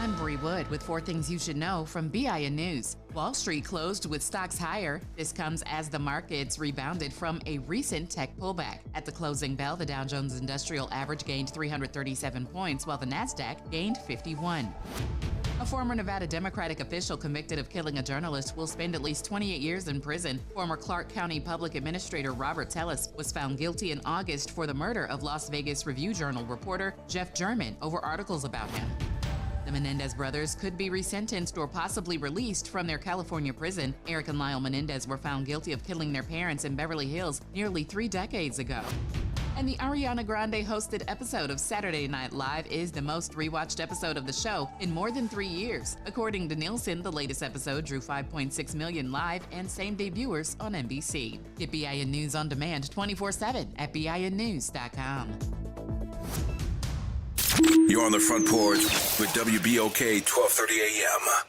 I'm Bree Wood with 4 things you should know from BIN News. Wall Street closed with stocks higher. This comes as the markets rebounded from a recent tech pullback. At the closing bell, the Dow Jones Industrial Average gained 337 points, while the Nasdaq gained 51. A former Nevada Democratic official convicted of killing a journalist will spend at least 28 years in prison. Former Clark County Public Administrator Robert Tellis was found guilty in August for the murder of Las Vegas Review-Journal reporter Jeff German over articles about him. The Menendez brothers could be resentenced or possibly released from their California prison. Eric and Lyle Menendez were found guilty of killing their parents in Beverly Hills nearly 3 decades ago. And the Ariana Grande hosted episode of Saturday Night Live is the most rewatched episode of the show in more than 3 years. According to Nielsen, the latest episode drew 5.6 million live and same-day viewers on NBC. Get BIN News on demand 24/7 at BINnews.com. You're on the Front Porch with WBOK 1230 AM.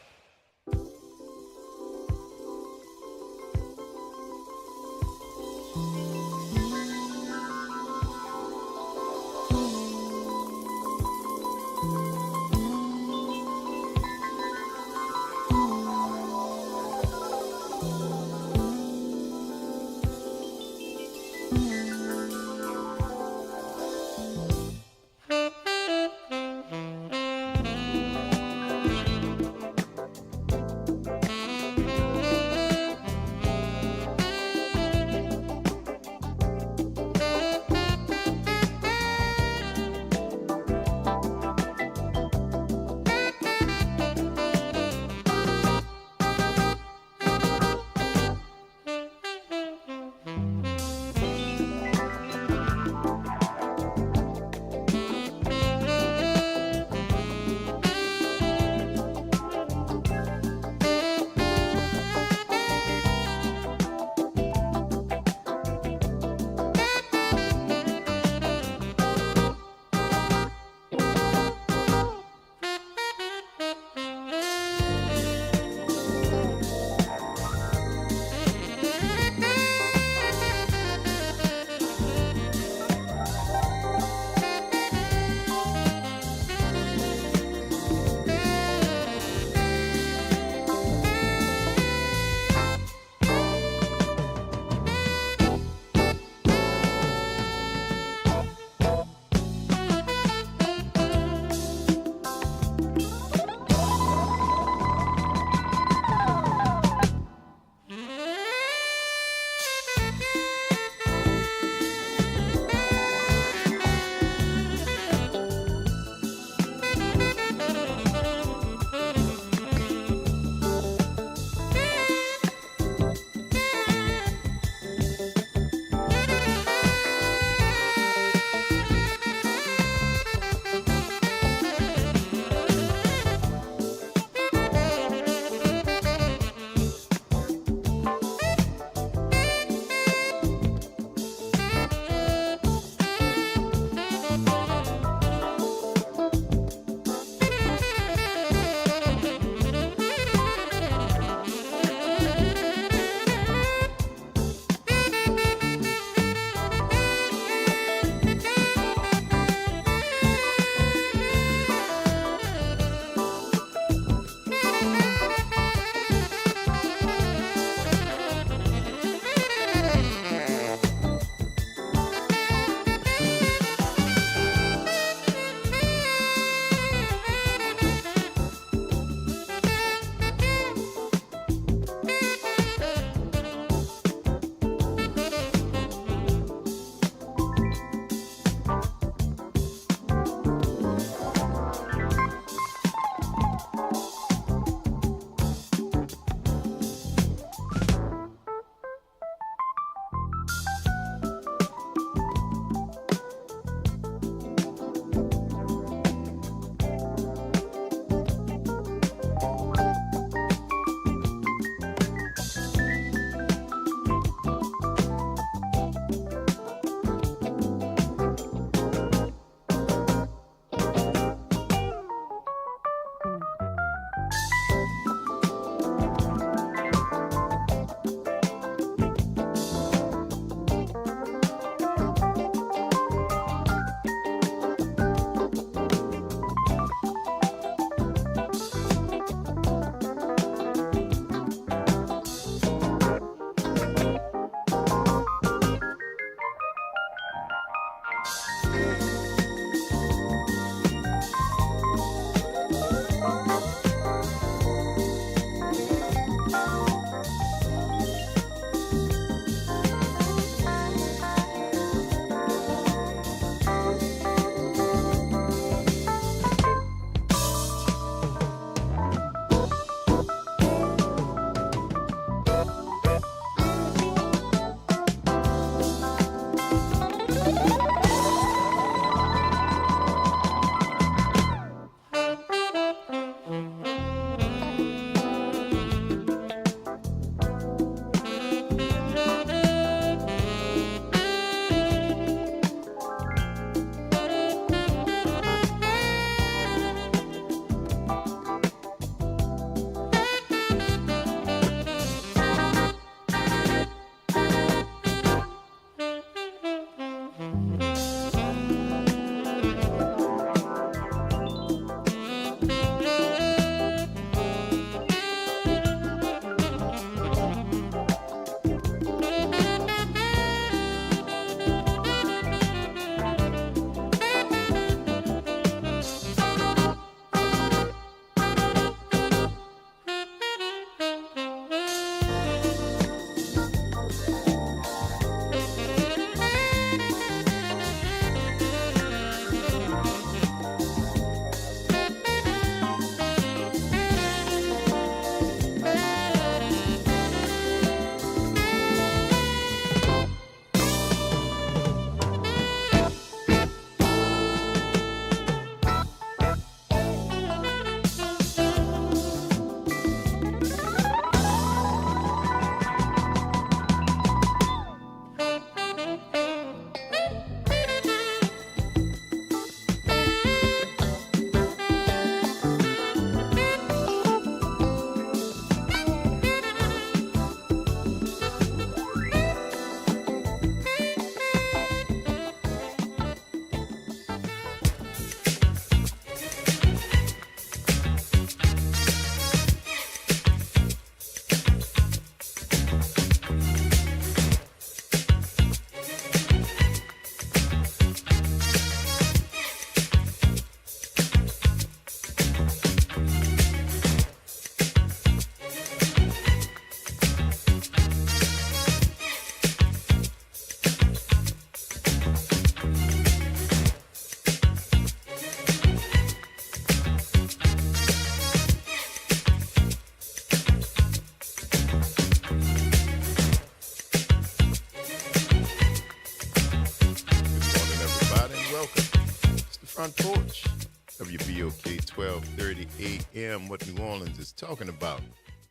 WBOK 1230 AM, what New Orleans is talking about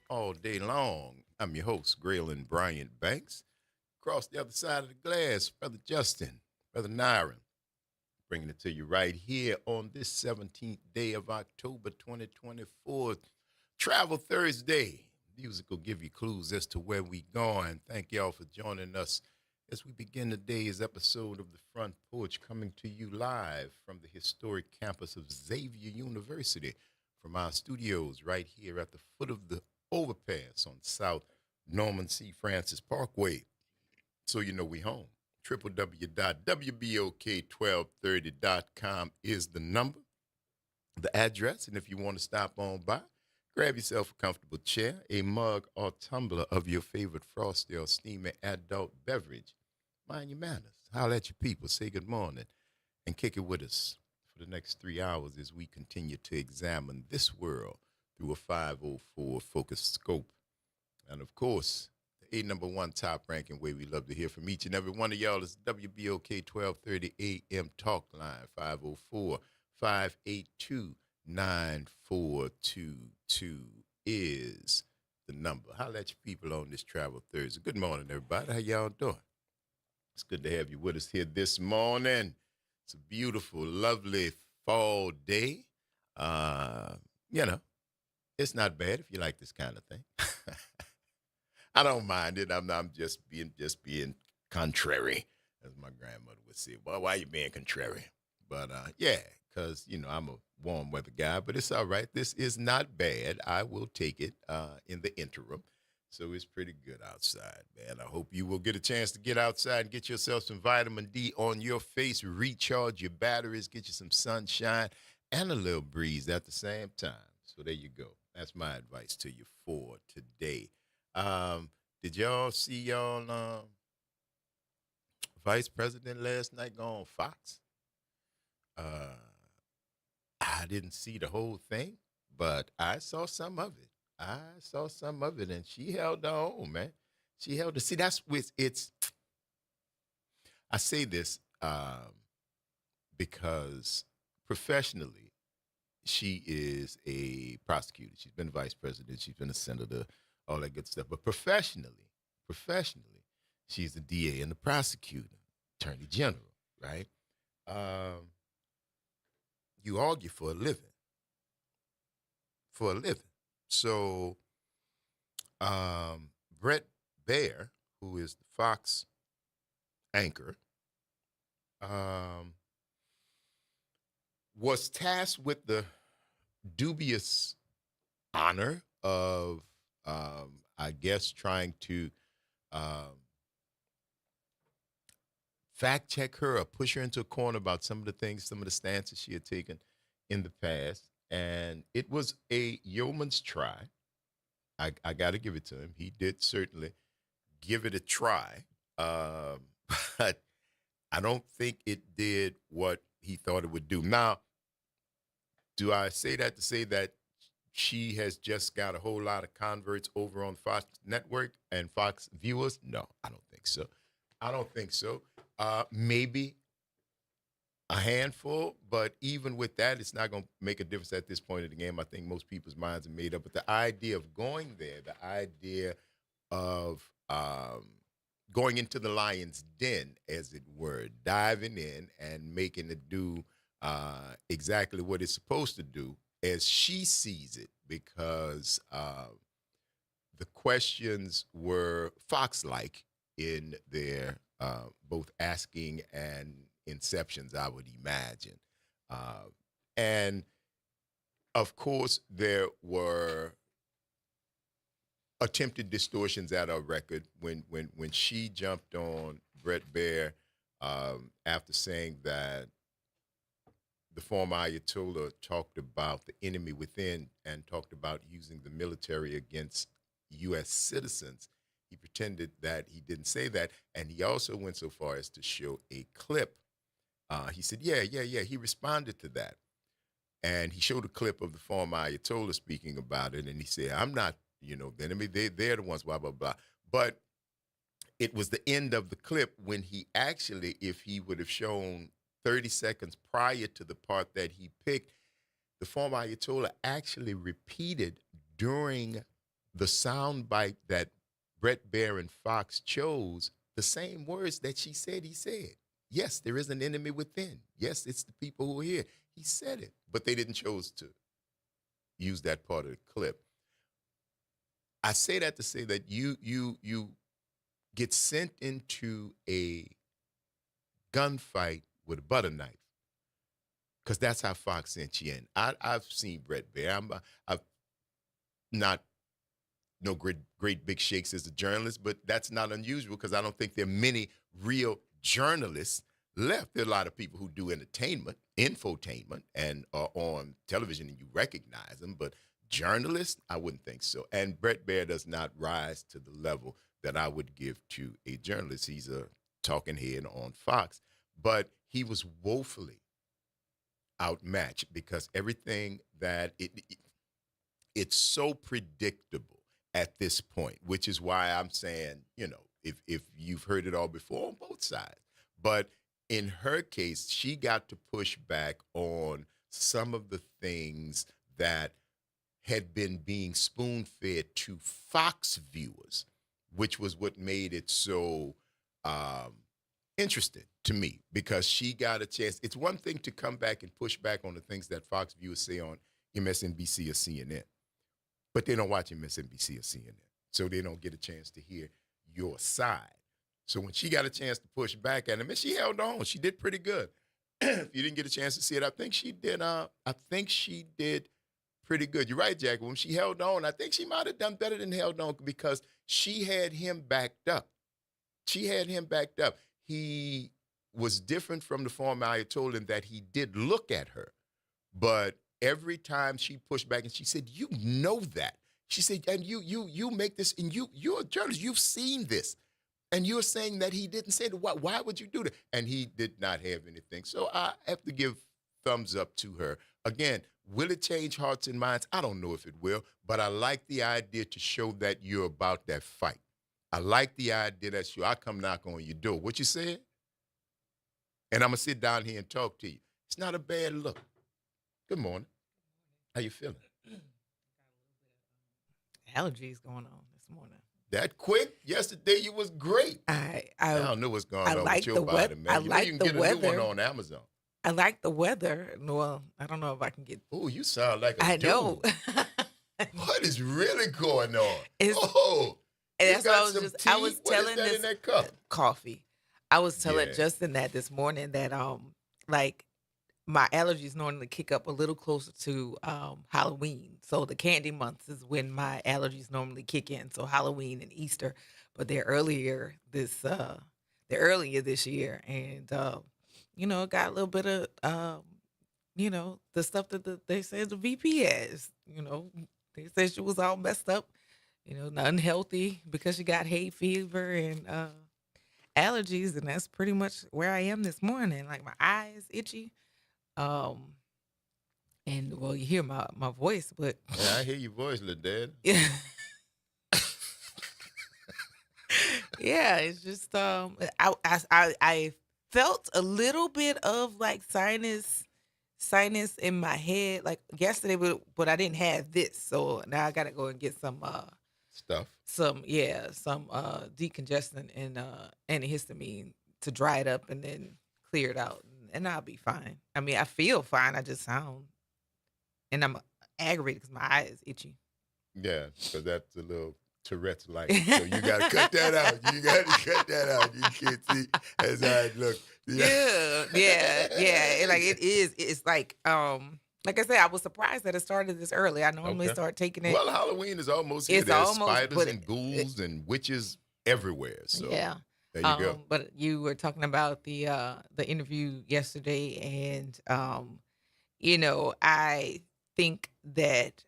all day long. I'm your host, Graylin Bryant Banks. Across the other side of the glass, Brother Justin, Brother Nyron, bringing it to you right here on this 17th day of October 2024, Travel Thursday. Music will give you clues as to where we going. Thank y'all for joining us as we begin today's episode of the Front Porch, coming to you live from the historic campus of Xavier University, from our studios right here at the foot of the overpass on South Norman C. Francis Parkway. So you know we home. www.wbok1230.com is the number, the address, and if you want to stop on by, grab yourself a comfortable chair, a mug or tumbler of your favorite frosty or steamy adult beverage. Mind your manners. Holler at your people. Say good morning and kick it with us for the next 3 hours as we continue to examine this world through a 504 focused scope. And of course, the number one top ranking way we love to hear from each and every one of y'all is WBOK 1230 AM Talk Line 504-582-9422 is the number. Holler at your people on this Travel Thursday. Good morning, everybody. How y'all doing? It's good to have you with us here this morning. It's a beautiful, lovely fall day. It's not bad if you like this kind of thing. I don't mind it. I'm just being contrary, as my grandmother would say. Well, why are you being contrary? But because I'm a warm weather guy. But it's all right. This is not bad. I will take it in the interim. So it's pretty good outside, man. I hope you will get a chance to get outside and get yourself some vitamin D on your face, recharge your batteries, get you some sunshine and a little breeze at the same time. So there you go. That's my advice to you for today. Did y'all see y'all vice president last night go on Fox? I didn't see the whole thing, but I saw some of it. And she held her own, man. She held it. See, that's with it's. I say this because professionally, she is a prosecutor. She's been vice president. She's been a senator, all that good stuff. But professionally, she's the DA and the prosecutor, attorney general, right? You argue for a living. So, Brett Baer, who is the Fox anchor, was tasked with the dubious honor of, I guess, trying to fact check her or push her into a corner about some of the stances she had taken in the past. And it was a yeoman's try. I got to give it to him. He did certainly give it a try. But I don't think it did what he thought it would do. Now, do I say that to say that she has just got a whole lot of converts over on Fox Network and Fox viewers? No, I don't think so. Maybe a handful, but even with that, it's not going to make a difference at this point in the game. I think most people's minds are made up. But the idea of going there, the idea of going into the lion's den, as it were, diving in and making it do exactly what it's supposed to do as she sees it, because the questions were Fox-like in their both asking and inceptions, I would imagine. And of course, there were attempted distortions at our record when she jumped on Brett Baer after saying that the former Ayatollah talked about the enemy within and talked about using the military against U.S. citizens. He pretended that he didn't say that, and he also went so far as to show a clip. He said, yeah, he responded to that. And he showed a clip of the former Ayatollah speaking about it, and he said, I'm not, the enemy, they're the ones, blah, blah, blah. But it was the end of the clip when he actually, if he would have shown 30 seconds prior to the part that he picked, the former Ayatollah actually repeated during the soundbite that Brett Baer and Fox chose the same words that she said he said. Yes, there is an enemy within. Yes, it's the people who are here. He said it, but they didn't choose to use that part of the clip. I say that to say that you get sent into a gunfight with a butter knife, because that's how Fox sent you in. I've seen Brett Baer. I've not no great big shakes as a journalist, but that's not unusual because I don't think there are many real journalists left. There are a lot of people who do entertainment, infotainment, and are on television and you recognize them, but journalists, I wouldn't think so. And Brett Baer does not rise to the level that I would give to a journalist. He's a talking head on Fox, but he was woefully outmatched because everything that it's so predictable at this point, which is why I'm saying, if you've heard it all before on both sides. But in her case, she got to push back on some of the things that had been being spoon-fed to Fox viewers, which was what made it so interesting to me, because she got a chance. It's one thing to come back and push back on the things that Fox viewers say on MSNBC or CNN, but they don't watch MSNBC or CNN, so they don't get a chance to hear your side. So when she got a chance to push back at him, and she held on, she did pretty good. If you didn't get a chance to see it, I think she did. Pretty good. You're right, Jack. When she held on, I think she might have done better than held on because she had him backed up. He was different from the former Ayatollah in that he did look at her, but every time she pushed back and she said, "You know that." She said, "And you make this, and you're a journalist. You've seen this, and you're saying that he didn't say that. Why would you do that?" And he did not have anything. So I have to give thumbs up to her. Again, will it change hearts and minds? I don't know if it will, but I like the idea to show that you're about that fight. I like the idea that I come knock on your door. What you said? And I'm going to sit down here and talk to you. It's not a bad look. Good morning. How you feeling? Allergies going on this morning. That quick? Yesterday you was great. I don't know what's going on like with your body, man. You can get a new one on Amazon. I like the weather. Well, I don't know if I can get. Oh, you sound like a dude. Know. What is really going on? And that's what I was telling this in that cup? Coffee. I was telling Justin that this morning that like my allergies normally kick up a little closer to Halloween. So the candy months is when my allergies normally kick in. So Halloween and Easter, but they're earlier this year, and it got a little bit of the stuff that they said the VP has. They said she was all messed up, unhealthy because she got hay fever and allergies, and that's pretty much where I am this morning. Like my eyes itchy. And well, you hear my voice, but yeah, I hear your voice, little dad. Yeah. Yeah, it's just I felt a little bit of like sinus in my head like yesterday, but I didn't have this, so now I gotta go and get some stuff. Some decongestant and antihistamine to dry it up and then clear it out, and I'll be fine. I mean, I feel fine. I just sound, and I'm aggravated because my eye is itchy. Yeah, because that's a little Tourette's like. So you got to cut that out. You You can't see as how it looks. Yeah. Like it is. It's like I said, I was surprised that it started this early. I normally start taking it. Well, Halloween is almost here. There's spiders and ghouls and witches everywhere. So yeah. There you go. But you were talking about the interview yesterday, and I think that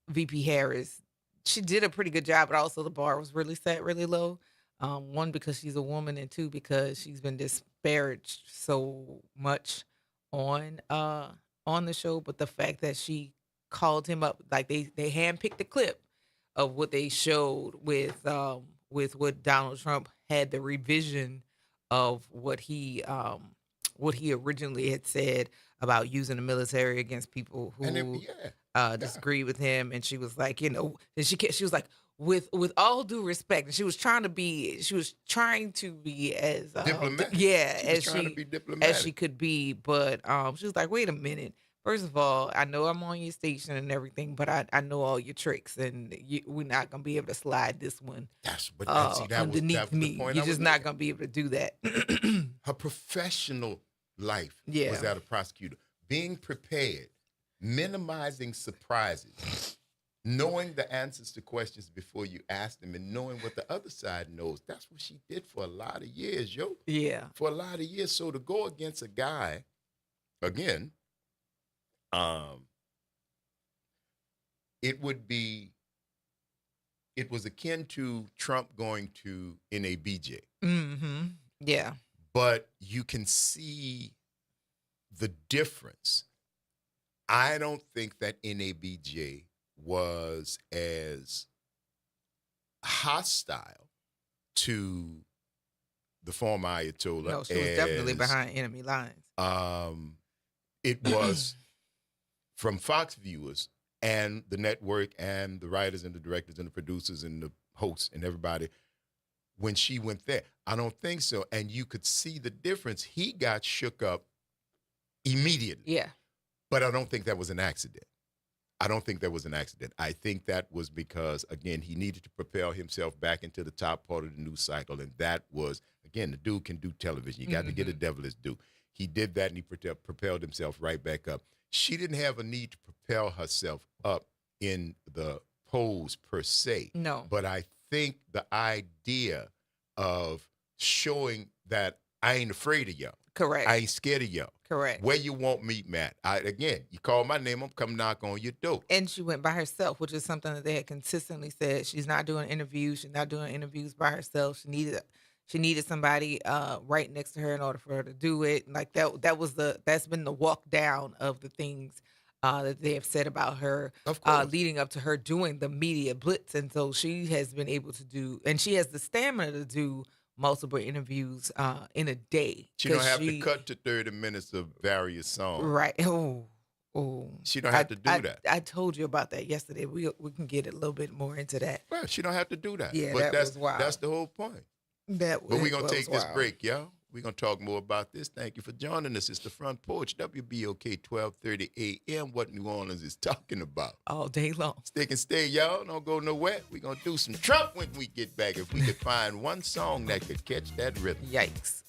VP Harris, she did a pretty good job, but also the bar was really set really low. One, because she's a woman, and two, because she's been disparaged so much on the show. But the fact that she called him up, like they handpicked a clip of what they showed with what Donald Trump had, the revision of what he what he originally had said about using the military against people who disagree with him. And she was like, and she was like, with all due respect, and she was trying to be as diplomatic. as she could be, but she was like, wait a minute. First of all, I know I'm on your station and everything, but I know all your tricks, and we're not gonna be able to slide this one underneath me. You're just not gonna be able to do that. Her professional life Yeah. was that a prosecutor. Being prepared, minimizing surprises, knowing the answers to questions before you ask them, and knowing what the other side knows. That's what she did for a lot of years, yo. Yeah. For a lot of years. So to go against a guy, again, it was akin to Trump going to NABJ. Mm-hmm. Yeah. But you can see the difference. I don't think that NABJ was as hostile to the former Ayatollah. No, she was definitely behind enemy lines. It was from Fox viewers and the network and the writers and the directors and the producers and the hosts and everybody when she went there. I don't think so. And you could see the difference. He got shook up immediately. Yeah. But I don't think that was an accident. I think that was because, again, he needed to propel himself back into the top part of the news cycle. And that was, again, the dude can do television. You got to get a devilish due. He did that, and he propelled himself right back up. She didn't have a need to propel herself up in the polls per se. No. But I think the idea of showing that I ain't afraid of y'all. Correct. I ain't scared of y'all. Correct. Where you want me, Matt? Again, you call my name, I'm come knock on your door. And she went by herself, which is something that they had consistently said. She's not doing interviews. She's not doing interviews by herself. She needed somebody right next to her in order for her to do it. Like that's been the walk down of the things that they have said about her leading up to her doing the media blitz. And so she has been able to do, and she has the stamina to do multiple interviews in a day. She don't have to cut to 30 minutes of various songs. Right. Oh. She don't have to do that. I told you about that yesterday. We can get a little bit more into that. Well, she don't have to do that. Yeah, but was wild. That's the whole point. But we're going to take this break, y'all. We're going to talk more about this. Thank you for joining us. It's the Front Porch, WBOK 1230 AM, what New Orleans is talking about. All day long. Stick and stay, y'all. Don't go nowhere. We're going to do some Trump when we get back. If we could find one song that could catch that rhythm. Yikes.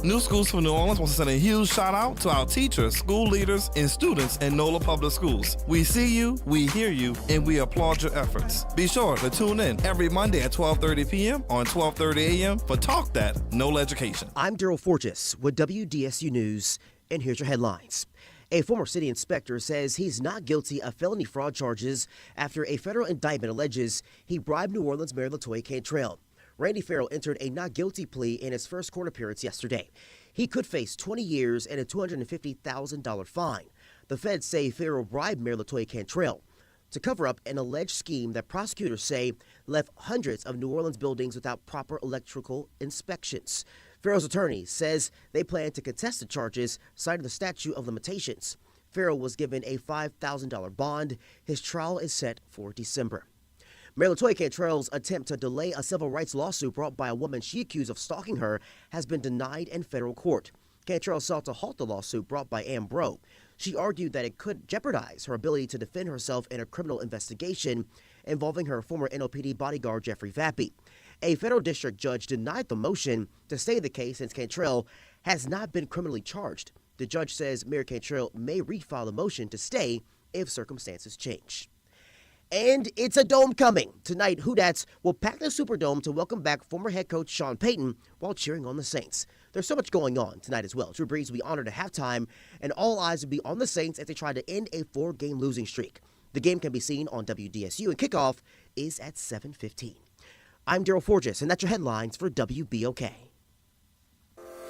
New Schools for New Orleans wants to send a huge shout out to our teachers, school leaders, and students in NOLA Public Schools. We see you, we hear you, and we applaud your efforts. Be sure to tune in every Monday at 12:30 p.m. on 12:30 a.m. for Talk That NOLA Education. I'm Daryl Fortis with WDSU News, and here's your headlines. A former city inspector says he's not guilty of felony fraud charges after a federal indictment alleges he bribed New Orleans Mayor LaToya Cantrell. Randy Farrell entered a not guilty plea in his first court appearance yesterday. He could face 20 years and a $250,000 fine. The feds say Farrell bribed Mayor LaToya Cantrell to cover up an alleged scheme that prosecutors say left hundreds of New Orleans buildings without proper electrical inspections. Farrell's attorney says they plan to contest the charges, citing the statute of limitations. Farrell was given a $5,000 bond. His trial is set for December. Mayor LaToya Cantrell's attempt to delay a civil rights lawsuit brought by a woman she accused of stalking her has been denied in federal court. Cantrell sought to halt the lawsuit brought by Ann Bro. She argued that it could jeopardize her ability to defend herself in a criminal investigation involving her former NOPD bodyguard Jeffrey Vappy. A federal district judge denied the motion to stay the case since Cantrell has not been criminally charged. The judge says Mayor Cantrell may refile the motion to stay if circumstances change. And it's a dome coming. Tonight, Whodats will pack the Superdome to welcome back former head coach Sean Payton while cheering on the Saints. There's so much going on tonight as well. Drew Brees will be honored at halftime, and all eyes will be on the Saints as they try to end a 4-game losing streak. The game can be seen on WDSU, and kickoff is at 7:15. I'm Daryl Forges, and that's your headlines for WBOK.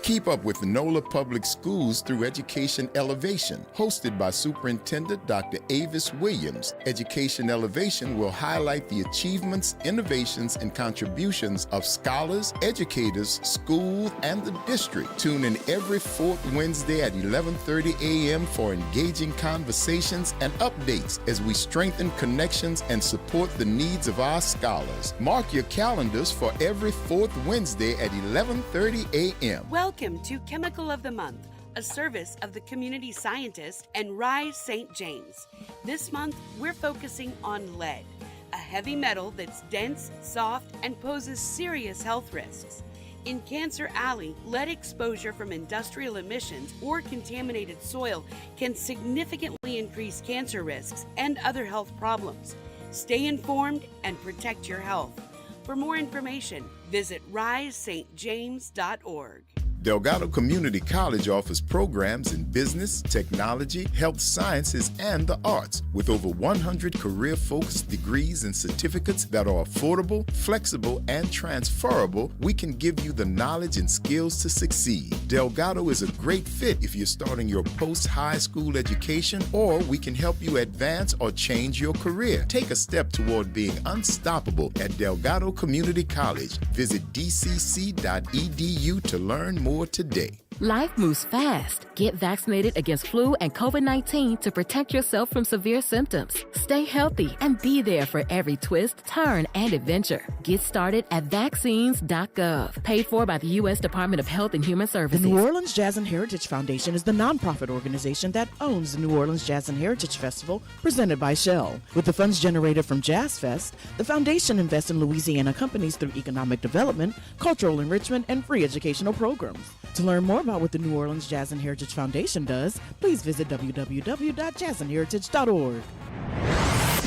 Keep up with NOLA Public Schools through Education Elevation, hosted by Superintendent Dr. Avis Williams. Education Elevation will highlight the achievements, innovations, and contributions of scholars, educators, schools, and the district. Tune in every fourth Wednesday at 11:30 a.m. for engaging conversations and updates as we strengthen connections and support the needs of our scholars. Mark your calendars for every fourth Wednesday at 11:30 a.m. Welcome to Chemical of the Month, a service of the community scientist and Rise St. James. This month, we're focusing on lead, a heavy metal that's dense, soft, and poses serious health risks. In Cancer Alley, lead exposure from industrial emissions or contaminated soil can significantly increase cancer risks and other health problems. Stay informed and protect your health. For more information, visit risestjames.org. Delgado Community College offers programs in business, technology, health sciences, and the arts, with over 100 career-focused degrees and certificates that are affordable, flexible, and transferable. We can give you the knowledge and skills to succeed. Delgado is a great fit if you're starting your post-high school education, or we can help you advance or change your career. Take a step toward being unstoppable at Delgado Community College. Visit dcc.edu to learn more today. Life moves fast. Get vaccinated against flu and COVID-19 to protect yourself from severe symptoms. Stay healthy and be there for every twist, turn, and adventure. Get started at vaccines.gov. Paid for by the U.S. Department of Health and Human Services. The New Orleans Jazz and Heritage Foundation is the nonprofit organization that owns the New Orleans Jazz and Heritage Festival, presented by Shell. With the funds generated from Jazz Fest, the foundation invests in Louisiana companies through economic development, cultural enrichment, and free educational programs. To learn more about what the New Orleans Jazz and Heritage Foundation does, please visit www.jazzandheritage.org.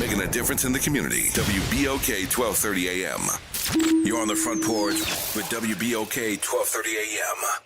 Making a difference in the community. WBOK 1230 AM. You're on the front porch with WBOK 1230 AM.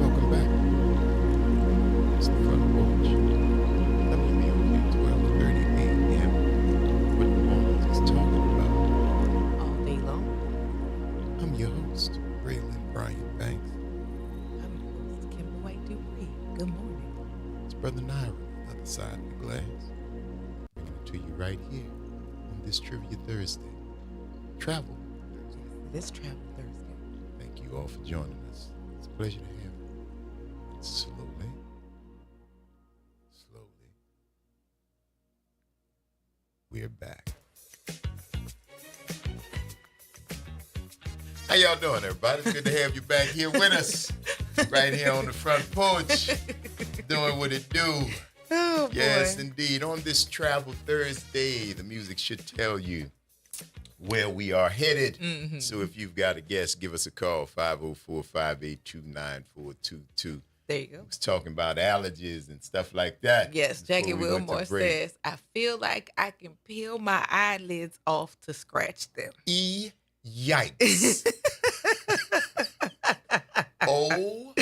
Welcome back. It's the Front Porch. WBOK 1230 AM. What New Orleans is talking about. All day long. I'm your host, Raylan Bryant Banks. I'm your host, Kimber White Dupree. Good morning. It's Brother Naira on the other side of the glass. Bringing it to you right here on this Trivia Thursday. Travel Thursday. This Travel Thursday. Thank you all for joining us. It's a pleasure to have you. Slowly. We're back. How y'all doing, everybody? It's good to have you back here with us, right here on the front porch, doing what it do. Oh, Yes, boy. indeed. On this Travel Thursday, the music should tell you where we are headed. Mm-hmm. So if you've got a guest, give us a call, 504-582-9422. There you go. I was talking about allergies and stuff like that. Yes, before Jackie we went to Wilmore break. says, I feel like I can peel my eyelids off to scratch them. Yikes. Oh,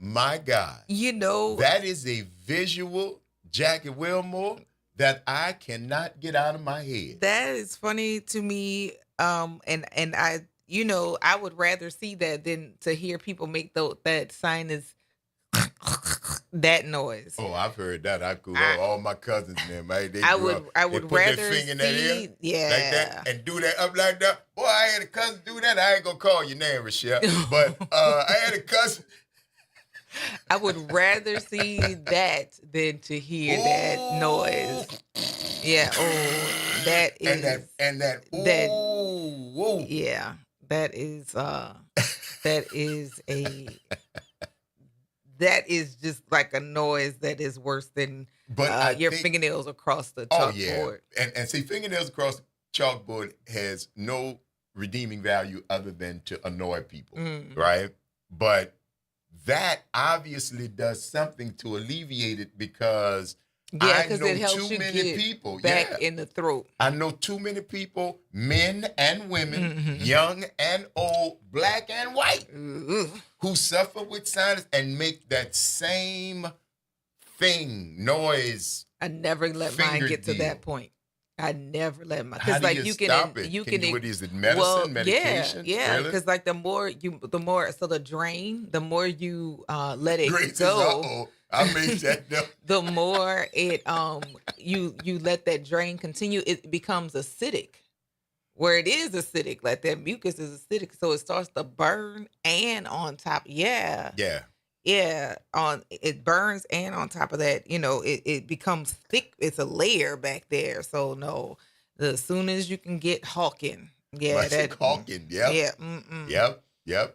my God. You know, That is a visual, Jackie Wilmore, that I cannot get out of my head. that is funny to me. And I, I would rather see that than to hear people make that sinus that noise. Oh, I've heard that. All my cousins, man. I would they put rather their finger in that see, ear, yeah, like that, and do that up like that. Boy, I had a cousin do that. I ain't gonna call your name, Rochelle, but I had a cousin. I would rather see that than to hear that noise. Yeah. Oh, that is and that. that. Ooh, whoa. Yeah, that is that is just like a noise that is worse than your fingernails across the chalkboard. And see, fingernails across the chalkboard has no redeeming value other than to annoy people, right? But that obviously does something to alleviate it because because I know it helps too you many get people back in the throat. I know too many people, men and women, young and old, black and white, who suffer with sinus and make that same noise. I never let mine get to that point. I never let mine, because like you can stop it? What is it? Medicine, medication? Yeah, because really? like the more the drain, the more you let it Gracious, go. I made that up. The more it you let that drain continue, it becomes acidic. Where it is acidic, like that mucus is acidic, so it starts to burn, and on top, it burns, and on top of that, it becomes thick. It's a layer back there. So no, as soon as you can get hawking, hawking, yep. Yep.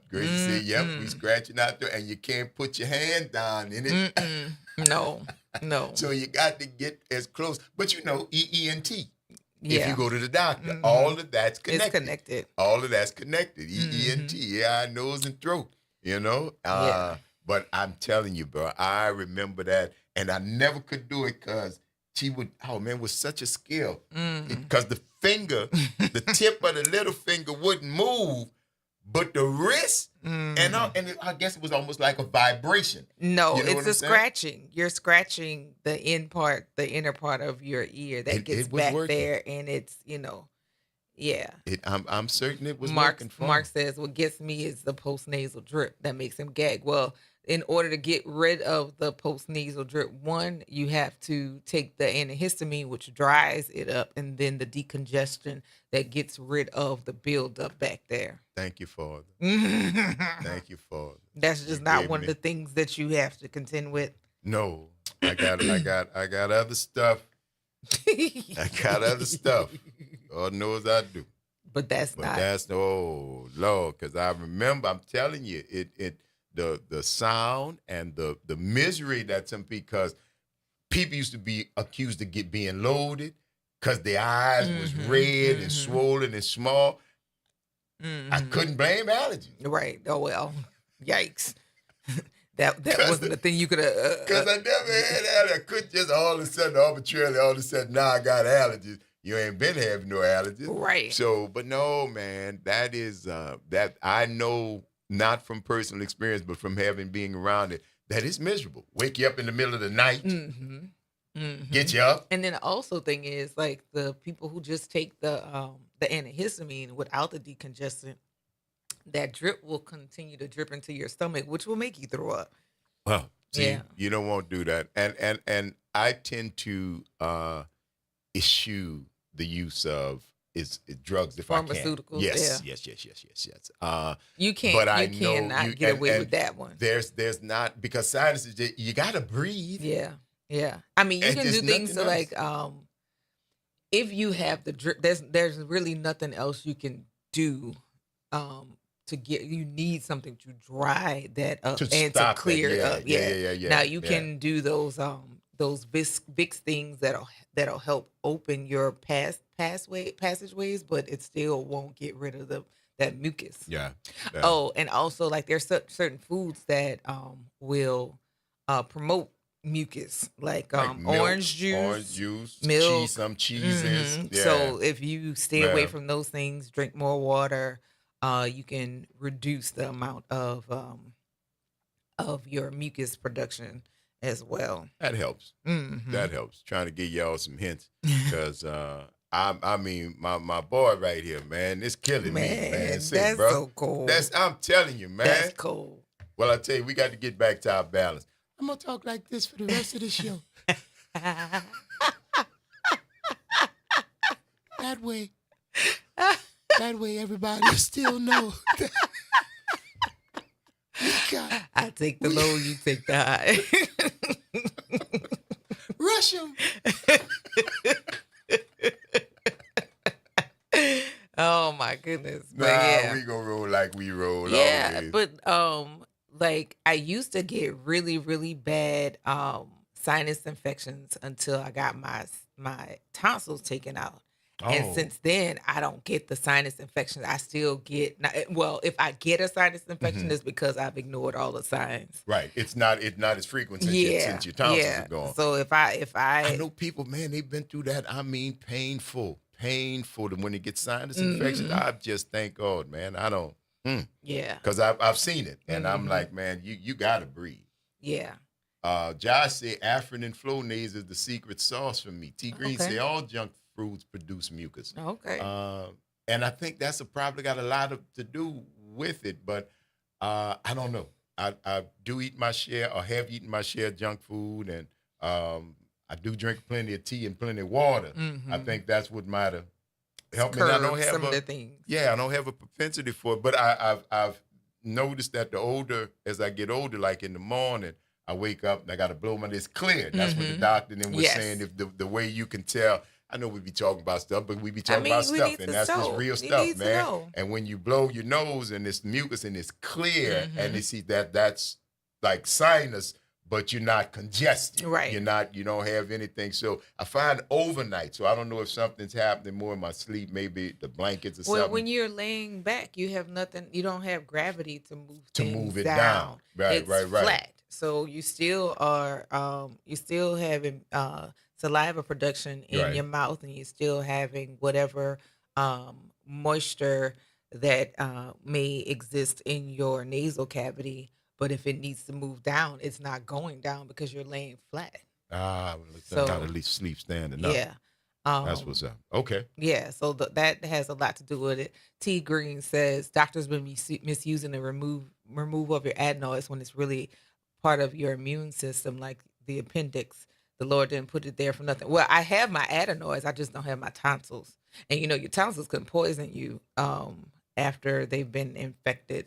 Great to see. Yep. We scratching out there, and you can't put your hand down in it. No. So you got to get as close. But EENT. Yeah. If you go to the doctor, all of that's connected. It's connected. All of that's connected. EENT, eye, nose, and throat. But I'm telling you, bro, I remember that, and I never could do it because she would. Oh man, was such a skill. Because the finger, the tip of the little finger wouldn't move. But the wrist, and I guess it was almost like a vibration. No, it's a scratching. You're scratching the inner part of your ear that gets back working there, and it's I'm certain it was Mark, working for Mark says what gets me is the postnasal drip that makes him gag. Well, in order to get rid of the postnasal drip, one, you have to take the antihistamine, which dries it up, and then the decongestion that gets rid of the buildup back there. Thank you, Father. Thank you, Father. That's just not one of the things that you have to contend with. No, I got other stuff. I got other stuff. Lord knows I do. But that's oh Lord, because I remember. I'm telling you, the sound and the misery that's in, because people used to be accused of being loaded because their eyes was red and swollen and small. I couldn't blame allergies. Right. Oh well. Yikes. that wasn't the thing you could have. Because I never had allergies. I couldn't just all of a sudden, arbitrarily, now I got allergies. You ain't been having no allergies. Right. So, but no, man, that is that I know. Not from personal experience, but from being around it, that is miserable. Wake you up in the middle of the night, get you up. And then the also thing is, like, the people who just take the antihistamine without the decongestant, that drip will continue to drip into your stomach, which will make you throw up. Well, see, you don't want to do that. And I tend to eschew the use of drugs if I can. Pharmaceuticals, yes. You can't. But you cannot get away with that one. There's not, because sinuses, you gotta breathe. Yeah. I mean, you can do things so like if you have the drip, there's really nothing else you can do you need something to dry that up To and to stop clear that. up. Yeah. Now you yeah. can do those Vicks things that'll help open your passageways, but it still won't get rid of that mucus. Yeah. Oh, and also like there's certain foods that will promote mucus, like milk, orange juice, milk, some cheeses. Mhm. Yeah. So if you stay away Yeah. from those things, drink more water, you can reduce the amount of your mucus production as well. That helps. Mhm. That helps. Trying to give y'all some hints because I mean my boy right here, man, it's killing me, man. See, that's bro, so cool. I'm telling you, man. That's cool. Well, I tell you, we got to get back to our balance. I'm gonna talk like this for the rest of the show. That way, everybody will still know. I take the low, you take the high. Rush him. Oh my goodness. But We gonna roll like we roll. Yeah, always. but like I used to get really, really bad sinus infections until I got my tonsils taken out. And Oh. since then, I don't get the sinus infections. I still get if I get a sinus infection, it's because I've ignored all the signs. Right. It's not as frequent since your tonsils are gone. So if I know people, man, they've been through that. I mean, painful when they get sinus infections. I just thank God, man. I don't. Yeah. Because I've seen it, and I'm like, man, you gotta breathe. Yeah. Josh said Afrin and Flonase is the secret sauce for me. T Green Okay. say all junk foods produce mucus. Okay. And I think that's probably got a lot to do with it, but I don't know. I do eat my share, or have eaten my share of junk food, and I do drink plenty of tea and plenty of water. I think that's what might have helped me. And I don't have some of the things. Yeah, I don't have a propensity for it, but I've noticed that as I get older, like in the morning, I wake up and I got to blow my. It's clear. That's what the doctor then was saying. If the way you can tell. I know we be talking about stuff, but we be talking about stuff, and that's just real stuff, man. And when you blow your nose and it's mucus and it's clear, and they see that's like sinus, but you're not congested. Right. You don't have anything. So I find overnight. So I don't know if something's happening more in my sleep, maybe the blankets or something. Well, when you're laying back, you have nothing. You don't have gravity to move it down. Right, it's flat. So you still are. You still having saliva production in your mouth, and you're still having whatever moisture that may exist in your nasal cavity. But if it needs to move down, it's not going down because you're laying flat. So at least sleep standing up. Yeah. That's what's up. Okay. Yeah, so that has a lot to do with it. T. Green says doctors been misusing the removal of your adenoids when it's really part of your immune system, like the appendix. The Lord didn't put it there for nothing. Well, I have my adenoids, I just don't have my tonsils. And your tonsils can poison you after they've been infected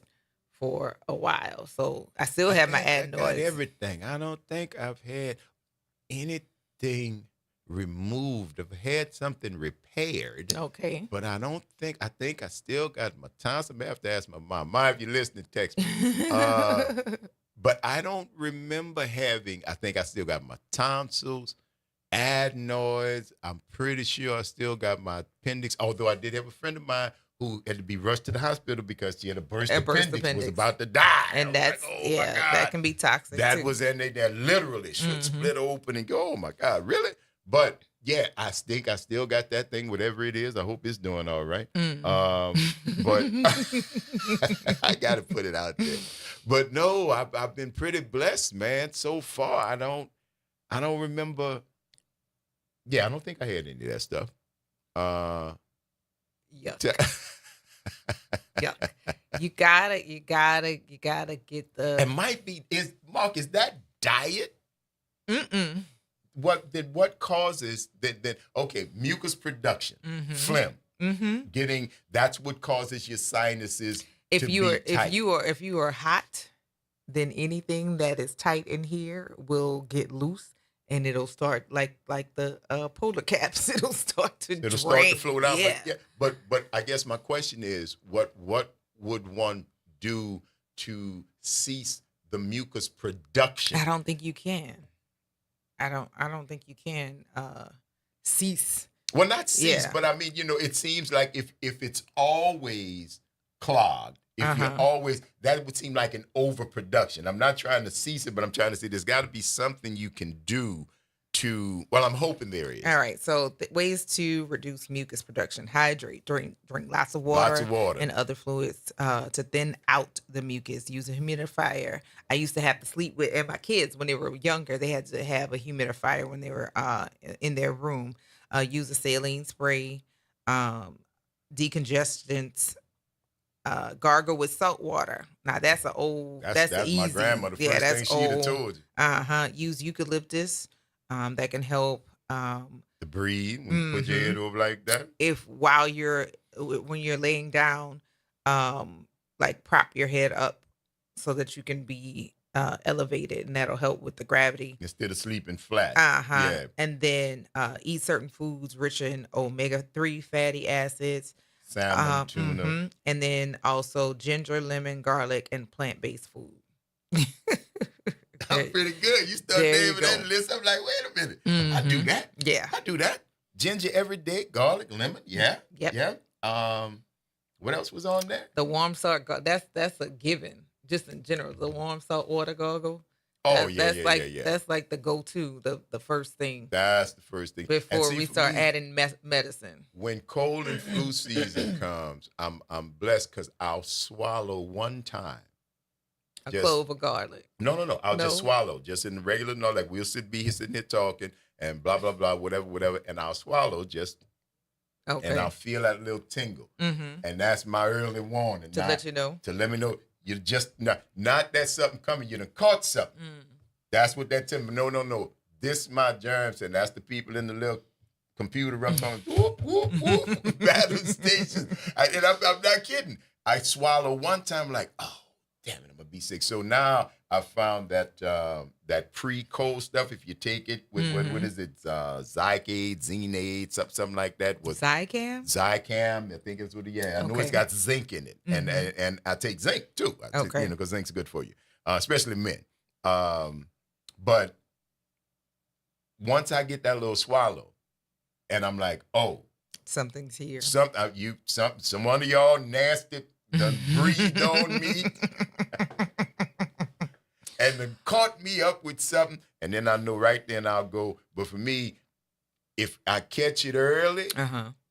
for a while. So I still have my adenoids. I got everything. I don't think I've had anything removed. I've had something repaired. Okay. But I think I still got my tonsils. I have to ask my mom. Mom, if you're listening, text me. But I don't remember having, I think I still got my tonsils, adenoids. I'm pretty sure I still got my appendix, although I did have a friend of mine who had to be rushed to the hospital because she had a burst appendix, was about to die. And that's, that can be toxic That too. was in there that literally should split open and go, oh my God, really? But yeah, I think I still got that thing, whatever it is. I hope it's doing all right. But I got to put it out there. But no, I've been pretty blessed, man. So far, I don't remember. Yeah, I don't think I had any of that stuff. Yuck. Yuck. You gotta get the. It might be. Is that diet? Mm-mm. What causes that? Okay, mucus production, phlegm. Mm-hmm. That's what causes your sinuses. If you are hot, then anything that is tight in here will get loose, and it'll start like the polar caps. It'll start to float out. Yeah. But I guess my question is, what would one do to cease the mucus production? I don't think you can. I don't think you can cease. Well, not cease, Yeah. but I mean, it seems like if it's always clogged, if you're always, that would seem like an overproduction. I'm not trying to cease it, but I'm trying to say there's got to be something you can do to, well, I'm hoping there is. All right. So ways to reduce mucus production: hydrate, drink lots of water, and other fluids to thin out the mucus. Use a humidifier. I used to have to sleep with, and my kids when they were younger, they had to have a humidifier when they were in their room. Use a saline spray, decongestants. Gargle with salt water. Now that's an old. That's easy. My grandmother. First thing she'd have told you. Use eucalyptus. That can help. To breathe when you put your head over like that. When you're laying down, like prop your head up so that you can be elevated, and that'll help with the gravity instead of sleeping flat. Yeah. And then eat certain foods rich in omega-3 fatty acids. Salmon, tuna. And then also ginger, lemon, garlic, and plant-based food. I'm pretty good. You start naming that list. I'm like, wait a minute. I do that. Yeah. I do that. Ginger every day, garlic, lemon. Yeah. Yep. Yeah. What else was on there? The warm salt, that's a given. Just in general, the warm salt water gargle. That's like the go-to, the first thing. That's the first thing. Before we start adding medicine. When cold and flu season comes, I'm blessed because I'll swallow one time. A clove of garlic. No. I'll just swallow. Just in the regular, like we'll be here sitting here talking and blah, blah, blah, whatever. And I'll swallow just, and I'll feel that little tingle. And that's my early warning. To let you know. To let me know. You just, not that something coming, you done caught something. That's what that tells me. No. This is my germs, and that's the people in the little computer room going, whoop, whoop, whoop, battle station. And I'm not kidding. I swallow one time like, oh, damn it, I'm going to be sick. So now I found that that pre-cold stuff, if you take it with, what is it, Zicade, Zenade, something like that. Zicam, I think it's what I know it's got zinc in it. And I take zinc too, because zinc's good for you, especially men. But once I get that little swallow, and I'm like, oh. Something's here. Someone of y'all nasty done breathed on me. And then caught me up with something, and then I know right then I'll go. But for me, if I catch it early,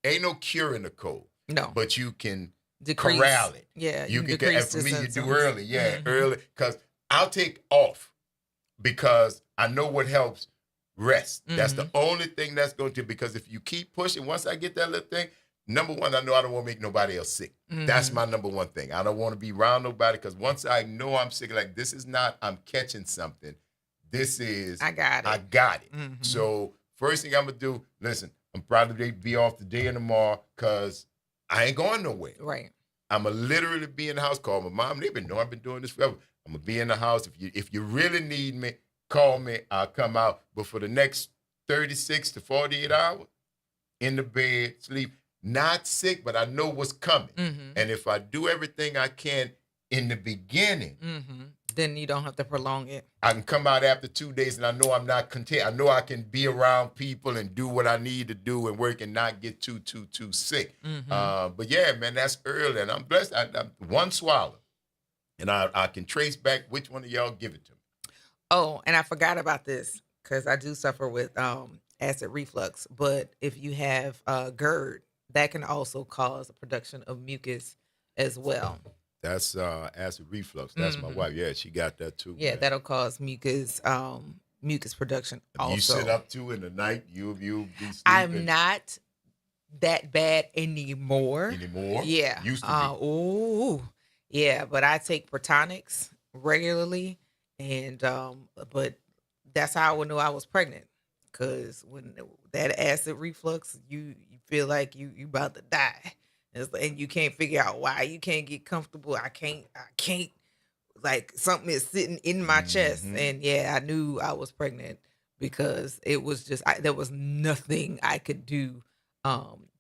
ain't no curing the cold. No. But you can decrease. Corral it. Yeah. You can and for me, you do early. Yeah, early. Because I'll take off because I know what helps rest. That's the only thing that's going to, because if you keep pushing, once I get that little thing, number one, I know I don't want to make nobody else sick. That's my number one thing. I don't want to be around nobody because once I know I'm sick, like this is not I'm catching something. This is I got it. So first thing I'm going to do, listen, I'm probably be off today and tomorrow because I ain't going nowhere. Right. I'm going to literally be in the house. Call my mom. They know I've been doing this forever. I'm going to be in the house. If you really need me, call me. I'll come out. But for the next 36 to 48 hours, in the bed, sleep. Not sick, but I know what's coming. And if I do everything I can in the beginning, then you don't have to prolong it. I can come out after 2 days and I know I'm not content. I know I can be around people and do what I need to do and work and not get too sick. But yeah, man, that's early. And I'm blessed. I'm one swallow. And I can trace back which one of y'all give it to me. Oh, and I forgot about this because I do suffer with acid reflux. But if you have GERD, that can also cause a production of mucus as well. That's acid reflux. That's my wife. Yeah, she got that too. Yeah, man. That'll cause mucus production also. You sit up to in the night, you'll be sleeping. I'm not that bad anymore. Yeah. Used to be. Yeah, but I take Protonics regularly, and but that's how I would know I was pregnant. Because when that acid reflux, you feel like you about to die. And you can't figure out why. You can't get comfortable. I can't, like something is sitting in my chest. And yeah, I knew I was pregnant because it was just, there was nothing I could do.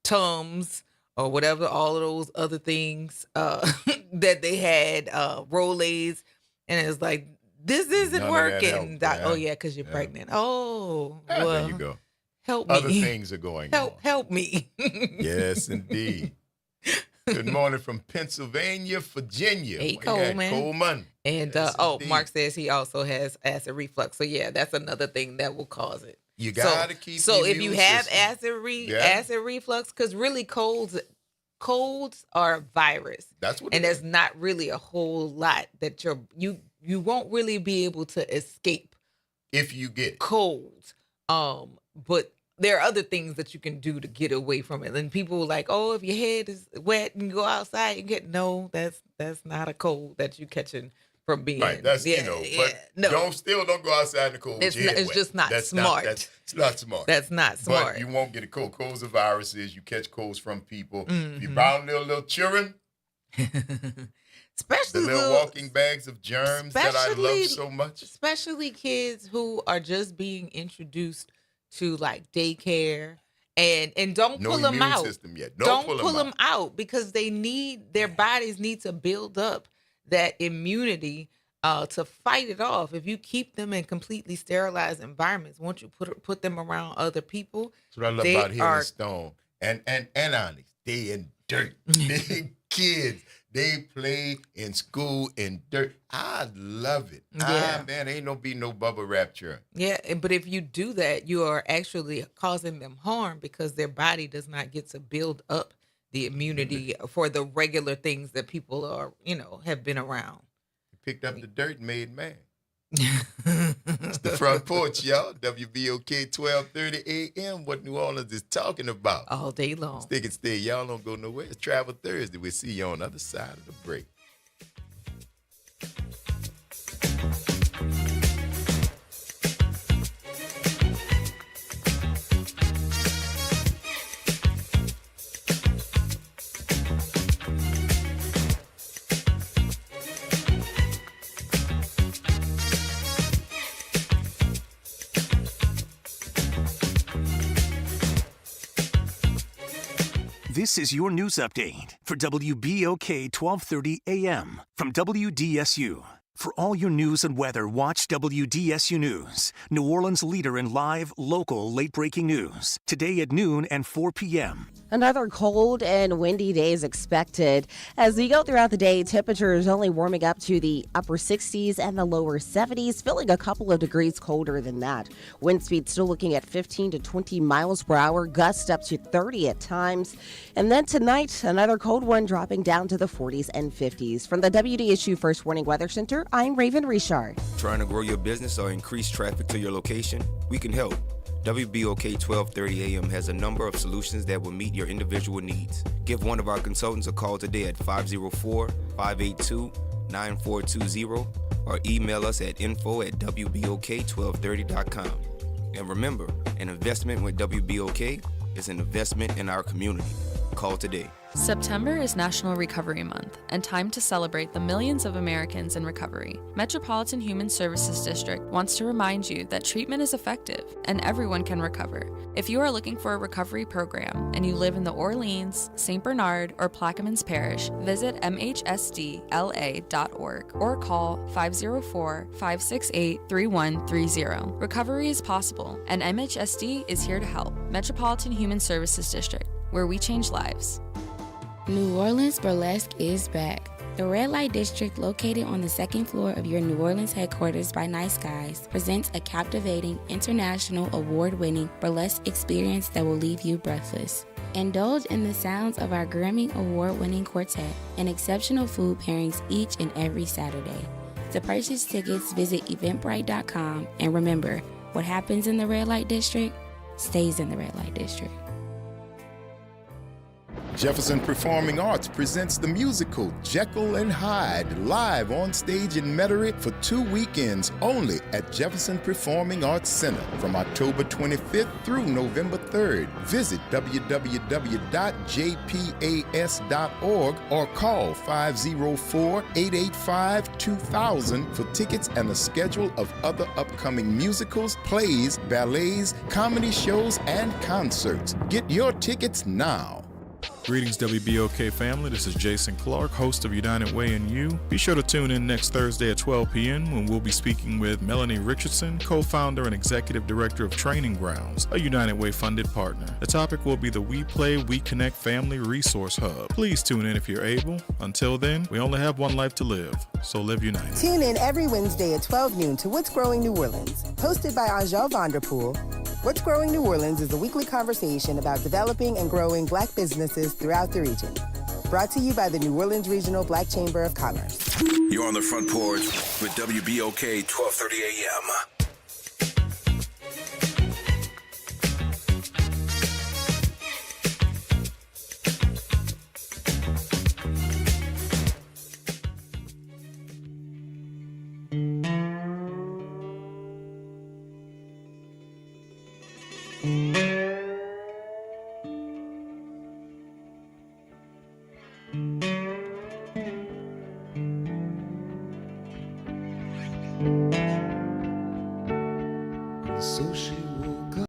Tums or whatever, all of those other things that they had, Rolaids, and it's like, this isn't None of that working. helped, Oh yeah, because you're pregnant. Oh, well, there you go. Help me. Other things are going on. Help me. Yes, indeed. Good morning from Pennsylvania, Virginia. Hey, Coleman. Coleman. And Yes, indeed. Mark says he also has acid reflux. So yeah, that's another thing that will cause it. You gotta keep. So the if you immune have system. acid reflux, because really colds are a virus. That's what. And it there's is. not really a whole lot that you won't really be able to escape if you get colds. But there are other things that you can do to get away from it. And people are like, oh, if your head is wet and you go outside, you get that's not a cold that you catching from being right. That's but don't go outside in the cold. It's just not smart. It's not smart. That's not smart. But you won't get a cold. Colds are viruses. You catch colds from people. Mm-hmm. If you're around little children. Especially the little walking bags of germs that I love so much. Especially kids who are just being introduced to like daycare and don't pull them out. System yet. Don't pull them out because their bodies need to build up that immunity to fight it off. If you keep them in completely sterilized environments, once you put them around other people, that's what I love about Hill and Stone and Onyx. They in dirt. They kids. They play in school in dirt. I love it. Yeah. Man, ain't no bubble wrap churn. Yeah, but if you do that, you are actually causing them harm because their body does not get to build up the immunity for the regular things that people are, have been around. You picked up the dirt and made man. It's the Front Porch, y'all. WBOK 1230 AM. What New Orleans is talking about. All day long. Stick and stay. Y'all don't go nowhere. It's Travel Thursday. We'll see you on the other side of the break. This is your news update for WBOK 1230 AM from WDSU. For all your news and weather, watch WDSU News, New Orleans' leader in live, local, late-breaking news. Today at noon and 4 p.m. Another cold and windy day is expected. As we go throughout the day, temperatures only warming up to the upper 60s and the lower 70s, feeling a couple of degrees colder than that. Wind speed still looking at 15 to 20 miles per hour, gusts up to 30 at times. And then tonight, another cold one dropping down to the 40s and 50s. From the WDSU First Warning Weather Center, I'm Raven Richard. Trying to grow your business or increase traffic to your location? We can help. WBOK 1230 AM has a number of solutions that will meet your individual needs. Give one of our consultants a call today at 504-582-9420 or email us at info@wbok1230.com. And remember, an investment with WBOK is an investment in our community. Call today. September is National Recovery Month and time to celebrate the millions of Americans in recovery. Metropolitan Human Services District wants to remind you that treatment is effective and everyone can recover. If you are looking for a recovery program and you live in the Orleans, St. Bernard, or Plaquemines Parish, visit mhsdla.org or call 504-568-3130. Recovery is possible and MHSD is here to help. Metropolitan Human Services District, where we change lives. New Orleans Burlesque is back. The Red Light District, located on the second floor of your New Orleans headquarters by Nice Guys, presents a captivating, international, award-winning burlesque experience that will leave you breathless. Indulge in the sounds of our Grammy Award-winning quartet and exceptional food pairings each and every Saturday. To purchase tickets, visit Eventbrite.com, and remember, what happens in the Red Light District stays in the Red Light District. Jefferson Performing Arts presents the musical Jekyll and Hyde live on stage in Metairie for 2 weekends only at Jefferson Performing Arts Center from October 25th through November 3rd. Visit www.jpas.org or call 504-885-2000 for tickets and a schedule of other upcoming musicals, plays, ballets, comedy shows, and concerts. Get your tickets now. Greetings, WBOK family. This is Jason Clark, host of United Way and You. Be sure to tune in next Thursday at 12 p.m. when we'll be speaking with Melanie Richardson, co-founder and executive director of Training Grounds, a United Way funded partner. The topic will be the We Play, We Connect Family Resource Hub. Please tune in if you're able. Until then, we only have one life to live, so live united. Tune in every Wednesday at 12 noon to What's Growing New Orleans, hosted by Angel Vanderpool. What's Growing New Orleans is a weekly conversation about developing and growing Black businesses throughout the region. Brought to you by the New Orleans Regional Black Chamber of Commerce. You're on the Front Porch with WBOK 1230 AM. So she woke up.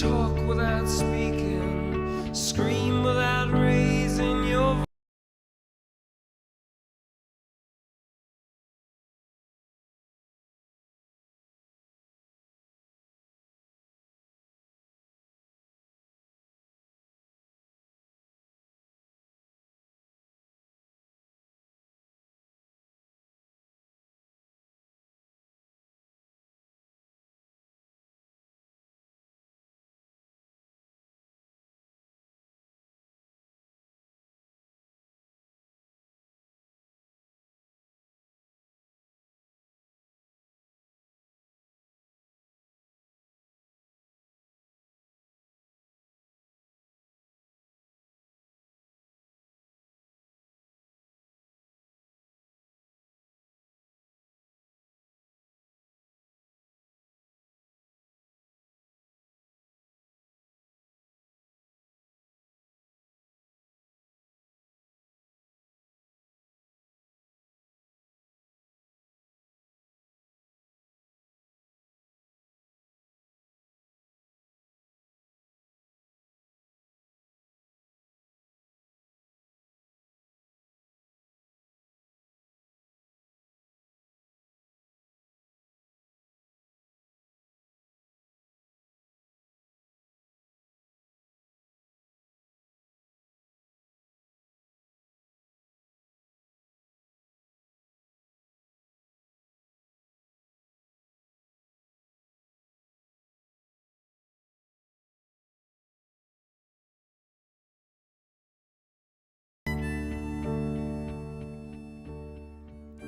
Talk without speaking, scream without raising your voice.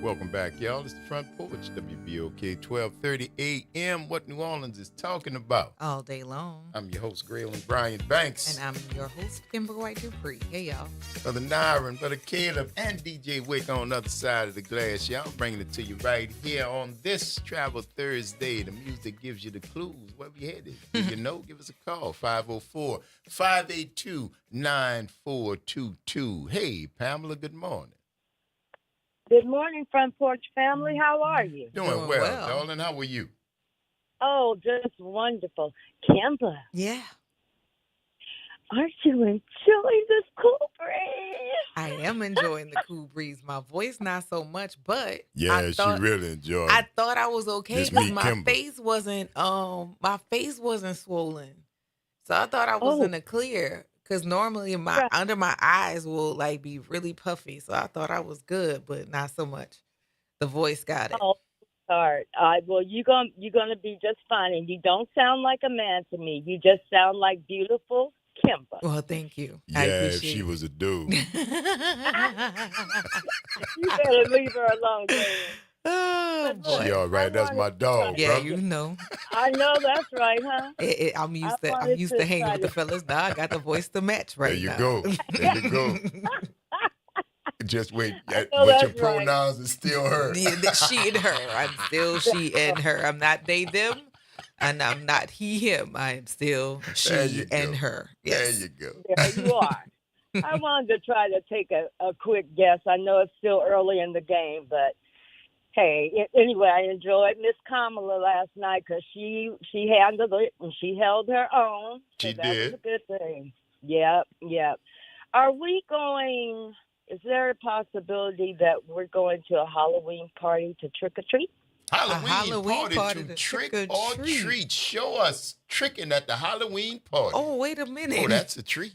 Welcome back, y'all. It's the Front Porch, WBOK 1230 AM. What New Orleans is talking about. All day long. I'm your host, Graylin Brian Banks. And I'm your host, Kimber White Dupree. Hey, y'all. Brother Nyron, Brother Caleb, and DJ Wick on the other side of the glass. Y'all bringing it to you right here on this Travel Thursday. The music gives you the clues. Where we headed? Do you know? Give us a call. 504-582-9422. Hey, Pamela, good morning. Good morning, Front Porch family. How are you? Doing well, darling. How are you? Oh, just wonderful. Kimba. Yeah. Aren't you enjoying this cool breeze? I am enjoying the cool breeze. My voice not so much, but Yeah, she really enjoyed I it. thought I was okay Just because meet my Kimba. face wasn't swollen. So I thought I was in the clear. Because normally under my eyes will like be really puffy. So I thought I was good, but not so much. The voice got it. Oh, sorry. Well, you're gonna be just fine, and you don't sound like a man to me. You just sound like beautiful Kimba. Well, thank you. Yeah, if she was a dude. You better leave her alone, Jane. Oh, boy. She all right. That's my dog, Yeah, bro. you know. I know that's right, huh? I'm used to hanging with the fellas. Now I got the voice to match right now. There you go. Just wait. But your pronouns are still her. Yeah, she and her. I'm still she and her. I'm not they, them. And I'm not he, him. I am still she and her. Yes. There you go. There you are. I wanted to try to take a quick guess. I know it's still early in the game, but hey, anyway, I enjoyed Miss Kamala last night because she handled it and she held her own. So that was a good thing. Yep. Are we going? Is there a possibility that we're going to a Halloween party to trick or treat? Halloween party to trick or treat. Show us tricking at the Halloween party. Oh, wait a minute. Oh, that's a treat.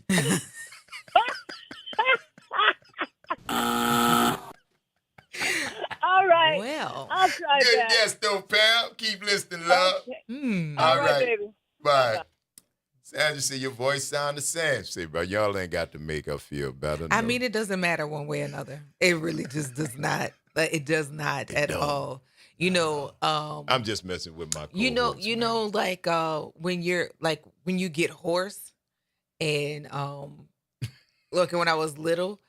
All right. Well, I'll try good that. guess, though, pal. Keep listening, love. Okay. All right, baby. Bye. Sandra said your voice sound the same. Say, bro, y'all ain't got to make her feel better. I mean, it doesn't matter one way or another. It really just does not. It does not at all. You know, I'm just messing with my. You know, like when you get hoarse, and look, when I was little,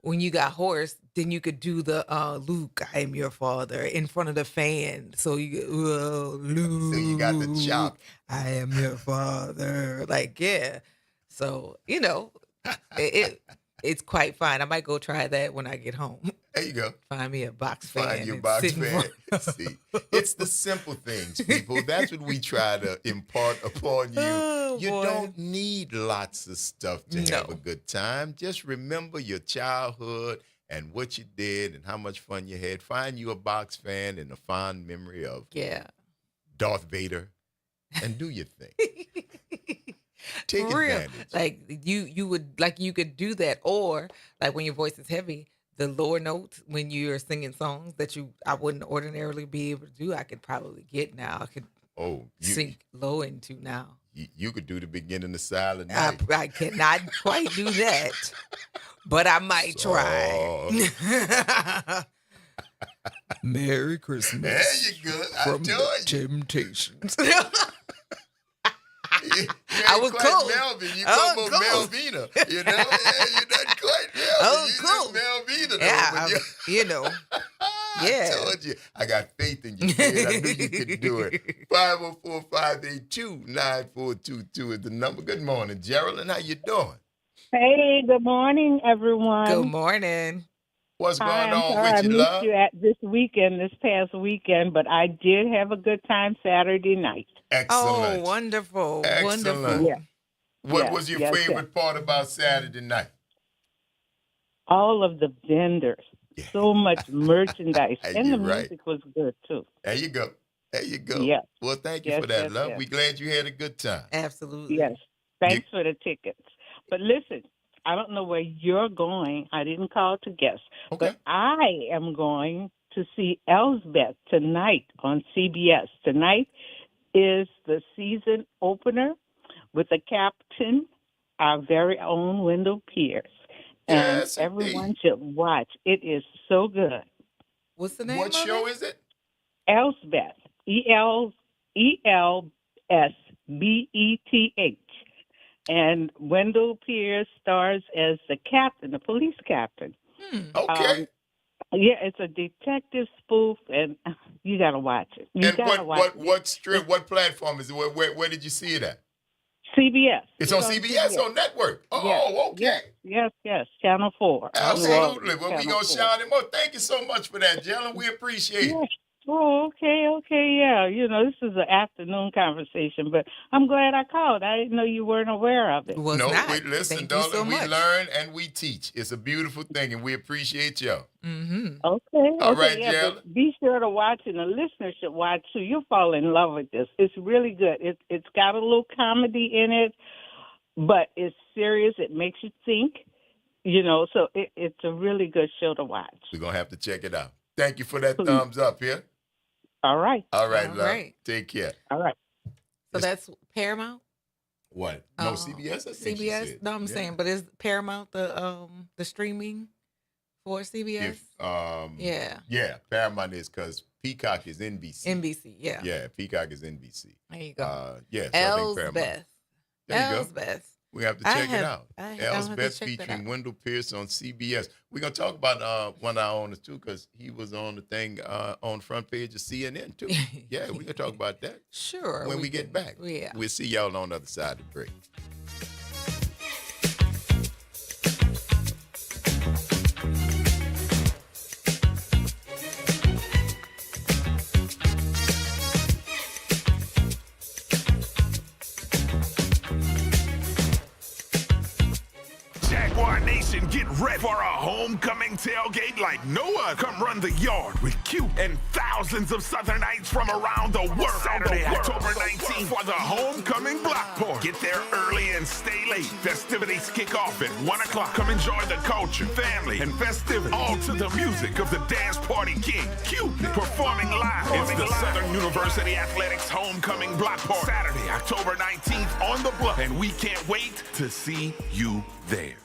when you got hoarse, then you could do the Luke, I am your father in front of the fan. So Luke, so you got the chop. I am your father. Like, yeah. So, you know, it's quite fine. I might go try that when I get home. There you go. Find me a box fan. Find your box fan. See, it's the simple things, people. That's what we try to impart upon you. You don't need lots of stuff to have a good time. Just remember your childhood and what you did and how much fun you had. Find you a box fan and a fond memory of Darth Vader and do your thing. Take advantage. Like you could do that, or like when your voice is heavy, the lower notes when you're singing songs that I wouldn't ordinarily be able to do, I could probably get now. I could sink low into now. You could do the beginning of Silent Night. I cannot quite do that, but I might try. Merry Christmas. There you go. From the Temptations. I was cool. Melvin. You come from Melvina. You know? Yeah, you're not quite Melvin. Cool. Melvina, though. Yeah, you know. Yeah. I told you. I got faith in you, kid. I knew you could do it. 504-582-9422 is the number. Good morning, Geraldine. How you doing? Hey, good morning, everyone. Good morning. What's going on sorry, with you, love? I missed you this past weekend, but I did have a good time Saturday night. Excellent. Oh, wonderful. Excellent. Wonderful. Yeah. What was your favorite part about Saturday night? All of the vendors. So much merchandise. And the music was good, too. There you go. There you go. Yeah. Well, thank you for that, love. We're glad you had a good time. Absolutely. Yes. Thanks for the tickets. But listen, I don't know where you're going. I didn't call to guess. Okay. But I am going to see Elsbeth tonight on CBS. Tonight is the season opener with the captain, our very own Wendell Pierce. And Yes, everyone should watch. It is so good. What's the name What show is it? Elsbeth. ELSBETH. And Wendell Pierce stars as the captain, the police captain. Okay. Yeah, it's a detective spoof, and you got to watch it. What platform is it? Where did you see it at? CBS. It's on CBS on network. Oh, okay. Yes. Channel 4. Absolutely. Well, we're going to shout him out. Thank you so much for that, gentlemen. We appreciate it. Oh, okay, yeah. This is an afternoon conversation, but I'm glad I called. I didn't know you weren't aware of it. Listen, darling, we learn and we teach. It's a beautiful thing, and we appreciate y'all. Okay. All right, yeah, Jella. but be sure to watch, and the listeners should watch too. You'll fall in love with this. It's really good. It's got a little comedy in it, but it's serious. It makes you think. So it's a really good show to watch. We're gonna have to check it out. Thank you for that thumbs up here. All right. All right, All love. right. Take care. All right. So that's Paramount? What? No, CBS? I think she CBS? said. No, I'm saying, but is Paramount the streaming for CBS? Yeah, Paramount is because Peacock is NBC. NBC, yeah. Yeah, Peacock is NBC. There you go. Yeah, so I think Paramount. Elsbeth. There you go. Elsbeth. We have to check it out. I have Elsbeth to check that featuring out. Wendell Pierce on CBS. We're going to talk about one of our owners, too, because he was on the thing on the front page of CNN, too. Yeah, we can talk about that. Sure. When we get back. Yeah. We'll see y'all on the other side of the break. Jaguar Nation, get ready for a homecoming tailgate like no other. Come run the yard with Q and thousands of Southernites from around the world. Saturday, October 19th for the homecoming block party. Get there early and stay late. Festivities kick off at 1 o'clock. Come enjoy the culture, family, and festivity. All to the music of the dance party king, Q, performing live. It's the Southern University Athletics homecoming block party. Saturday, October 19th on the block. And we can't wait to see you there.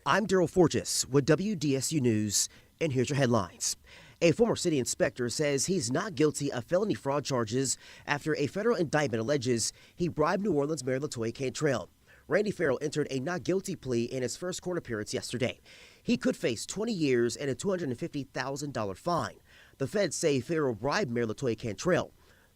I'm Daryl Forges with WDSU News, and here's your headlines. A former city inspector says he's not guilty of felony fraud charges after a federal indictment alleges he bribed New Orleans Mayor LaToya Cantrell. Randy Farrell entered a not guilty plea in his first court appearance yesterday. He could face 20 years and a $250,000 fine. The feds say Farrell bribed Mayor LaToya Cantrell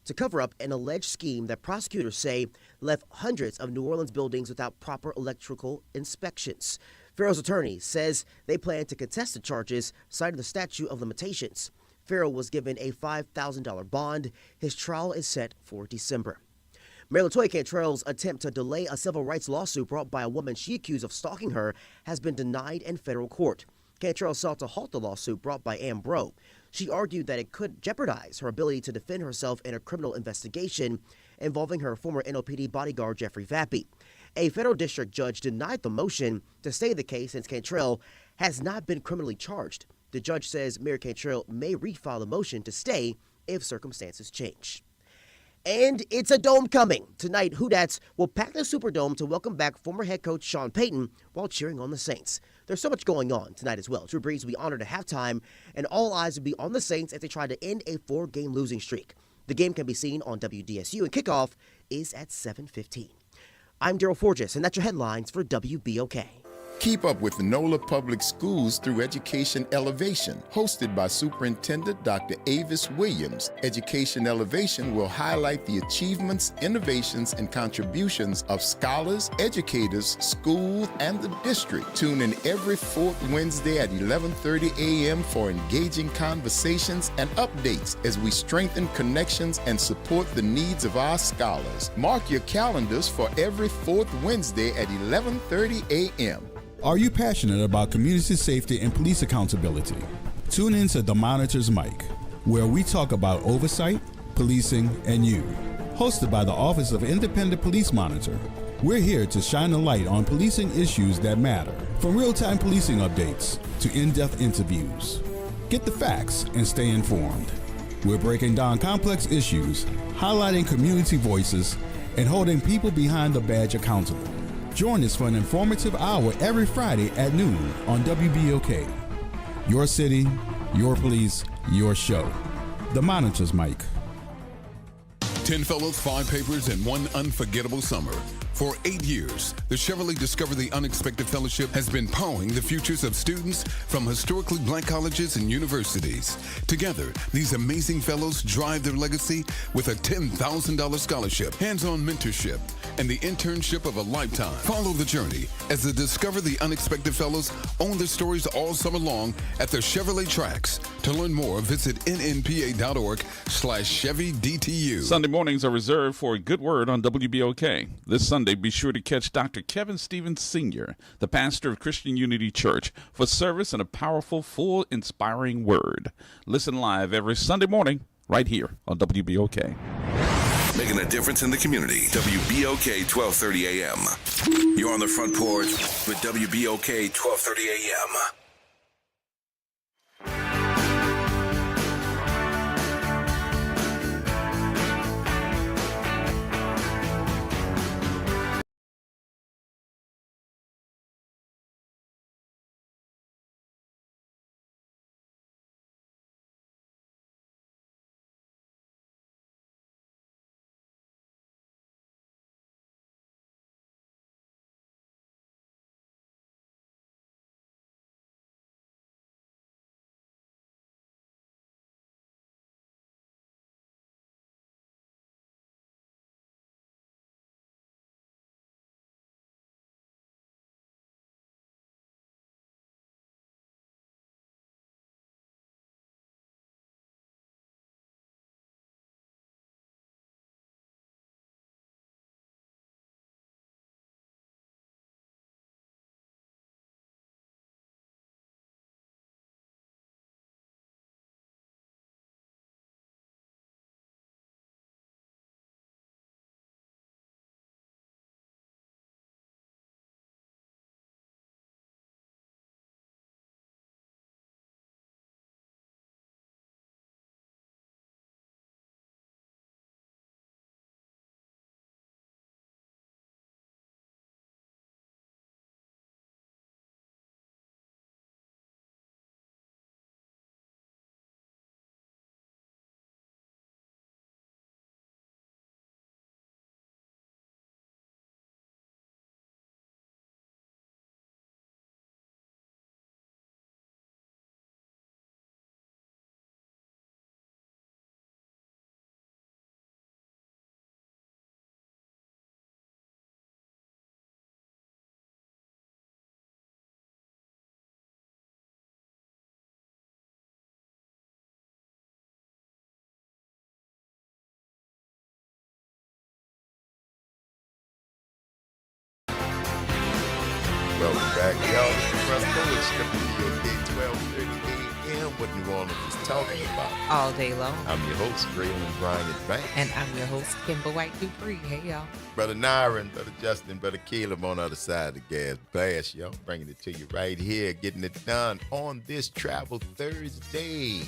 to cover up an alleged scheme that prosecutors say left hundreds of New Orleans buildings without proper electrical inspections. Farrell's attorney says they plan to contest the charges, citing the statute of limitations. Farrell was given a $5,000 bond. His trial is set for December. Mayor LaToya Cantrell's attempt to delay a civil rights lawsuit brought by a woman she accused of stalking her has been denied in federal court. Cantrell sought to halt the lawsuit brought by Ann Bro. She argued that it could jeopardize her ability to defend herself in a criminal investigation involving her former NOPD bodyguard Jeffrey Vappy. A federal district judge denied the motion to stay the case since Cantrell has not been criminally charged. The judge says Mayor Cantrell may refile the motion to stay if circumstances change. And it's a dome coming. Tonight, Whodats will pack the Superdome to welcome back former head coach Sean Payton while cheering on the Saints. There's so much going on tonight as well. Drew Brees will be honored at halftime, and all eyes will be on the Saints as they try to end a 4-game losing streak. The game can be seen on WDSU, and kickoff is at 7:15. I'm Daryl Forges, and that's your headlines for WBOK. Keep up with NOLA Public Schools through Education Elevation, hosted by Superintendent Dr. Avis Williams. Education Elevation will highlight the achievements, innovations, and contributions of scholars, educators, schools, and the district. Tune in every fourth Wednesday at 11:30 a.m. for engaging conversations and updates as we strengthen connections and support the needs of our scholars. Mark your calendars for every fourth Wednesday at 11:30 a.m. Are you passionate about community safety and police accountability? Tune in to The Monitor's Mic, where we talk about oversight, policing, and you. Hosted by the Office of Independent Police Monitor, we're here to shine a light on policing issues that matter, from real-time policing updates to in-depth interviews. Get the facts and stay informed. We're breaking down complex issues, highlighting community voices, and holding people behind the badge accountable. Join us for an informative hour every Friday at noon on WBOK. Your city, your police, your show. The Monitor's Mic. 10 fellows, 5 papers, and 1 unforgettable summer. For 8 years, the Chevrolet Discover the Unexpected Fellowship has been powering the futures of students from historically black colleges and universities. Together, these amazing fellows drive their legacy with a $10,000 scholarship, hands-on mentorship, and the internship of a lifetime. Follow the journey as the Discover the Unexpected Fellows own their stories all summer long at the Chevrolet tracks To learn more, visit nnpa.org/ChevyDTU. Sunday mornings are reserved for a good word on WBOK. This Sunday, be sure to catch Dr. Kevin Stevens Sr., the pastor of Christian Unity Church, for service and a powerful, full, inspiring word. Listen live every Sunday morning right here on WBOK. Making a difference in the community. WBOK 1230 AM. You're on the front porch with WBOK 1230 AM. Welcome back, y'all. It's the Front Porch, WBOK 1230 AM. What New Orleans is talking about all day long. I'm your host, Braylon Bryant Banks. And I'm your host, Kimber White Dupree. Hey, y'all. Brother Nyron, Brother Justin, Brother Caleb on the other side of the gas blast, y'all. Bringing it to you right here, getting it done on this Travel Thursday.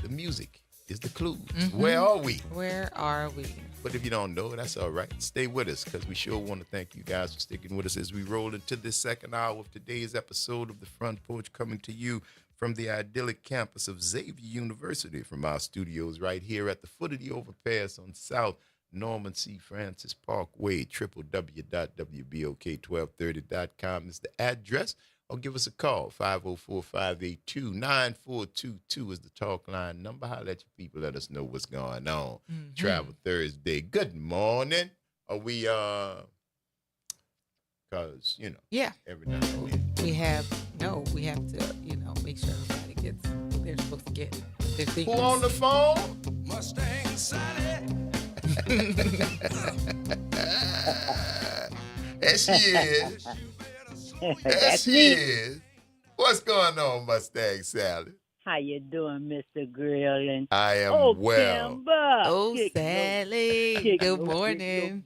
The music is the clues. Mm-hmm. Where are we? Where are we? But if you don't know, that's all right. Stay with us because we sure want to thank you guys for sticking with us as we roll into this second hour of today's episode of The Front Porch, coming to you from the idyllic campus of Xavier University, from our studios right here at the foot of the overpass on South Norman C. Francis Parkway. www.wbok1230.com is the address, or give us a call. 504-582-9422 is the talk line number. Holler at your people. Let us know what's going on. Mm-hmm. Travel Thursday. Good morning. Are we, because, yeah, every now and then. We have to, make sure everybody gets what they're supposed to get. Who on the phone? Mustang Sally. There she is. There she is. What's going on, Mustang Sally? How you doing, Mr. Grillin? I am well. Kimber. Oh, Sally. Good morning.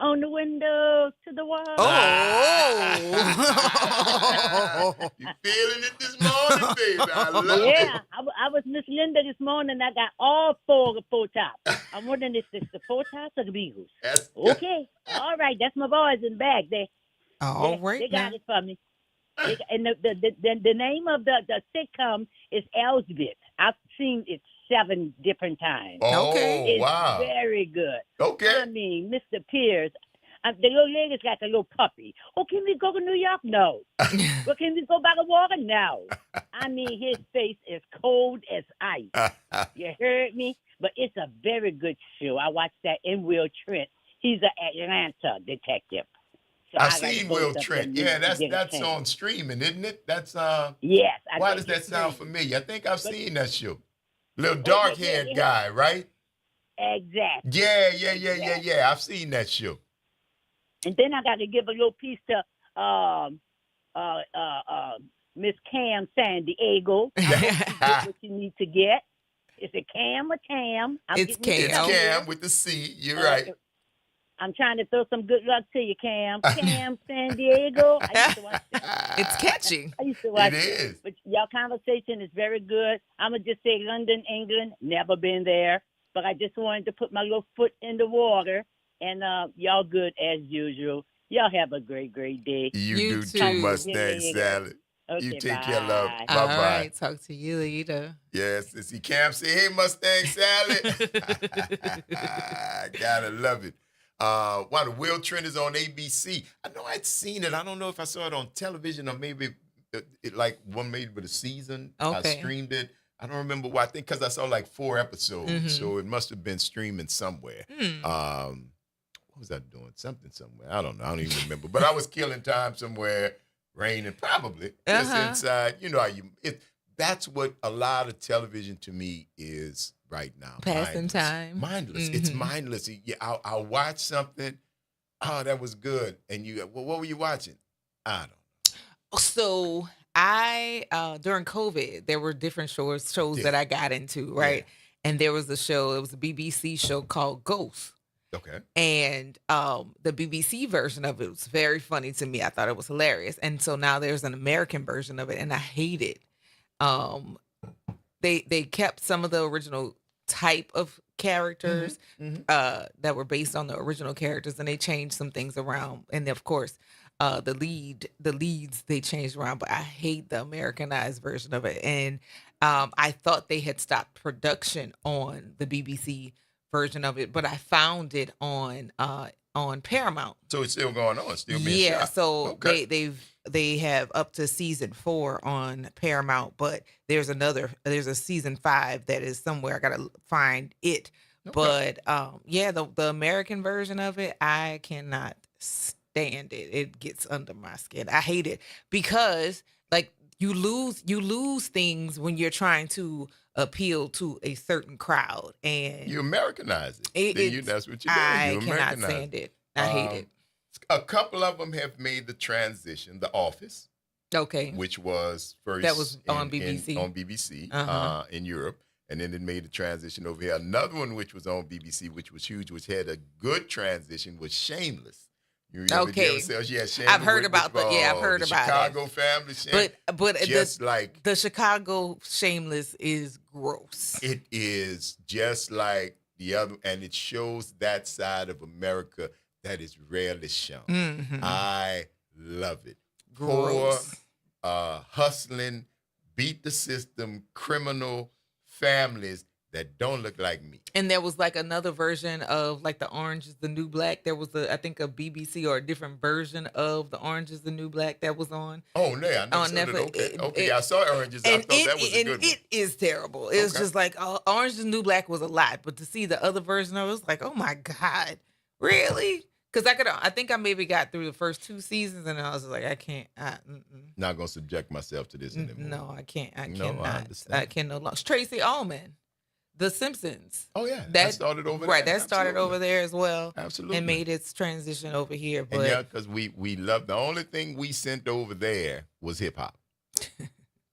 On the window to the wall. Oh. You feeling it this morning, baby? I love it. Yeah, I was Miss Linda this morning. I got all four tops. I'm wondering if it's the four tops or the Beagles. Okay. All right. That's my boys in the bag. They got it for me. And the name of the sitcom is Elsbeth. I've seen it 7 different times. Oh, it's wow. very good. Okay. I mean, Mr. Pierce, the little lady's like a little puppy. Oh, can we go to New York? No. Well, can we go by the water? No. I mean, his face is cold as ice. You heard me? But it's a very good show. I watched that in Will Trent. He's an Atlanta detective. So I've I gotta seen go Will up there Trent. and Yeah, give it a that's chance. on streaming, isn't it? That's Yes. I Why think does that it's sound free. familiar? I think I've But seen that show. Little yeah, dark haired guy, right? Exactly. Yeah. I've seen that show. And then I got to give a little piece to Miss Cam San Diego. I hope you get what you need to get. Is it Cam or Cam? It's Cam with the C. You're right. I'm trying to throw some good luck to you, Cam. Cam San Diego. I used to watch it. It's catchy. I used to watch It is. But y'all conversation is very good. I'm going to just say London, England. Never been there. But I just wanted to put my little foot in the water. And y'all good as usual. Y'all have a great, great day. You do too, Mustang Salad. Okay, you take care, bye. love. Bye-bye. All right. Talk to you later. Yes, and see Cam say, hey, Mustang Salad. Gotta love it. Wow, the Will Trent is on ABC. I know I'd seen it. I don't know if I saw it on television or maybe it like one made with a season. I Okay. streamed it. I don't remember why. I think because I saw like 4 episodes, Mhm. so it must have been streaming somewhere. What was I doing? Something somewhere. I don't know. I don't even remember. But I was killing time somewhere, raining probably just inside. You know how that's what a lot of television to me is right now. Passing time. Mindless. It's mindless. Yeah, I'll watch something. Oh, that was good. And well, what were you watching? I don't know. So I during COVID, there were different shows that I got into, right? And there was a show, it was a BBC show called Ghost. Okay. And the BBC version of it was very funny to me. I thought it was hilarious. And so now there's an American version of it, and I hate it. They kept some of the original type of characters that were based on the original characters, and they changed some things around. And of course, the leads they changed around. But I hate the Americanized version of it. And I thought they had stopped production on the BBC version of it, but I found it on Paramount. So it's still going on, still being shot. So they have up to season 4 on Paramount, but there's a season 5 that is somewhere. I gotta find it. But the American version of it, I cannot stand it. It gets under my skin. I hate it because like you lose things when you're trying to appeal to a certain crowd, and you Americanize it. That's what you do. I You cannot Americanize stand it. I hate it. A couple of them have made the transition. The Office, okay, which was first that was on BBC in Europe, and then it made the transition over here. Another one which was on BBC, which was huge, which had a good transition, was Shameless. I've heard about I've heard about Chicago family. But just like the Chicago Shameless is gross. It is just like the other, and it shows that side of America that is rarely shown. Mhm. I love it. Gross. Poor, hustling, beat the system, criminal families that don't look like me. And there was like another version of like the Orange is the New Black. There was I think a BBC or a different version of the Orange is the New Black that was on. Oh, yeah, I on Netflix. Okay, I saw Orange is. I thought that was a good one. It is terrible. It was just like Orange is the New Black was a lot, but to see the other version of it was like, oh my God, really? Because I think I maybe got through the first 2 seasons, and I was like, I can't. Not gonna subject myself to this anymore. No, I can't. I No, cannot. I understand. I can no longer. Tracy Ullman. The Simpsons. Oh yeah, that started over there. Right, that started over there as well. Absolutely, and made its transition over here. But and yeah, because we love the only thing we sent over there was hip hop.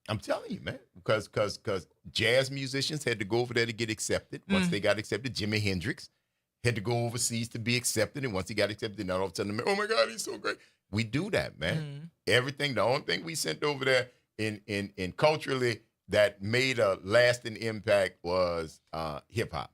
I'm telling you, man, because jazz musicians had to go over there to get accepted. Once they got accepted, Jimi Hendrix had to go overseas to be accepted, and once he got accepted, now all of a sudden, oh my God, he's so great. We do that, man. Everything. The only thing we sent over there in culturally that made a lasting impact was hip hop.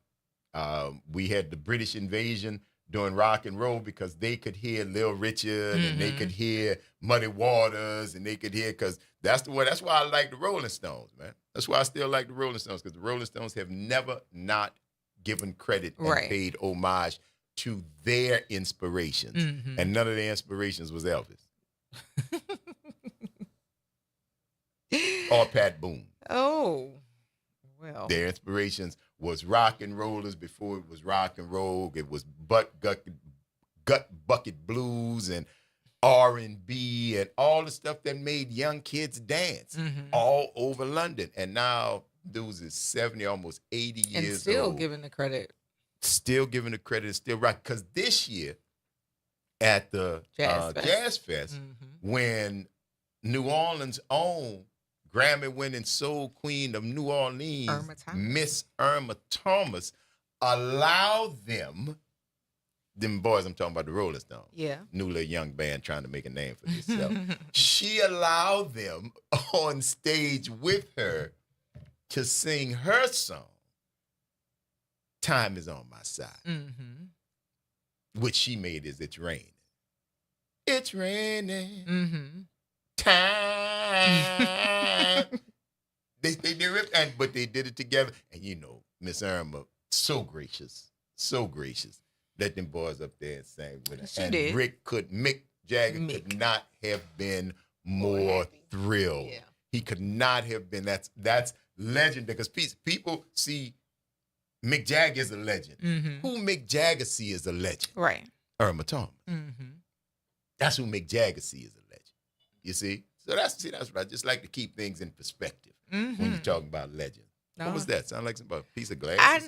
We had the British invasion doing rock and roll because they could hear Lil Richard and they could hear Muddy Waters and they could hear, because that's the way. That's why I like the Rolling Stones, man. That's why I still like the Rolling Stones, because the Rolling Stones have never not given credit and paid homage to their inspirations, and none of their inspirations was Elvis or Pat Boone. Oh, well. Their inspirations was rock and rollers before it was rock and roll. It was gut bucket blues and R&B and all the stuff that made young kids dance all over London. And now dudes is 70, almost 80 years old. And still giving the credit. Still giving the credit, still right. Because this year at the Jazz Fest, when New Orleans' own Grammy-winning soul queen of New Orleans, Miss Irma Thomas, allowed them boys, I'm talking about the Rolling Stones. Yeah. New little young band trying to make a name for themselves. She allowed them on stage with her to sing her song, Time Is On My Side, which she made as It's Raining. It's raining. Time. They did it, but they did it together. And you know, Miss Irma, so gracious. Let them boys up there and sang with her. She and did. Mick Jagger could not have been more thrilled. Yeah. He could not have been. That's legend, because people see Mick Jagger as a legend. Who Mick Jagger see as a legend? Right. Irma Thomas. That's who Mick Jagger see as a legend. You see? So that's what I just like to keep things in perspective when you're talking about legend. No. What was that? Sound like a piece of glass? I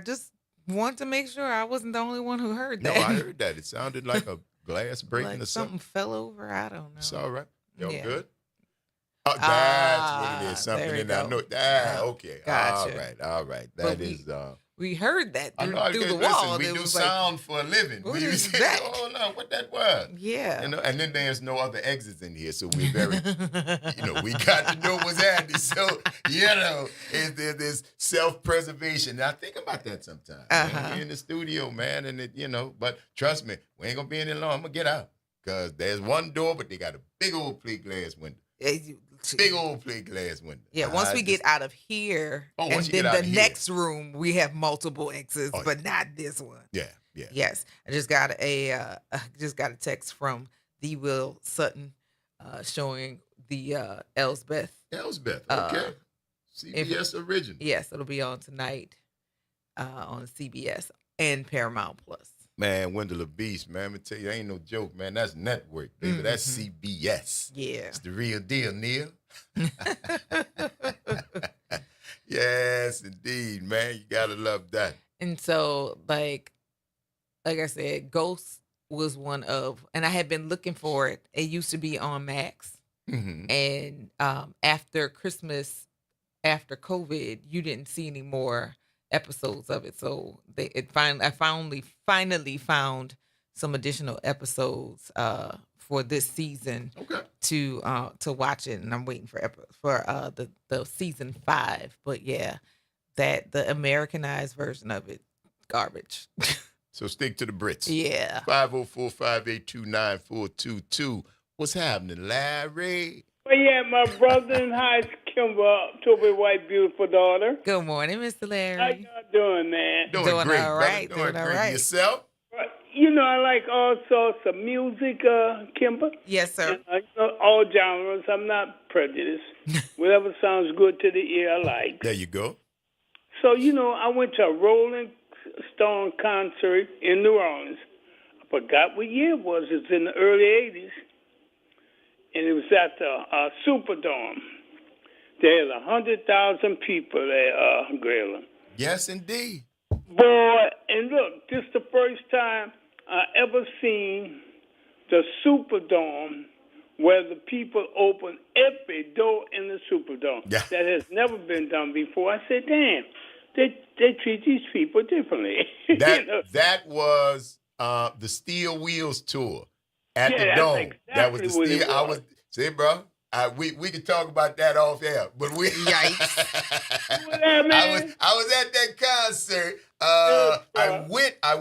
just want to make sure I wasn't the only one who heard that. No, I heard that. It sounded like a glass breaking like or something. Fell over. I don't know. It's all right. Y'all good? Oh, that's what it is. Something in there. No, okay. Gotcha. All right. We heard that through the listen, wall. we do sound for a living. What we is say, that? oh no, what that was? Yeah. You know, and then there's no other exits in here, so we're very, we got to know what's happening. So, there's self-preservation. And I think about that sometimes. We're in the studio, man, and but trust me, we ain't gonna be in there long. I'm gonna get out, because there's one door, but they got a big old plate glass window. Big old plate glass window. Yeah, once we get out of here, and then the next room, we have multiple exits, but not this one. Yeah. Yes, I just got a text from the Will Sutton showing the Elsbeth. Okay. CBS original. Yes, it'll be on tonight on CBS and Paramount Plus. Man, Wendell the Beast, man, let me tell you, ain't no joke, man. That's network, baby. That's CBS. Yeah. It's the real deal, Neil. Yes, indeed, man. You gotta love that. And so, like I said, Ghost was one of, and I had been looking for it. It used to be on Max. And after Christmas, after COVID, you didn't see any more episodes of it, so I finally found some additional episodes for this season to watch it, and I'm waiting for the season 5. But yeah, that the Americanized version of it, garbage. So stick to the Brits. Yeah. 504-582-9422. What's happening, Larry? Well, yeah, my brother in high school, Kimber, Toby White, beautiful daughter. Good morning, Mr. Larry. How y'all doing, man? Doing great, all right. Doing all right. Yourself? I like all sorts of music, Kimber. Yes, sir. All genres. I'm not prejudiced. Whatever sounds good to the ear, I like. There you go. So, I went to a Rolling Stone concert in New Orleans. I forgot what year it was. It was in the early 80s. And it was at the Superdome. There's 100,000 people there, Graylin. Yes, indeed. Boy, and look, this is the first time I ever seen the Superdome where the people open every door in the Superdome. Yeah. That has never been done before. I said, damn, they treat these people differently. That was the Steel Wheels tour. At the Dome. Exactly that was the Steel. Bro, we can talk about that off air, but Yikes. I was at that concert. I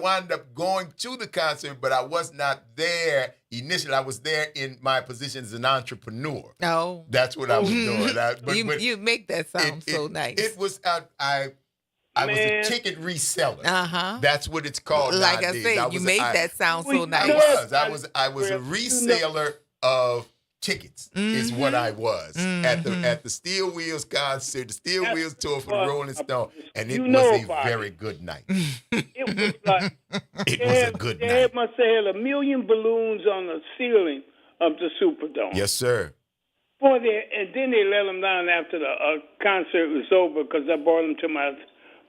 wound up going to the concert, but I was not there initially. I was there in my position as an entrepreneur. Oh. That's what I was doing. You make that sound so nice. It was I was a ticket reseller. That's what it's called. Like nowadays. I said, you make that sound so nice. I was a reseller of tickets is what I was at the Steel Wheels concert, the Steel Wheels tour for the Rolling Stone, and it was a very good night. It was like it was a good night. They must have had 1 million balloons on the ceiling of the Superdome. Yes, sir. Boy, and then they let them down after the concert was over because I brought them to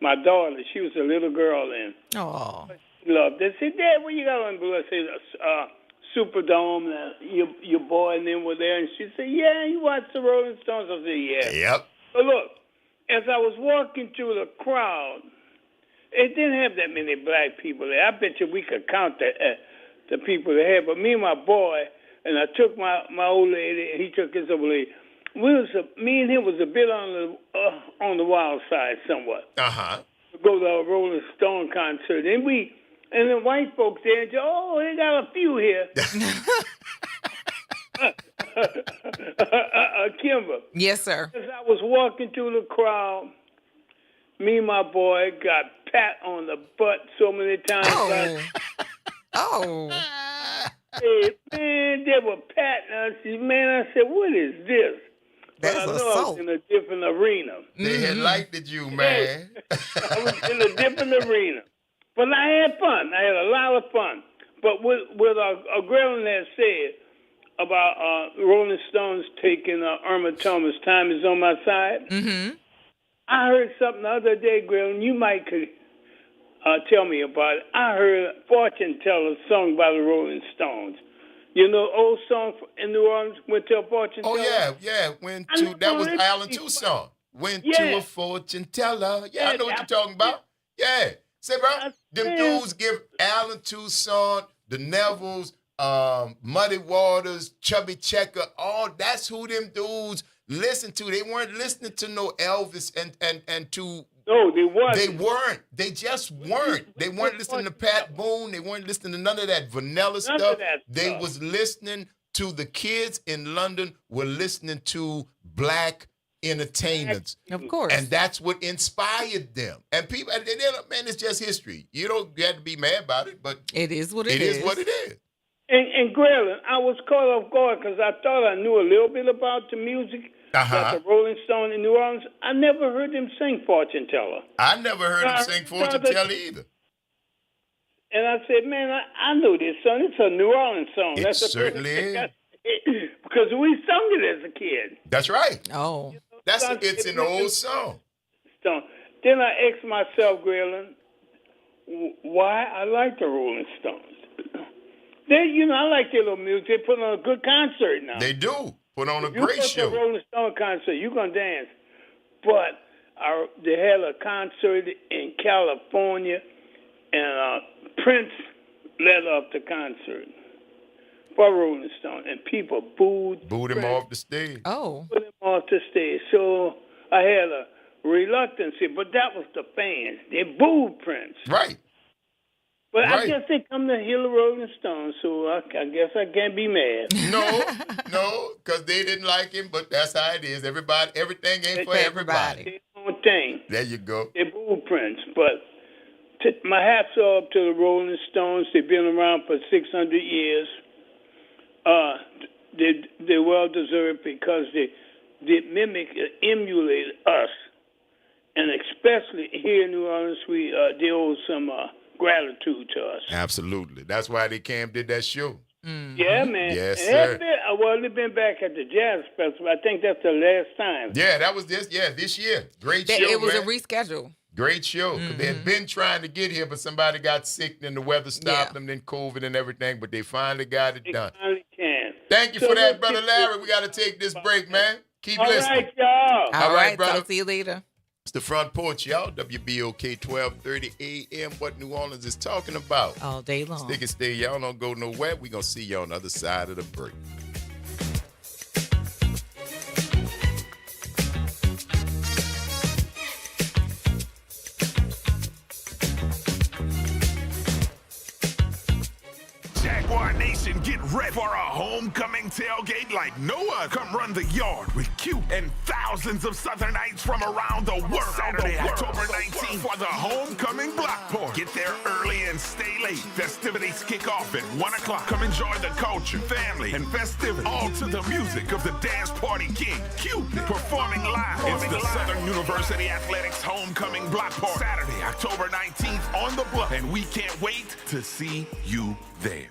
my daughter. She was a little girl then. Oh, she loved it. I said, Dad, what you got on blue? I said, Superdome. Your boy and them were there, and she said, yeah, you watched the Rolling Stones. I said, yeah. Yep. But look, as I was walking through the crowd, it didn't have that many black people there. I bet you we could count the people there. But me and my boy, and I took my old lady, and he took his old lady. Me and him was a bit on the wild side somewhat. Uh-huh. To go to a Rolling Stone concert. And the white folks there, and they got a few here. Kimber. Yes, sir. As I was walking through the crowd, me and my boy got pat on the butt so many times. Oh. Hey, man, they were patting us. Man, I said, what is this? But I know I was in a different arena. They had liked you, man. I was in a different arena. But I had fun. I had a lot of fun. But with a girl that said about Rolling Stones taking Irma Thomas, Time Is On My Side, I heard something the other day, Grell, and you might could tell me about it. I heard Fortune Teller sung by the Rolling Stones. You know, old song in New Orleans, Went to a Fortune Teller? Oh, yeah. That was Alan Toussaint. Went to a fortune teller. Yeah, I know what you're talking about. Yeah. Say, bro, them dudes give Alan Toussaint, the Nevilles, Muddy Waters, Chubby Checker, that's who them dudes listen to. They weren't listening to no Elvis and to... No, they weren't. They weren't. They just weren't. They weren't listening to Pat Boone. They weren't listening to none of that vanilla stuff. They was listening to the kids in London were listening to black entertainers. Of course. And that's what inspired them. And people, man, it's just history. You don't have to be mad about it, but it is what it is. It is what it is. And Grellin, I was caught off guard because I thought I knew a little bit about the music. Like the Rolling Stone in New Orleans. I never heard them sing Fortune Teller. I never heard them sing Fortune Teller either. And I said, man, I know this song. It's a New Orleans song. It certainly is. Because we sung it as a kid. That's right. Oh. It's an old song. Then I asked myself, Grellin, why I like the Rolling Stones. I like their little music. They put on a good concert now. They do. Put on a great show. You go to a Rolling Stone concert, you're going to dance. But they had a concert in California, and Prince led up the concert for Rolling Stone, and people booed him off the stage. Oh. Booed him off the stage. So I had a reluctance, but that was the fans. They booed Prince. Right. But I guess they come to hear the Rolling Stones, so I guess I can't be mad. No, because they didn't like him, but that's how it is. Everything ain't for everybody. Their own thing. There you go. They booed Prince, but my hats are up to the Rolling Stones. They've been around for 600 years. They well deserved because they mimic and emulate us, and especially here in New Orleans, they owe some gratitude to us. Absolutely. That's why they did that show. Yeah, man. Yes, sir. They've been back at the Jazz Festival. I think that's the last time. Yeah, that was this year. Great show, It was man. a reschedule. Great show. They had been trying to get here, but somebody got sick and the weather stopped them, then COVID and everything, but they finally got it done. They finally can. Thank you for that, Brother Larry. We got to take this break, man. Keep listening. All right, y'all. All right, brother. Talk to you later. It's the Front Porch, y'all. WBOK 1230 AM. What New Orleans is talking about. All day long. Stick and stay. Y'all don't go nowhere. We're going to see you on the other side of the break. Jaguar Nation Get ready for a homecoming tailgate like no other. Come run the yard with Q and thousands of Southernites from around the world. Saturday, October 19th for the homecoming block party. Get there early and stay late. Festivities kick off at 1 o'clock. Come enjoy the culture, family, and festivities. All to the music of the dance party king, Cupid, performing live. It's the Southern University Athletics homecoming block party. Saturday, October 19th on the block. And we can't wait to see you there.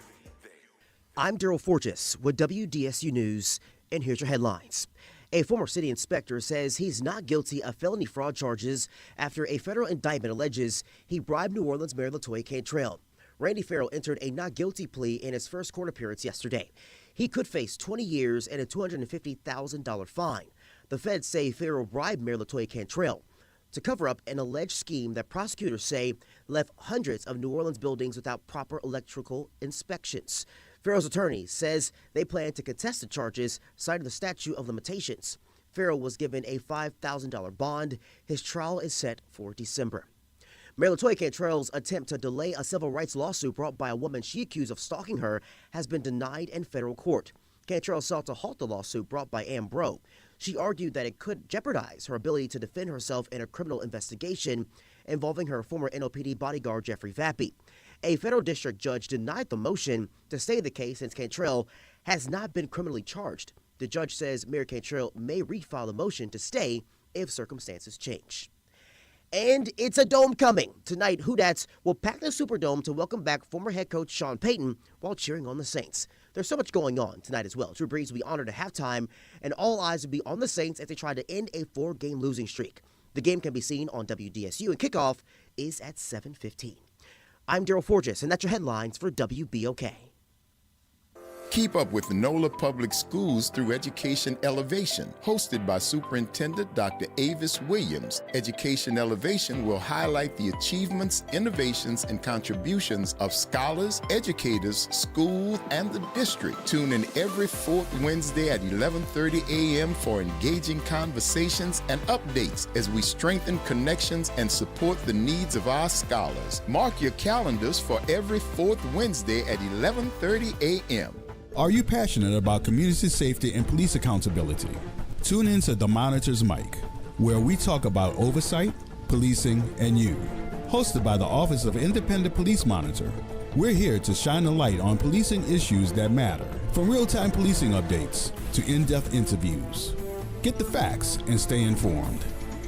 I'm Daryl Forges with WDSU News, and here's your headlines. A former city inspector says he's not guilty of felony fraud charges after a federal indictment alleges he bribed New Orleans Mayor LaToya Cantrell. Randy Farrell entered a not guilty plea in his first court appearance yesterday. He could face 20 years and a $250,000 fine. The feds say Farrell bribed Mayor LaToya Cantrell to cover up an alleged scheme that prosecutors say left hundreds of New Orleans buildings without proper electrical inspections. Farrell's attorney says they plan to contest the charges, citing the statute of limitations. Farrell was given a $5,000 bond. His trial is set for December. Mayor LaToya Cantrell's attempt to delay a civil rights lawsuit brought by a woman she accused of stalking her has been denied in federal court. Cantrell sought to halt the lawsuit brought by Ann Bro. She argued that it could jeopardize her ability to defend herself in a criminal investigation involving her former NOPD bodyguard Jeffrey Vappy. A federal district judge denied the motion to stay the case since Cantrell has not been criminally charged. The judge says Mayor Cantrell may refile the motion to stay if circumstances change. And it's a dome coming. Tonight, Whodats will pack the Superdome to welcome back former head coach Sean Payton while cheering on the Saints. There's so much going on tonight as well. Drew Brees will be honored at halftime, and all eyes will be on the Saints as they try to end a 4-game losing streak. The game can be seen on WDSU, and kickoff is at 7:15. I'm Daryl Forges, and that's your headlines for WBOK. Keep up with NOLA Public Schools through Education Elevation, hosted by Superintendent Dr. Avis Williams. Education Elevation will highlight the achievements, innovations, and contributions of scholars, educators, schools, and the district. Tune in every fourth Wednesday at 11:30 a.m. for engaging conversations and updates as we strengthen connections and support the needs of our scholars. Mark your calendars for every fourth Wednesday at 11:30 a.m. Are you passionate about community safety and police accountability? Tune in to The Monitor's Mic, where we talk about oversight, policing, and you. Hosted by the Office of Independent Police Monitor, we're here to shine a light on policing issues that matter, from real-time policing updates to in-depth interviews. Get the facts and stay informed.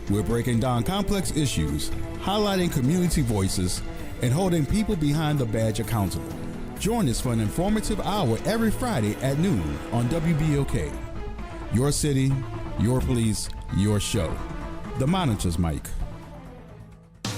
We're breaking down complex issues, highlighting community voices, and holding people behind the badge accountable. Join us for an informative hour every Friday at noon on WBOK. Your city, your police, your show. The Monitor's Mic.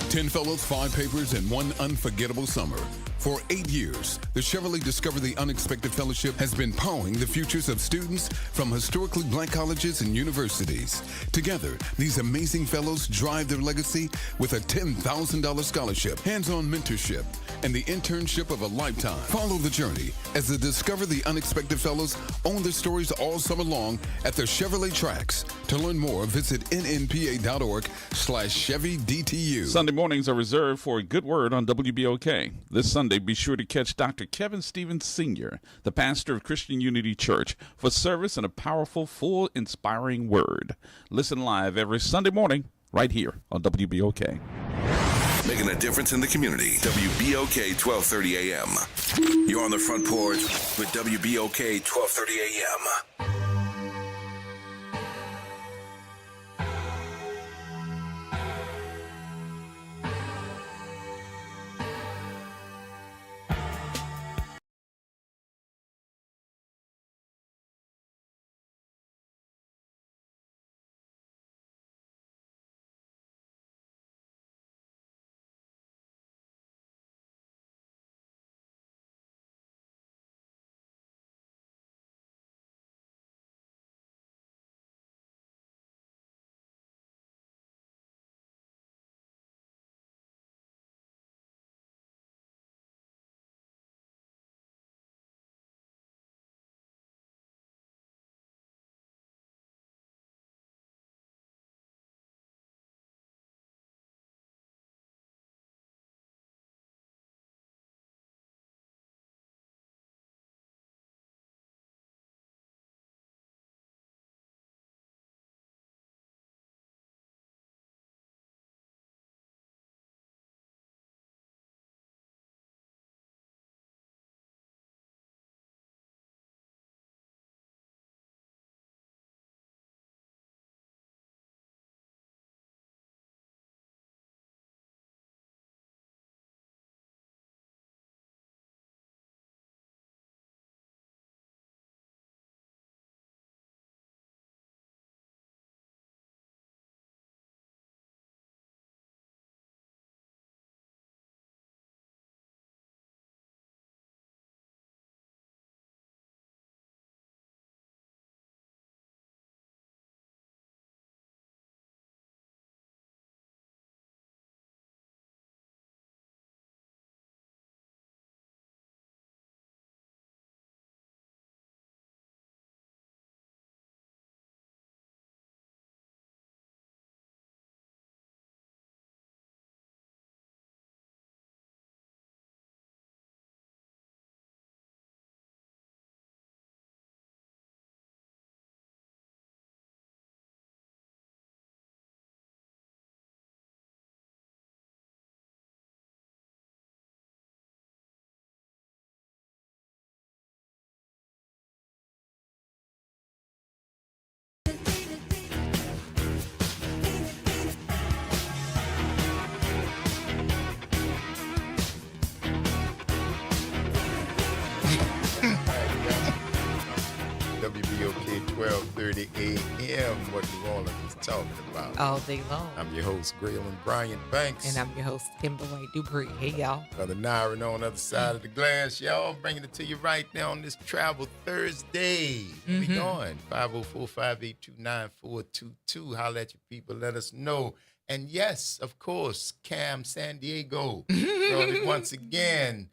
10 fellows, 5 papers, and 1 unforgettable summer. For 8 years, the Chevrolet Discover the Unexpected Fellowship has been powering the futures of students from historically black colleges and universities. Together, these amazing fellows drive their legacy with a $10,000 scholarship, hands-on mentorship, and the internship of a lifetime. Follow the journey as the Discover the Unexpected Fellows own their stories all summer long at the Chevrolet tracks. To learn more, visit nnpa.org/ChevyDTU. Sunday mornings are reserved for a good word on WBOK. This Sunday, be sure to catch Dr. Kevin Stevens Sr., the pastor of Christian Unity Church, for service and a powerful, full, inspiring word. Listen live every Sunday morning right here on WBOK. Making a difference in the community. WBOK 1230 AM. You're on the front porch with WBOK 1230 AM. 12:30 a.m. What New Orleans is talking about. All day long. I'm your host, Graylin Bryant Banks. And I'm your host, Kimber White Dupree. Hey, y'all. Brother Nyron on the other side of the glass, y'all. Bringing it to you right now on this Travel Thursday. Where we going? 504-582-9422. Holla at your people. Let us know. And yes, of course, Cam San Diego. Brought it once again.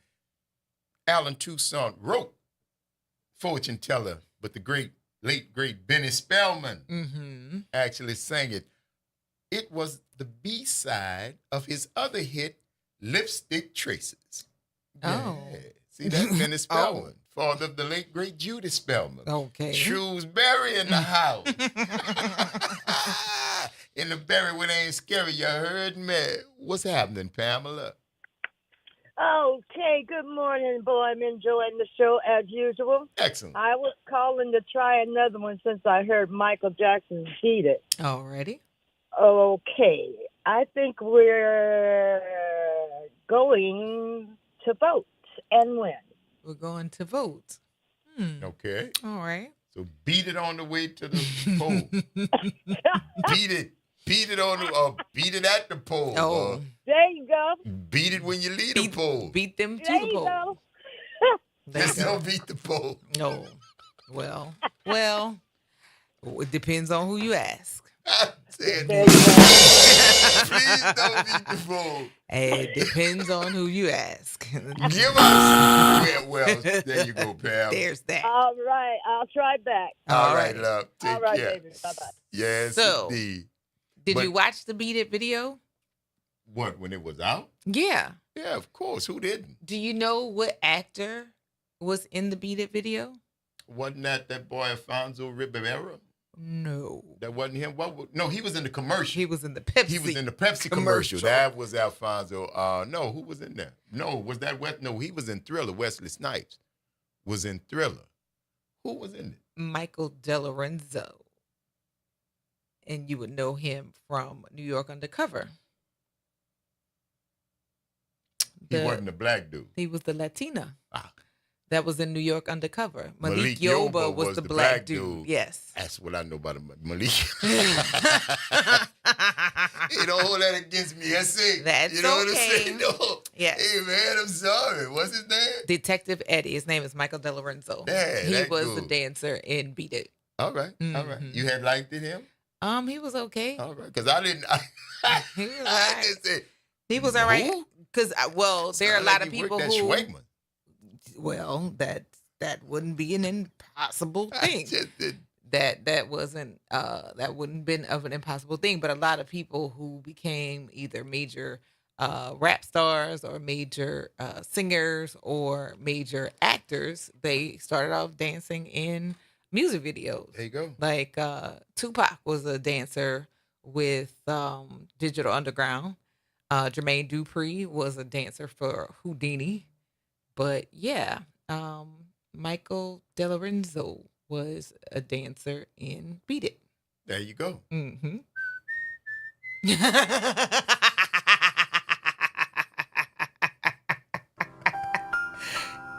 Alan Toussaint wrote Fortune Teller, but the late great Benny Spellman actually sang it. It was the B-side of his other hit, Lipstick Traces. Oh. Yeah. See, that's Benny Spellman, father of the late great Judy Spellman. Okay. Shrewsbury in the house. In the berry when it ain't scary, you heard me. What's happening, Pamela? Okay, good morning, boy. I'm enjoying the show as usual. Excellent. I was calling to try another one since I heard Michael Jackson beat it. Already? Okay. I think we're going to vote and win. We're going to vote. Okay. All right. So beat it on the way to the poll. Beat it. Beat it on the beat it at the poll. Oh. There you go. Beat it when you lead the poll. Beat them to There the you poll. go. Just don't beat the poll. No. Well, it depends on who you ask. Please don't beat the poll. It depends on who you ask. Give us. Well, there you go, Pam. There's that. All right. I'll try back. All right, love. Take All right, care. baby. Bye-bye. Yes, So, indeed. Did you watch the Beat It video? What, when it was out? Yeah. Yeah, of course. Who didn't? Do you know what actor was in the Beat It video? Wasn't that boy Alfonso Ribeiro? No. That wasn't him? No, he was in the commercial. He was in the Pepsi. He was in the Pepsi commercial. That was Alfonso. No, who was in there? No, was that West? No, he was in Thriller. Wesley Snipes was in Thriller. Who was in it? Michael DeLorenzo. And you would know him from New York Undercover. He wasn't a black dude. He was the Latina. That was in New York Undercover. Malik Yoba Yoba was the black dude. Yes. That's what I know about him. Malik. Hey, don't hold that against me. That's it. That's you know okay. what I'm saying? No. Yes. Hey, man, I'm sorry. What's his name? Detective Eddie. His name is Michael DeLorenzo. Yeah, he that was dude. the dancer in Beat It. All right. All right. You had liked it, him? He was okay. All right. Because I didn't. He was all I right. just said, He was all right. who? Because, there are a Sound lot like of he people worked at who. Schwegman. Well, that wouldn't be an impossible thing. That wouldn't been of an impossible thing. But a lot of people who became either major rap stars or major singers or major actors, they started off dancing in music videos. There you go. Like Tupac was a dancer with Digital Underground. Jermaine Dupri was a dancer for Houdini. But yeah, Michael DeLorenzo was a dancer in Beat It. There you go. Mm-hmm.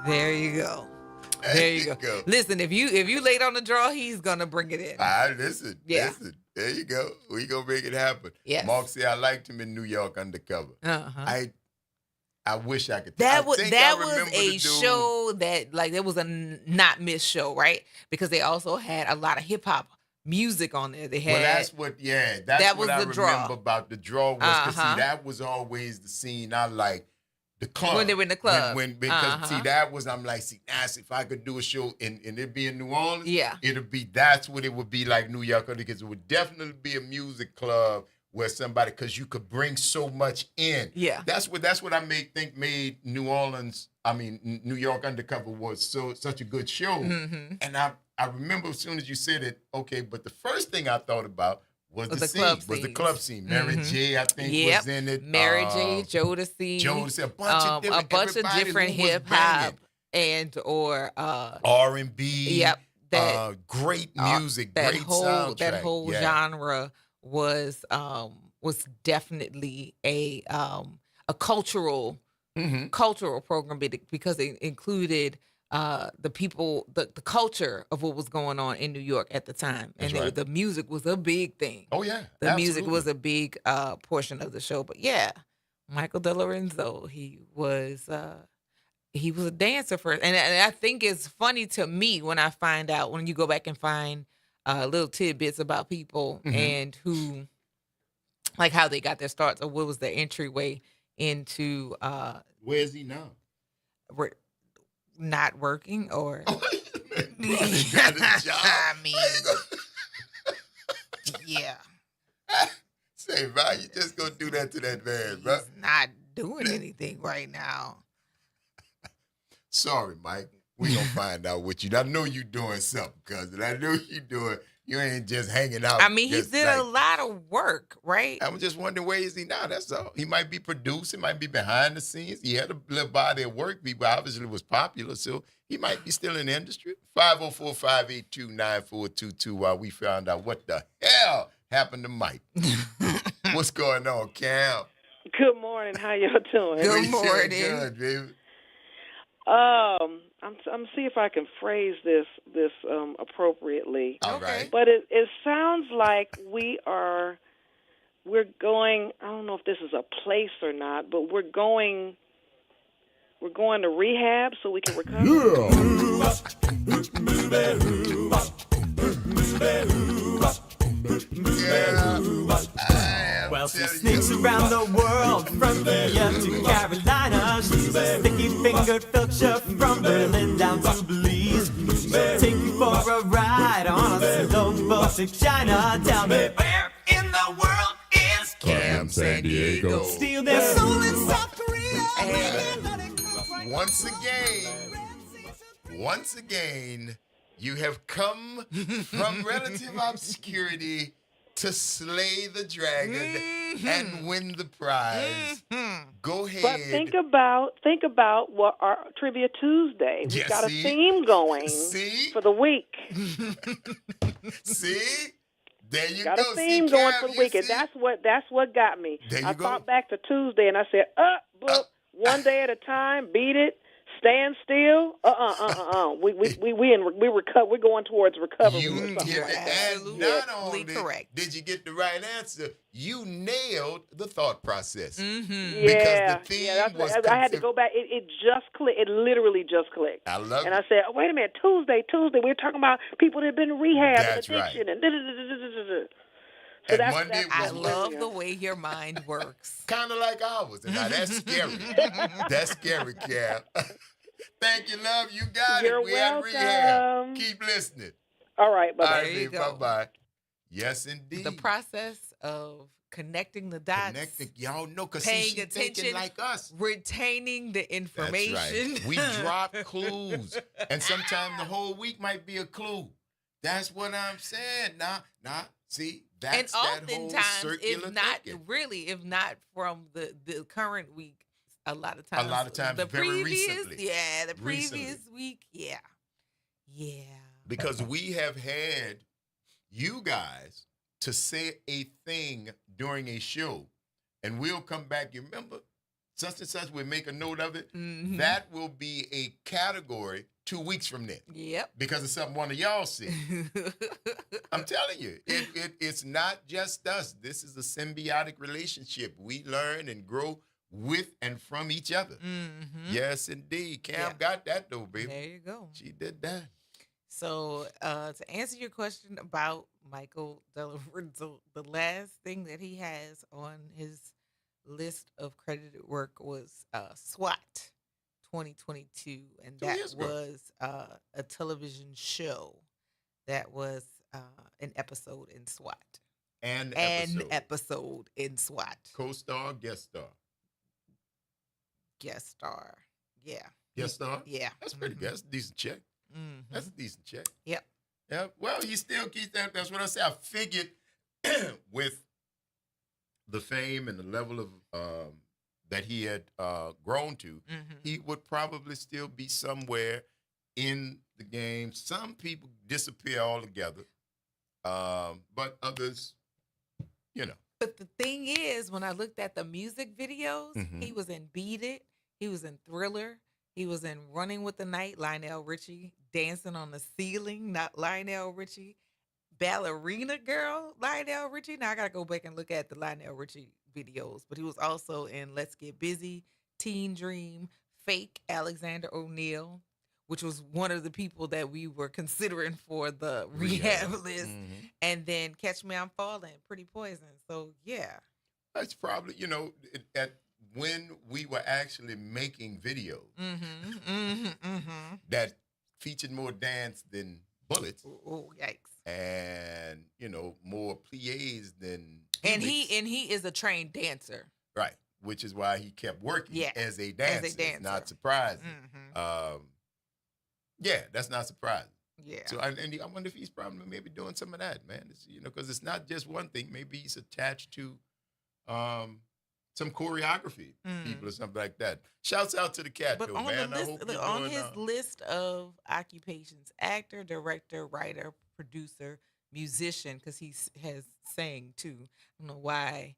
There you go. There you go. Listen, if you late on the draw, he's gonna bring it in. Listen. Yeah. Listen. There you go. We gonna make it happen. Yes. Mark said I liked him in New York Undercover. Uh-huh. I wish I could. That I was think that I was remember the a dude. show that there was a not miss show, right? Because they also had a lot of hip hop music on there. They had Well, that's what that was what I the draw. remember about the draw was because Uh-huh. see that was always the scene I like. The club. When they were in the club. Because see that was I'm like, see, if I could do a show and it be in New Orleans, Yeah. that's what it would be like New York, because it would definitely be a music club where somebody, because you could bring so much in. Yeah. That's what I think made New Orleans, New York Undercover was such a good show. Mm-hmm. And I remember as soon as you said it, okay, but the first thing I thought about was the club scene. Mary J, I think, was in it. Mary J, Jodeci, a bunch of different hip hop and or R&B. Yep, great music, great soundtrack. That whole genre was definitely a cultural program because it included the people, the culture of what was going on in New York at the time. That's And right. the music was a big thing. Oh, yeah. The music absolutely. was a big portion of the show. But yeah, Michael DeLorenzo, he was a dancer first. And I think it's funny to me when I find out, when you go back and find little tidbits about people and who, like how they got their starts or what was their entryway into Where is he now? not working or Brother got a job. I mean, yeah. Say, bro, you just gonna do that to that man, bro? Not doing anything right now. Sorry, Mike. We gonna find out what you. I know you doing something, cousin. I know you doing. You ain't just hanging out. I mean, he just did like, a lot of work, right? I'm just wondering where is he now? That's all. He might be producing, might be behind the scenes. He had a little body of work. People obviously was popular, so he might be still in the industry. 504-582-9422 while we found out what the hell happened to Mike. What's going on, Cam? Good morning. How y'all doing? Good morning. Good, baby. I'm see if I can phrase this appropriately. All right. But it sounds like we're going. I don't know if this is a place or not, but we're going to rehab so we can recover. Well, she sneaks around the world from India to Carolina. She's a sticky-fingered filcher from Berlin down to Belize. She'll take you for a ride on a slow boat to China. Tell me, where in the world is Cam San Diego? Steal their soul in South Korea. Once again, you have come from relative obscurity to slay the dragon and win the prize. Go ahead. But think about what our Trivia Tuesday. We've got a theme going for the week. See? There you got go. A theme going for the week, and that's what got me. I thought back to Tuesday, and I said, one day at a time, beat it. Stand still. We're going towards recovery. You're absolutely correct. Did you get the right answer? You nailed the thought process. Yeah, because the theme I had to go back. It just clicked. It literally just clicked. I love it. And I said, wait a minute, Tuesday. We're talking about people that have been in rehab That's and addiction right. and So and Monday, I love the way your mind works. Kind of like ours. And now that's scary. That's scary, Cam. Thank you, love. You got You're it. We welcome. at rehab. Keep listening. All right, bye-bye. All right, babe, bye-bye. Yes, indeed. The process of connecting the dots. Y'all know, because paying attention, like us. Retaining the information. That's right. We drop clues. And sometimes the whole week might be a clue. That's what I'm saying. Nah. See, that's that whole circular thinking. If not from the current week, a lot of times. The very previous, recently. Yeah, the previous week, yeah. Because we have had you guys to say a thing during a show, and we'll come back. You remember, such and such, we'll make a note of it. Mm-hmm. That will be a category 2 weeks from then. Yep. Because it's something one of y'all said. I'm telling you, it's not just us. This is a symbiotic relationship. We learn and grow with and from each other. Mm-hmm. Yes, indeed. Cam got that, though, baby. There you go. She did that. So, to answer your question about Michael DeLorenzo, the last thing that he has on his list of credited work was SWAT 2022, and that was a television show that was an episode in SWAT. An episode in SWAT. Co-star, guest star. Guest star. Yeah. Guest star? Yeah. That's pretty good. That's a decent check. Mm-hmm. That's a decent check. Yep. Yeah. Well, you still keep that. That's what I say. I figured with the fame and the level of that he had grown to, he would probably still be somewhere in the game. Some people disappear altogether, but others, But the thing is, when I looked at the music videos, he was in Beat It, he was in Thriller, He was in Running with the Night, Lionel Richie. Dancing on the Ceiling, not Lionel Richie. Ballerina Girl, Lionel Richie. Now I gotta go back and look at the Lionel Richie videos, but he was also in Let's Get Busy, Teen Dream, Fake, Alexander O'Neal, which was one of the people that we were considering for the rehab list, and then Catch Me I'm Falling, Pretty Poison. So yeah, that's probably when we were actually making videos that featured more dance than bullets. Oh, yikes! And more plies than and he is a trained dancer, right? Which is why he kept working as a dancer. It's not surprising. That's not surprising. Yeah. So I wonder if he's probably maybe doing some of that, man. Because it's not just one thing. Maybe he's attached to some choreography people or something like that. Shouts out to the cat, but though, on man. On his list of occupations, actor, director, writer, producer, musician, because he has sang too. I don't know why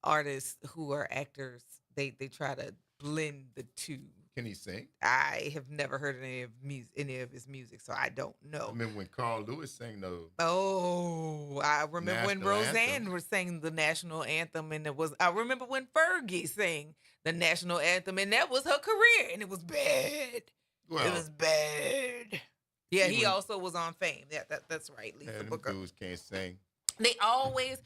artists who are actors, they try to blend the two. Can he sing? I have never heard any of his music, so I don't know. I remember when Carl Lewis sang the. Oh, I remember when Roseanne was sang the national anthem, and I remember when Fergie sang the national anthem, and that was her career, and it was bad. Well, it was bad. Yeah, he also was on Fame. Yeah, that's right. Lisa Booker. Dudes can't sing. You always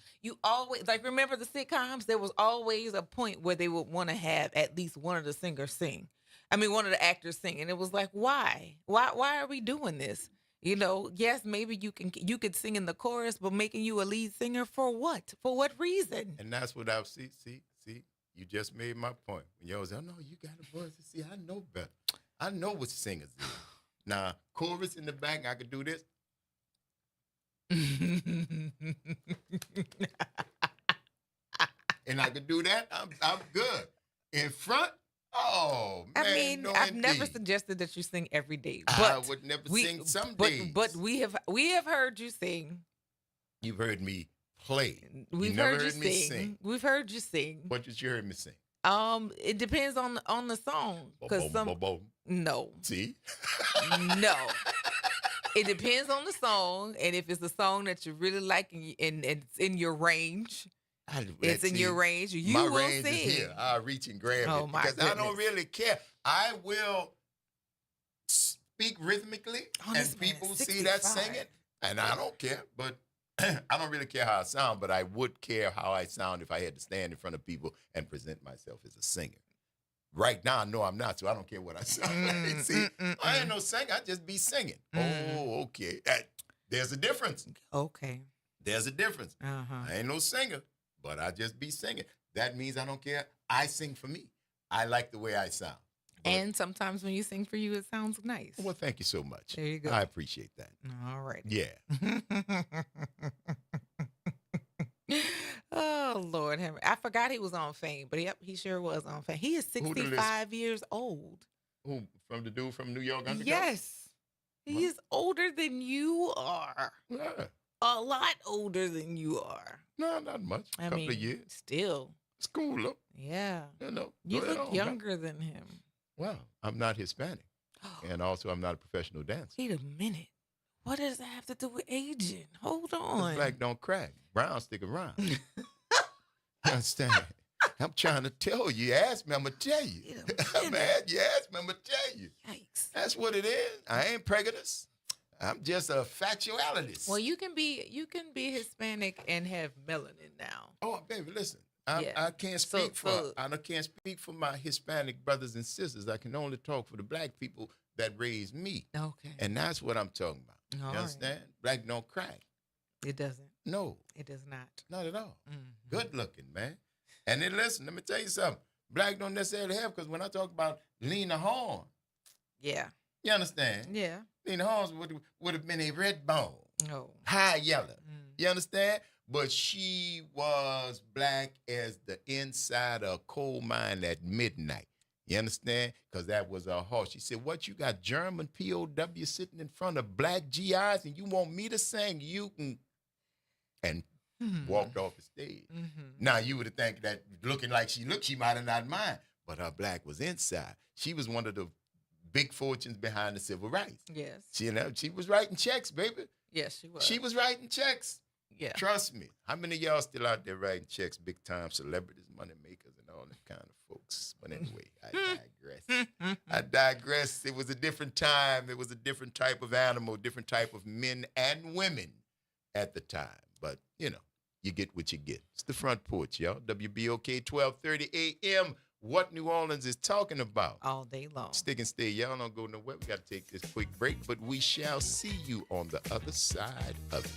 like remember the sitcoms. There was always a point where they would want to have at least one of the singers sing. I mean, one of the actors sing, and it was like, why are we doing this? Yes, maybe you could sing in the chorus, but making you a lead singer for what? For what reason? And that's what I see. You just made my point. When you was, oh no, you got a voice. See, I know better. I know what singers do. Now, chorus in the back, I could do this. And I could do that. I'm good. In front, oh man. I mean, I've never suggested that you sing every day. But I would never sing some days. But we have heard you sing. You've heard me play. We've heard you sing. We've heard you sing. What did you hear me sing? It depends on the song. Because no. See? No. It depends on the song, and if it's a song that you really like and it's in your range, your range. My range is here. I'll reach and grab it because I don't really care. I will speak rhythmically, and people see that singing, and I don't care. But I don't really care how I sound, but I would care how I sound if I had to stand in front of people and present myself as a singer. Right now, I know I'm not, so I don't care what I sound like. See, I ain't no singer. I just be singing. Oh, okay. There's a difference. Okay. There's a difference. I ain't no singer, but I just be singing. That means I don't care. I sing for me. I like the way I sound. And sometimes when you sing for you, it sounds nice. Well, thank you so much. There you go. I appreciate that. All right. Yeah. Oh, Lord. I forgot he was on Fame, but he sure was on Fame. He is 65 years old. Who, from the dude from New York Underground? Yes. He is older than you are. Yeah. A lot older than you are. No, not much. A couple of years. Still. It's cool, though. Yeah. You look younger than him. Well, I'm not Hispanic. And also, I'm not a professional dancer. Wait a minute. What does that have to do with aging? Hold on. Black don't crack. Brown stick around. You understand? I'm trying to tell you. You asked me, I'm going to tell you. Man, you asked me, I'm going to tell you. Yikes. That's what it is. I ain't prejudice. I'm just a factualist. Well, you can be Hispanic and have melanin now. Oh, baby, listen. I can't speak I can't speak for my Hispanic brothers and sisters. I can only talk for the black people that raised me. Okay. And that's what I'm talking about. You understand? Black don't crack. It doesn't. No. It does not. Not at all. Good looking, man. And then listen, let me tell you something. Black don't necessarily have, because when I talk about Lena Horne. Yeah. You understand? Yeah. Lena Horne would have been a red bone. Oh. High yellow. You understand? But she was black as the inside of a coal mine at midnight. You understand? Because that was her heart. She said, what, you got German POW sitting in front of black GIs and you want me to sing? You can. And walked off the stage. Now, you would have think that looking like she looked, she might have not mind. But her black was inside. She was one of the big fortunes behind the civil rights. Yes. She was writing checks, baby. Yes, she was. She was writing checks. Yeah. Trust me. How many of y'all still out there writing checks, big time celebrities, money makers, and all that kind of folks? But anyway, I digress. It was a different time. It was a different type of animal, different type of men and women at the time. But, you get what you get. It's the Front Porch, y'all. WBOK 1230 AM. What New Orleans is talking about. All day long. Stick and stay. Y'all don't go nowhere. We got to take this quick break, but we shall see you on the other side of it.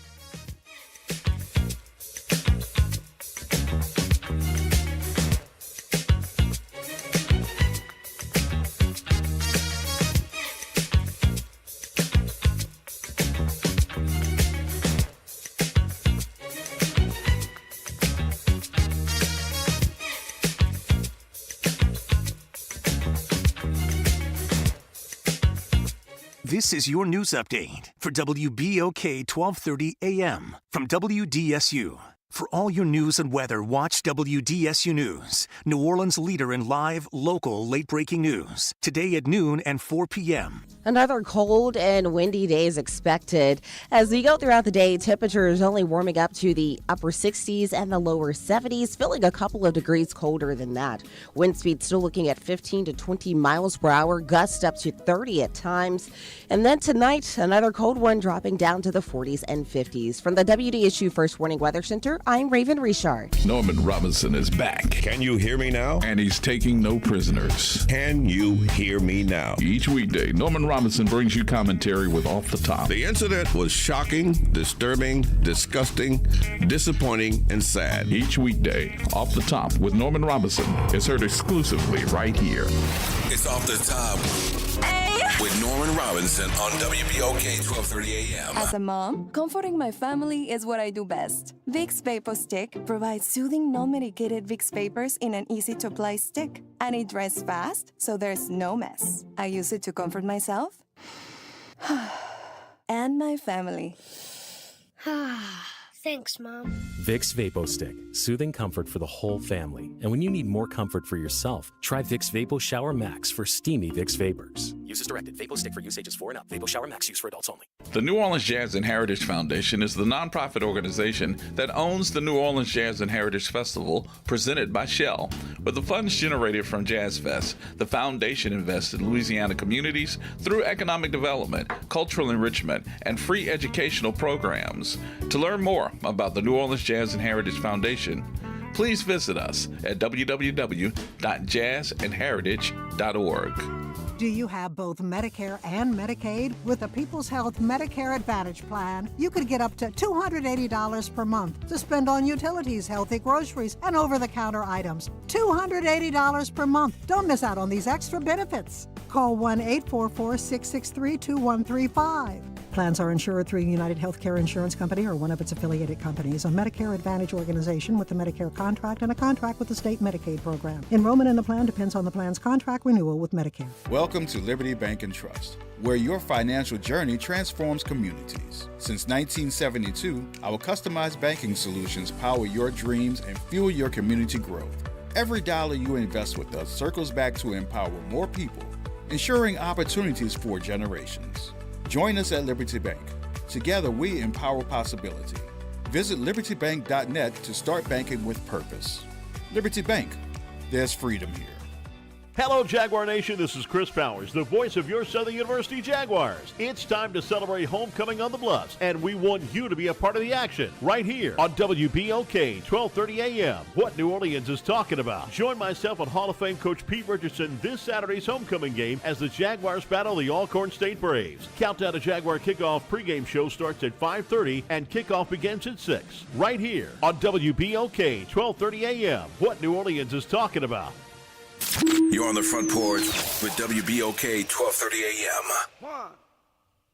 This is your news update for WBOK 1230 AM from WDSU. For all your news and weather, watch WDSU News, New Orleans' leader in live, local, late-breaking news. Today at noon and 4 p.m. Another cold and windy day is expected. As we go throughout the day, temperatures only warming up to the upper 60s and the lower 70s, feeling a couple of degrees colder than that. Wind speed still looking at 15 to 20 miles per hour, gusts up to 30 at times. And then tonight, another cold one dropping down to the 40s and 50s. From the WDSU First Warning Weather Center, I'm Raven Richard. Norman Robinson is back. Can you hear me now? And he's taking no prisoners. Can you hear me now? Each weekday, Norman Robinson brings you commentary with Off the Top. The incident was shocking, disturbing, disgusting, disappointing, and sad. Each weekday, Off the Top with Norman Robinson is heard exclusively right here. It's Off the Top with Norman Robinson on WBOK 1230 AM. As a mom, comforting my family is what I do best. Vicks Vapor Stick provides soothing, non-medicated Vicks vapors in an easy-to-apply stick, and it dries fast, so there's no mess. I use it to comfort myself and my family. Thanks, Mom. Vicks Vapo Stick, soothing comfort for the whole family. And when you need more comfort for yourself, try Vicks Vapo Shower Max for steamy Vicks vapors. Use as directed. Vapo Stick for use ages 4 and up. Vapo Shower Max use for adults only. The New Orleans Jazz and Heritage Foundation is the nonprofit organization that owns the New Orleans Jazz and Heritage Festival, presented by Shell. With the funds generated from Jazz Fest, the foundation invests in Louisiana communities through economic development, cultural enrichment, and free educational programs. To learn more about the New Orleans Jazz and Heritage Foundation, please visit us at www.jazzandheritage.org. Do you have both Medicare and Medicaid? With the People's Health Medicare Advantage Plan, you could get up to $280 per month to spend on utilities, healthy groceries, and over-the-counter items. $280 per month. Don't miss out on these extra benefits. Call 1-844-663-2135. Plans are insured through United Healthcare Insurance Company or one of its affiliated companies, a Medicare Advantage organization with a Medicare contract and a contract with the state Medicaid program. Enrollment in the plan depends on the plan's contract renewal with Medicare. Welcome to Liberty Bank and Trust, where your financial journey transforms communities. Since 1972, our customized banking solutions power your dreams and fuel your community growth. Every dollar you invest with us circles back to empower more people, ensuring opportunities for generations. Join us at Liberty Bank. Together, we empower possibility. Visit libertybank.net to start banking with purpose. Liberty Bank. There's freedom here. Hello, Jaguar Nation. This is Chris Powers, the voice of your Southern University Jaguars. It's time to celebrate homecoming on the Bluffs, and we want you to be a part of the action right here on WBOK 1230 AM. What New Orleans is talking about. Join myself and Hall of Fame coach Pete Richardson this Saturday's homecoming game as the Jaguars battle the Alcorn State Braves. Countdown to Jaguar kickoff pregame show starts at 5:30 and kickoff begins at 6. Right here on WBOK 1230 AM. What New Orleans is talking about. You're on the Front Porch with WBOK 1230 AM. 1,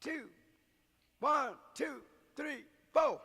2, 1, 2, 3, 4.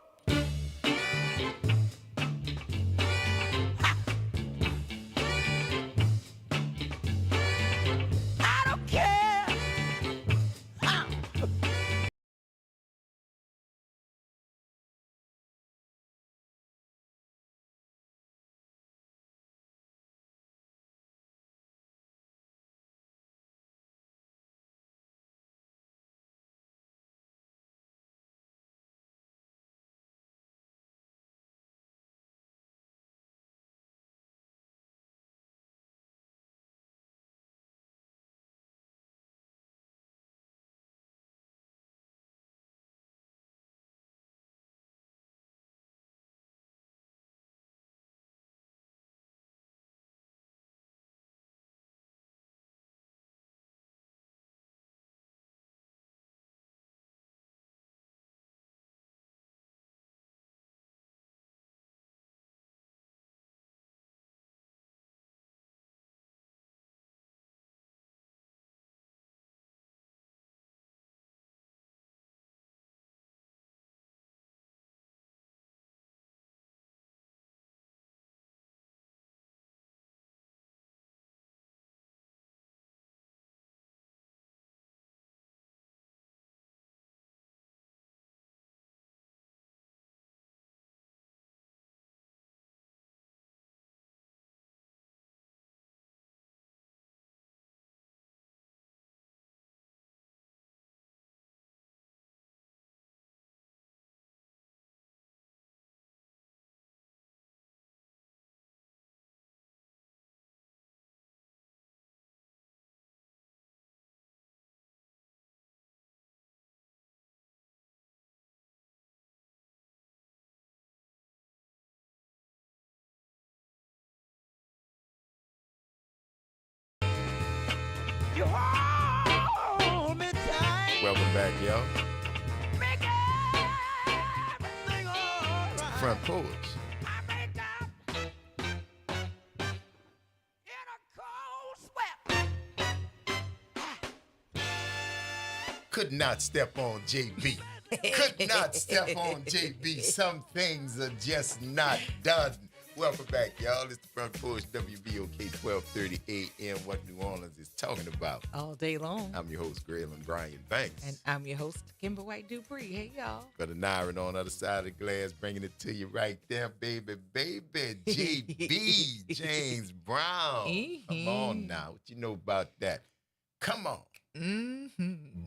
you hold me tight. Welcome back, y'all. Make everything all right. Front Porch. Could not step on JB. Could not step on JB. Some things are just not done. Welcome back, y'all. It's the Front Porch, WBOK 1230 AM, what New Orleans is talking about. All day long. I'm your host, Graylin Brian Banks. And I'm your host, Kimber White Dupree. Hey, y'all. Got a Nyron on the other side of the glass, bringing it to you right there, baby. JB, James Brown. Come on now. What you know about that? Come on.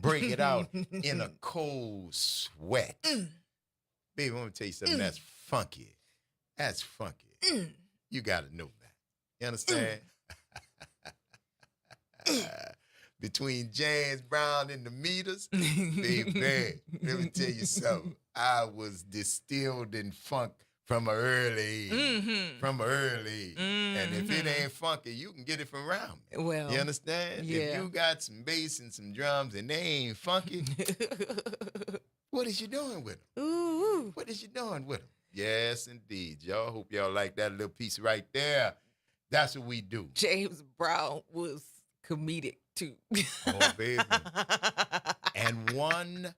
Break it out in a cold sweat. Baby, I want to tell you something that's funky. That's funky. You got to know that. You understand? Between James Brown and the meters, baby, let me tell you something. I was distilled in funk from an early age. From an early age. And if it ain't funky, you can get it from around me. Well, you understand? Yeah. If you got some bass and some drums and they ain't funky, what is you doing with them? Ooh. What is you doing with them? Yes, indeed. Y'all, hope y'all like that little piece right there. That's what we do. James Brown was comedic, too. Oh, baby. And one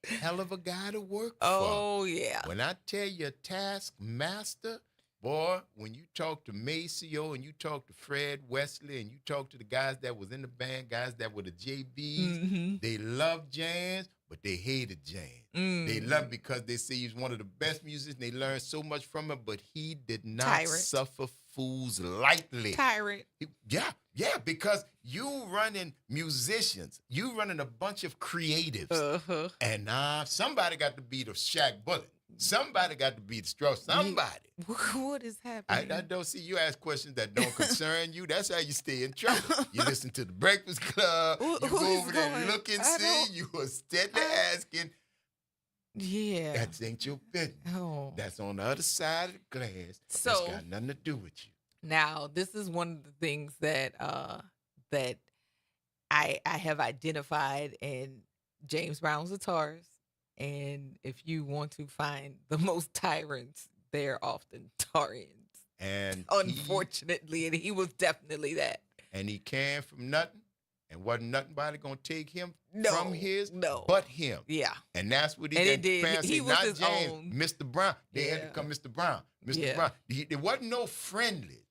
hell of a guy to work for. Oh, yeah. When I tell you Taskmaster, boy, when you talk to Maceo and you talk to Fred Wesley and you talk to the guys that was in the band, guys that were the JBs, they loved James, but they hated James. They loved because they say he's one of the best musicians. They learned so much from him, but he did not suffer fools lightly. Tyrant. Yeah, because you running musicians, you running a bunch of creatives, and somebody got to be the Shaq Bullet. Somebody got to be the straw. Somebody. What is happening? I don't see you ask questions that don't concern you. That's how you stay in trouble. You listen to the Breakfast Club. You go over there and look and see. You are steadily asking. Yeah. That ain't your business. Oh. That's on the other side of the glass. So it's got nothing to do with you. Now, this is one of the things that that I have identified in James Brown's guitars. And if you want to find the most tyrants, they're often Tarians. And unfortunately, and he was definitely that. And he came from nothing, and wasn't nobody gonna take him from his, but him. Yeah. And that's what he and did. He was not his James, own. Mr. Brown. They had to come Mr. Brown. Mr. Brown. There wasn't no friendly.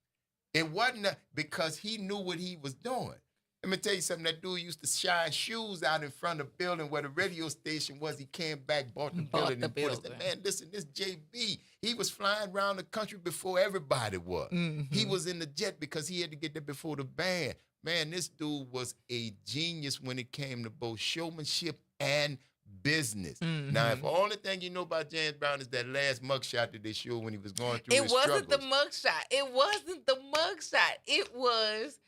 It wasn't because he knew what he was doing. Let me tell you something. That dude used to shine shoes out in front of the building where the radio station was. He came back, bought the building, and put us there. Man, listen, this JB, he was flying around the country before everybody was. He was in the jet because he had to get there before the band. Man, this dude was a genius when it came to both showmanship and business. Now, if the only thing you know about James Brown is that last mugshot that they showed when he was going through his struggles. It wasn't the mugshot. It wasn't the mugshot. It was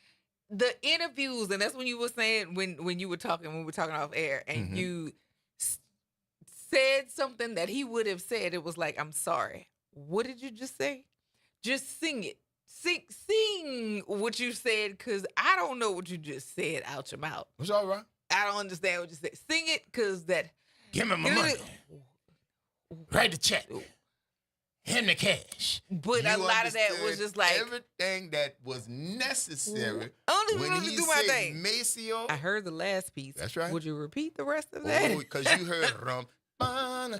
the interviews, and that's when you were saying when you were talking, when we were talking off air, and you said something that he would have said. It was like, "I'm sorry. What did you just say? Just sing it. Sing what you said, because I don't know what you just said out your mouth. It's all right. I don't understand what you said. Sing it, because that. Give me my money. Write the check. Hand the cash." But a lot of that was just like everything that was necessary. When he do my thing. Maceo, I heard the last piece. That's right. Would you repeat the rest of that? Oh, because you heard rum.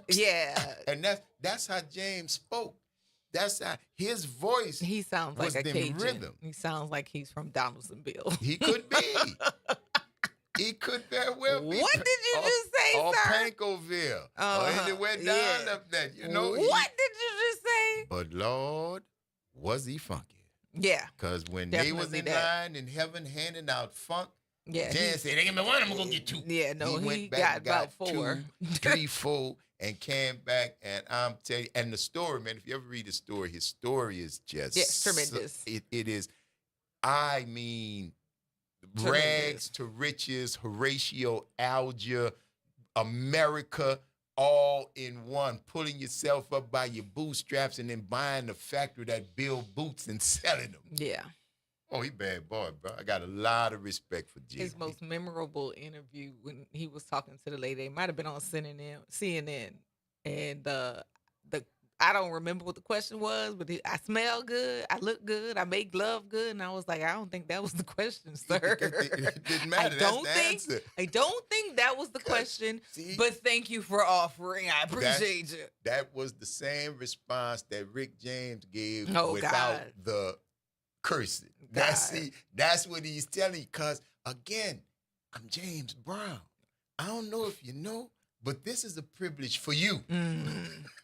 Yeah. And that's how James spoke. That's how his voice. He sounds like a Cajun. Rhythm. He sounds like he's from Donaldsonville. He could be. He could very well be. What did you just say, or sir? Pankoville. Or anywhere down up there. You know. What did you just say? But Lord, was he funky? Yeah. Because when Definitely they was in line in heaven handing out funk, yeah, Jan said, "They give me one, I'm gonna get two." Yeah, no, he went back got and about 4. 2, 3, 4, and came back. And I'm telling you, and the story, man, if you ever read his story is just tremendous. It is, I mean, rags to riches, Horatio Alger, America, all in one, pulling yourself up by your bootstraps and then buying the factory that build boots and selling them. Yeah. Oh, he bad boy, bro. I got a lot of respect for Jim. His most memorable interview when he was talking to the lady, it might have been on CNN, and I don't remember what the question was, but I smell good, I look good, I make love good, and I was like, I don't think that was the question, sir. It didn't matter. That's the answer. I don't think that was the question, but thank you for offering. I appreciate you. That was the same response that Rick James gave without God. the cursing. That's what he's telling you. Because, again, I'm James Brown. I don't know if you know, but this is a privilege for you.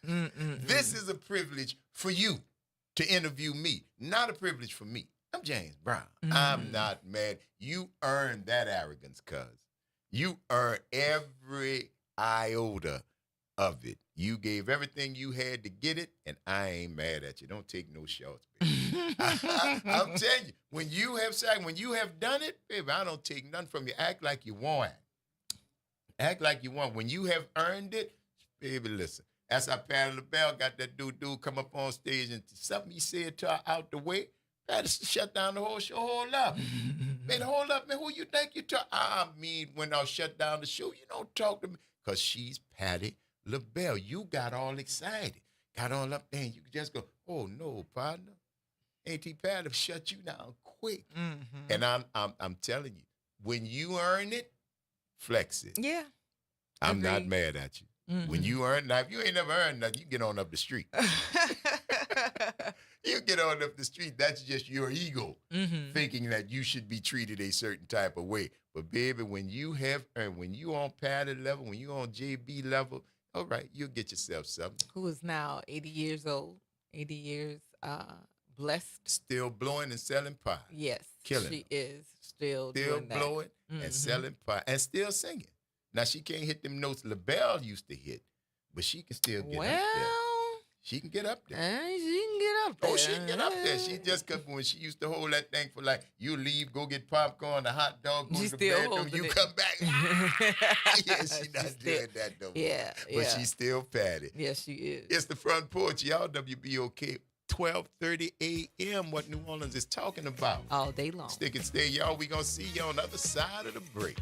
This is a privilege for you to interview me, not a privilege for me. I'm James Brown. I'm not mad. You earned that arrogance, cuz. You earned every iota of it. You gave everything you had to get it, and I ain't mad at you. Don't take no shots, baby. I'm telling you, when you have done it, baby, I don't take nothing from you. Act like you want. Act like you want. When you have earned it, baby, listen. As I paddled the bell, got that dude come up on stage, and something he said to her out the way, had to shut down the whole show. Hold up. Man, hold up, man. Who you think you talk? I mean, when I shut down the show, you don't talk to me. Because she's Patti LaBelle. You got all excited. Got all up there, and you just go, oh, no, partner. Auntie Patti shut you down quick. And I'm telling you, when you earn it, flex it. Yeah. I'm not mad at you. When you earn, now if you ain't never earned nothing, you get on up the street. You get on up the street, that's just your ego thinking that you should be treated a certain type of way. But baby, when you have earned, when you on Patti level, when you on JB level, all right, you'll get yourself something. Who is now 80 years old, 80 years blessed. Still blowing and selling pie. Yes, Killing. She is still doing that. Blowing and selling pie and still singing. Now, she can't hit them notes LaBelle used to hit, but she can still get up there. She can get up there. She can get up there. Oh, she can get up there. She just come when she used to hold that thing for like, you leave, go get popcorn, a hot dog, go to the bedroom, you come back. Yeah, she's not doing that no more. Yeah, but she's still Patti. Yes, she is. It's the Front Porch, y'all. WBOK, 12:30 a.m. What New Orleans is talking about. All day long. Stick and stay, y'all. We gonna see you on the other side of the break.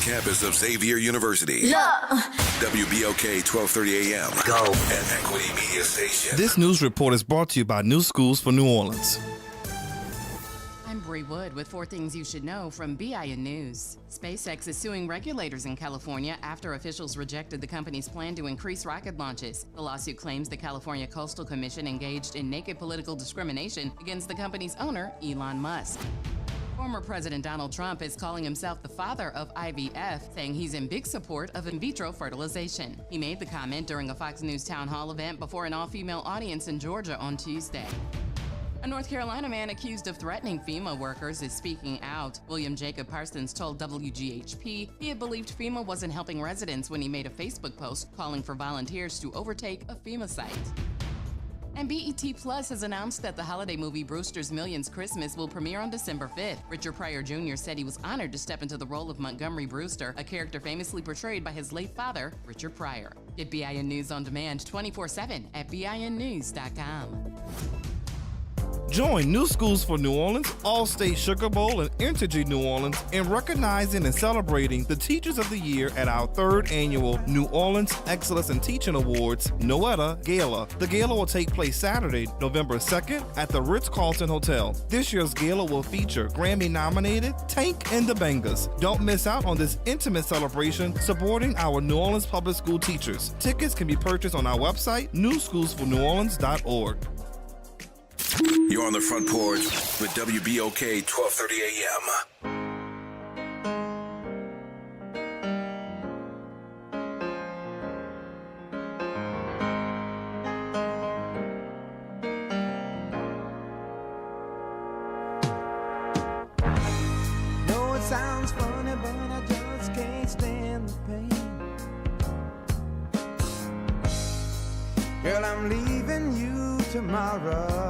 Campus of Xavier University. WBOK 1230 AM. Go. An Equity Media Station. This news report is brought to you by New Schools for New Orleans. I'm Bree Wood with 4 things you should know from BIN News. SpaceX is suing regulators in California after officials rejected the company's plan to increase rocket launches. The lawsuit claims the California Coastal Commission engaged in naked political discrimination against the company's owner, Elon Musk. Former President Donald Trump is calling himself the father of IVF, saying he's in big support of in vitro fertilization. He made the comment during a Fox News town hall event before an all-female audience in Georgia on Tuesday. A North Carolina man accused of threatening FEMA workers is speaking out. William Jacob Parsons told WGHP he had believed FEMA wasn't helping residents when he made a Facebook post calling for volunteers to overtake a FEMA site. And BET Plus has announced that the holiday movie Brewster's Millions Christmas will premiere on December 5th. Richard Pryor Jr. said he was honored to step into the role of Montgomery Brewster, a character famously portrayed by his late father, Richard Pryor. Get BIN News on demand 24/7 at BINnews.com. Join New Schools for New Orleans, All-State Sugar Bowl, and Entergy New Orleans in recognizing and celebrating the Teachers of the Year at our 3rd annual New Orleans Excellence in Teaching Awards, Noetta Gala. The gala will take place Saturday, November 2nd at the Ritz-Carlton Hotel. This year's gala will feature Grammy-nominated Tank and the Bangers. Don't miss out on this intimate celebration supporting our New Orleans public school teachers. Tickets can be purchased on our website, newschoolsforneworleans.org. You're on the Front Porch with WBOK 1230 AM. Know it sounds funny, but I just can't stand the pain. Girl, I'm leaving you tomorrow.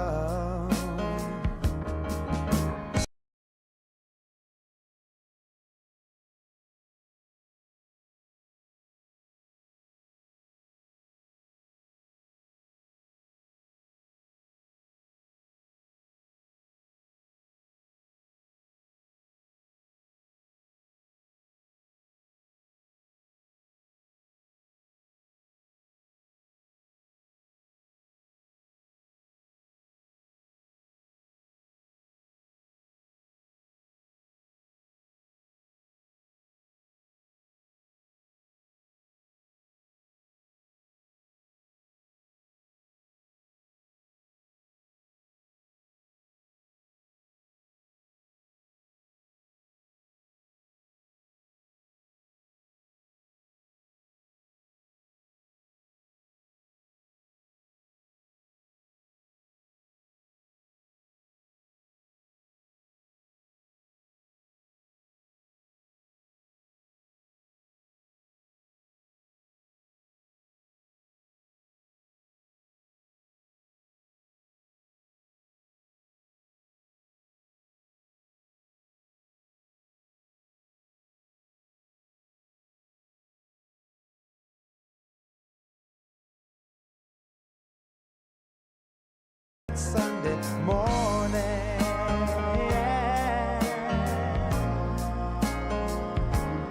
Sunday morning.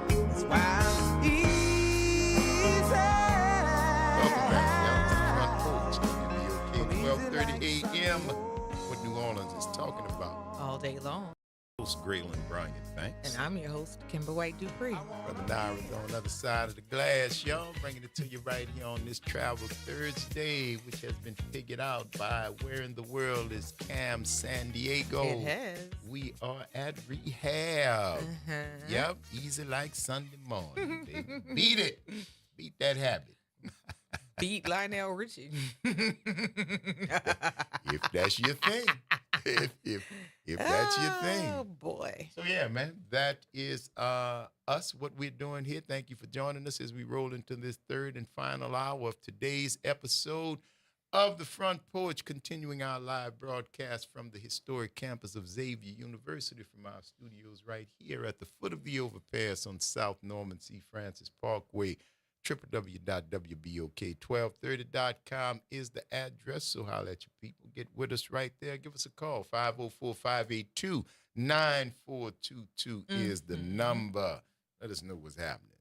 That's why I'm easy. Welcome back. That was the Front Porch. WBOK 12:30 a.m. What New Orleans is talking about. All day long. Host Graylin Bryant, thanks. And I'm your host, Kimber White Dupree. Brother Nyra's on the other side of the glass, y'all. Bringing it to you right here on this Travel Thursday, which has been figured out by Where in the World is Cam San Diego. It has. We are at rehab. Yep, easy like Sunday morning. Baby. Beat it. Beat that habit. Beat Lionel Richie. If that's your thing. If that's your thing. Oh, boy. So, yeah, man, that is us, what we're doing here. Thank you for joining us as we roll into this third and final hour of today's episode of The Front Porch, continuing our live broadcast from the historic campus of Xavier University from our studios right here at the foot of the overpass on South Norman C. Francis Parkway. www.wbok1230.com is the address, so holler at your people. Get with us right there. Give us a call. 504-582-9422 is the number. Let us know what's happening.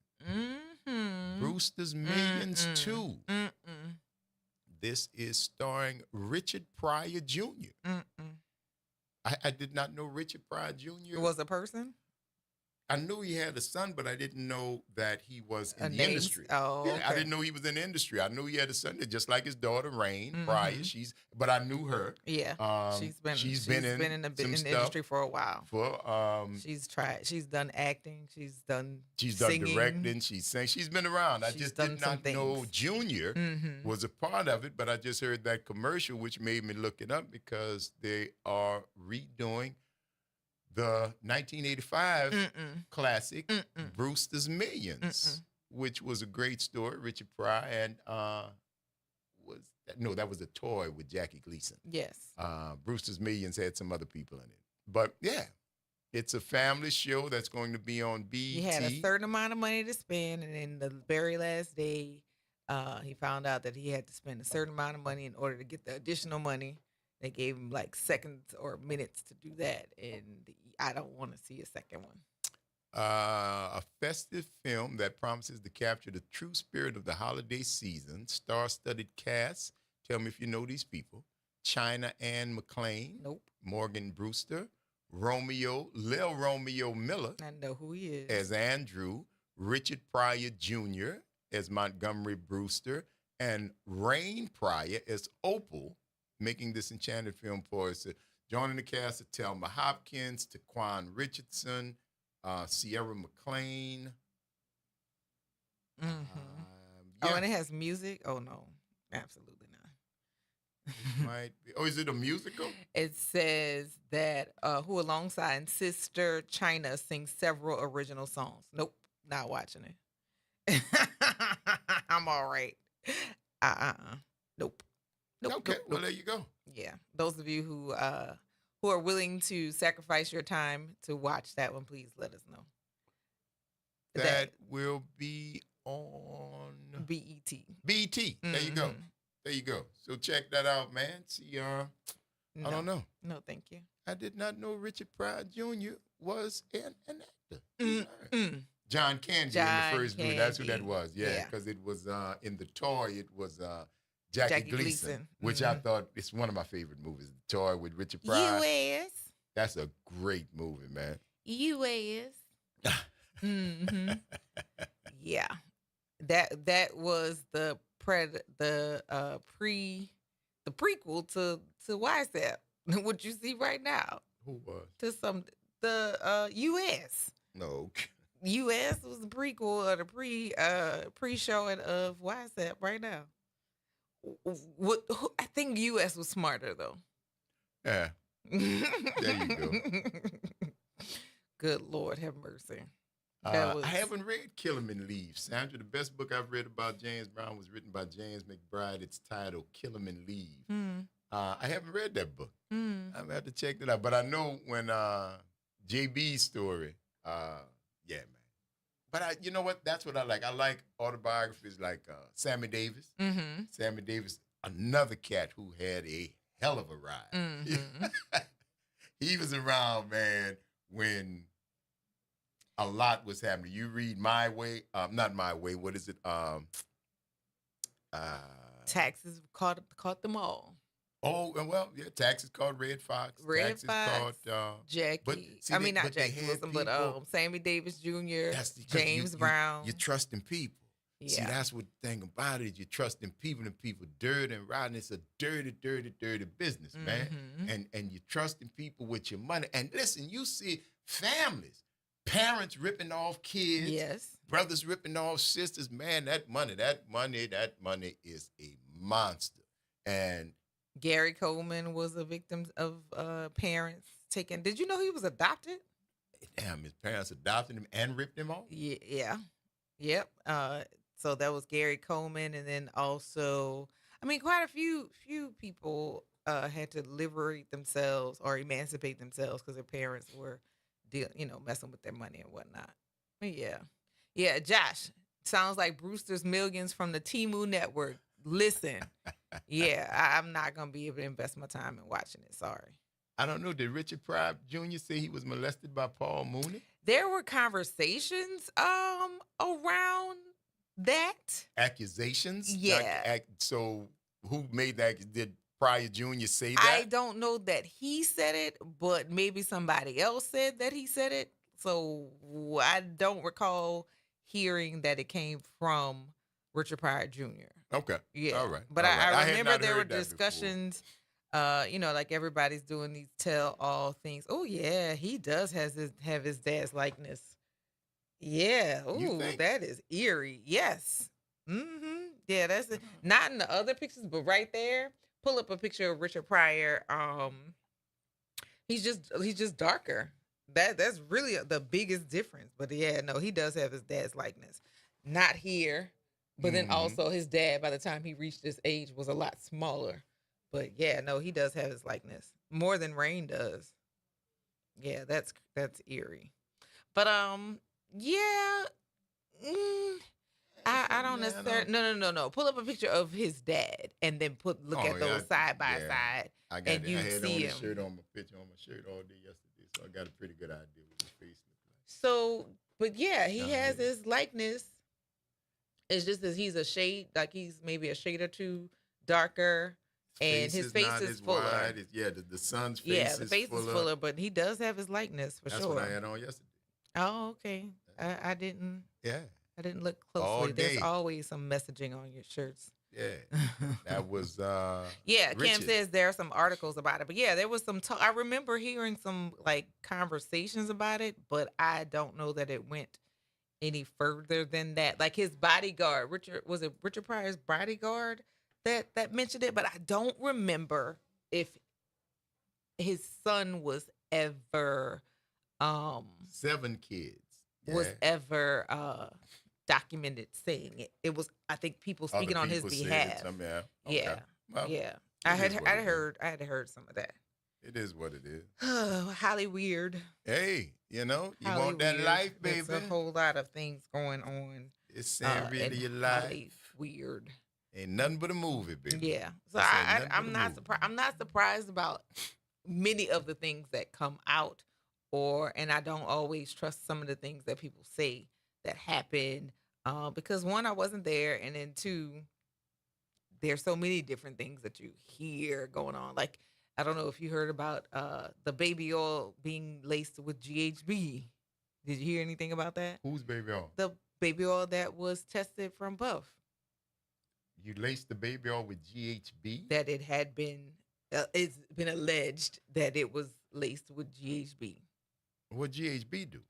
Brewster's Millions 2. This is starring Richard Pryor Jr. I did not know Richard Pryor Jr. Was a person? I knew he had a son, but I didn't know that he was in A the name? industry. Oh, Yeah, I okay. didn't know he was in the industry. I knew he had a son, just like his daughter Rain Pryor. But I knew her. Yeah, she's been in the industry for a while. She's done acting. She's done singing. Directing. She sang. She's been around. I just did not know Junior was a part of it, but I just heard that commercial, which made me look it up because they are redoing the 1985 classic Brewster's Millions, which was a great story. Richard Pryor and that was a toy with Jackie Gleason. Yes. Brewster's Millions had some other people in it, but yeah, it's a family show that's going to be on BET. He had a certain amount of money to spend, and then the very last day, he found out that he had to spend a certain amount of money in order to get the additional money. They gave him like seconds or minutes to do that, and I don't want to see a second one. A festive film that promises to capture the true spirit of the holiday season. Star-studded cast. Tell me if you know these people. China Ann McClain. Nope. Morgan Brewster. Lil Romeo Miller. I know who he is. As Andrew. Richard Pryor Jr. as Montgomery Brewster. And Rain Pryor as Opal, making this enchanted film for us. Joining the cast are Thelma Hopkins, Taquan Richardson, Sierra McLean. Oh, and it has music? Oh, no. Absolutely not. Might be. Oh, is it a musical? It says that who alongside Sister China sings several original songs. Nope, not watching it. I'm all right. Nope. Okay, nope. well, there you go. Yeah, those of you who are willing to sacrifice your time to watch that one, please let us know. That will be on BET. BET. There you go. There you go. So check that out, man. See, I don't know. No, thank you. I did not know Richard Pryor Jr. was an actor. John Candy in the first movie. That's who that was. Yeah, because it was in The Toy. It was Jackie Gleason, which I thought it's one of my favorite movies. The Toy with Richard Pryor. U.S. That's a great movie, man. U.S. Yeah, that was the prequel to YSAP. What you see right now. Who was? To the U.S. No. U.S. was the prequel or the pre-showing of YSAP right now. I think U.S. was smarter though. Yeah. There you go. Good Lord, have mercy. I haven't read Kill 'Em and Leave. Sandra, the best book I've read about James Brown was written by James McBride. It's titled Kill 'Em and Leave. I haven't read that book. I'm going to have to check that out. But I know when JB's story, yeah, man. But you know what? That's what I like. I like autobiographies like Sammy Davis. Sammy Davis, another cat who had a hell of a ride. He was around, man, when a lot was happening. You read My Way, not My Way. What is it? Taxes caught them all. Oh, well, yeah. Taxes called Red Fox. Red Fox. Called, Jackie. But, see, not Jackie Wilson, but Sammy Davis Jr., James Brown. You're trusting people. Yeah. See, that's what the thing about it is. You're trusting people and people dirty and rotten. It's a dirty, dirty, dirty business, man. And you're trusting people with your money. And listen, you see families, parents ripping off kids. Yes. Brothers ripping off sisters. Man, that money is a monster. And Gary Coleman was a victim of parents taking. Did you know he was adopted? Damn, his parents adopted him and ripped him off? Yeah. Yep. So that was Gary Coleman, and then also, I mean, quite a few people had to liberate themselves or emancipate themselves because their parents were, messing with their money and whatnot. But yeah. Josh, sounds like Brewster's Millions from the Temu Network. Listen, I'm not gonna be able to invest my time in watching it. Sorry. I don't know. Did Richard Pryor Jr. say he was molested by Paul Mooney? There were conversations around that. Accusations? Yeah. So who made that? Did Pryor Jr. say that? I don't know that he said it, but maybe somebody else said that he said it. So I don't recall hearing that it came from Richard Pryor Jr. Okay. Yeah. All right. But All right. I remember there were discussions, like everybody's doing these tell-all things. Oh, yeah, he does have his dad's likeness. Yeah. Ooh, that is eerie. Yes. Yeah, that's it. Not in the other pictures, but right there. Pull up a picture of Richard Pryor. He's just darker. That's really the biggest difference. But yeah, no, he does have his dad's likeness. Not here. But then also his dad, by the time he reached this age, was a lot smaller. But yeah, no, he does have his likeness. More than Rain does. Yeah, that's eerie. But yeah. I don't necessarily no. Pull up a picture of his dad and then look at those side by side. I got and it. you I had see on him. the shirt on my picture on my shirt all day yesterday, so I got a pretty good idea what his face looks like. So, but yeah, he has his likeness. It's just that he's a shade, like he's maybe a shade or two darker, and his face is fuller. The son's face is fuller. Yeah, the face is fuller, but he does have his likeness for sure. That's what I had on yesterday. Oh, okay. I didn't. Yeah. I didn't look closely. There's always some messaging on your shirts. Yeah, that was Yeah, Kim Richard. says there are some articles about it, but yeah, there was some talk. I remember hearing some like conversations about it, but I don't know that it went any further than that. Like his bodyguard, Richard Pryor's bodyguard that mentioned it, but I don't remember if his son was ever 7 kids. was Yeah. ever documented saying it. It was, I think, people Other speaking on his people said it, behalf. yeah. Okay. Yeah, Well, yeah. it I is what had it is. heard some of that. It is what it is. Highly weird. Hey, you know, you Highly want that weird. life, baby. There's a whole lot of things going on. It's saying really and your highly life. weird. Ain't nothing but a movie, baby. Yeah. So This ain't nothing but I'm a not movie. surprised. I'm not surprised about many of the things that come out, and I don't always trust some of the things that people say that happen. Because one, I wasn't there, and then two, there's so many different things that you hear going on. Like, I don't know if you heard about the baby oil being laced with GHB. Did you hear anything about that? Who's baby oil? The baby oil that was tested from Buff. You laced the baby oil with GHB? That it had been, it's been alleged that it was laced with GHB. What GHB do?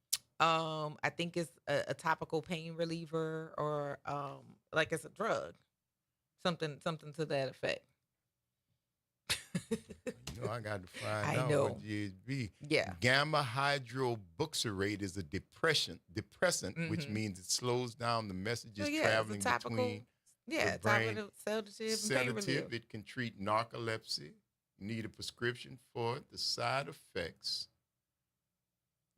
I think it's a topical pain reliever, or like it's a drug, something to that effect. You know, I got to find I out know. what GHB. Yeah. Gamma hydroxybutyrate is a depressant, which means it slows down the messages So, yeah, it's a traveling topical- between Yeah, the brain. topical sedative and pain relief. Sedative. It can treat narcolepsy. You need a prescription for it. The side effects: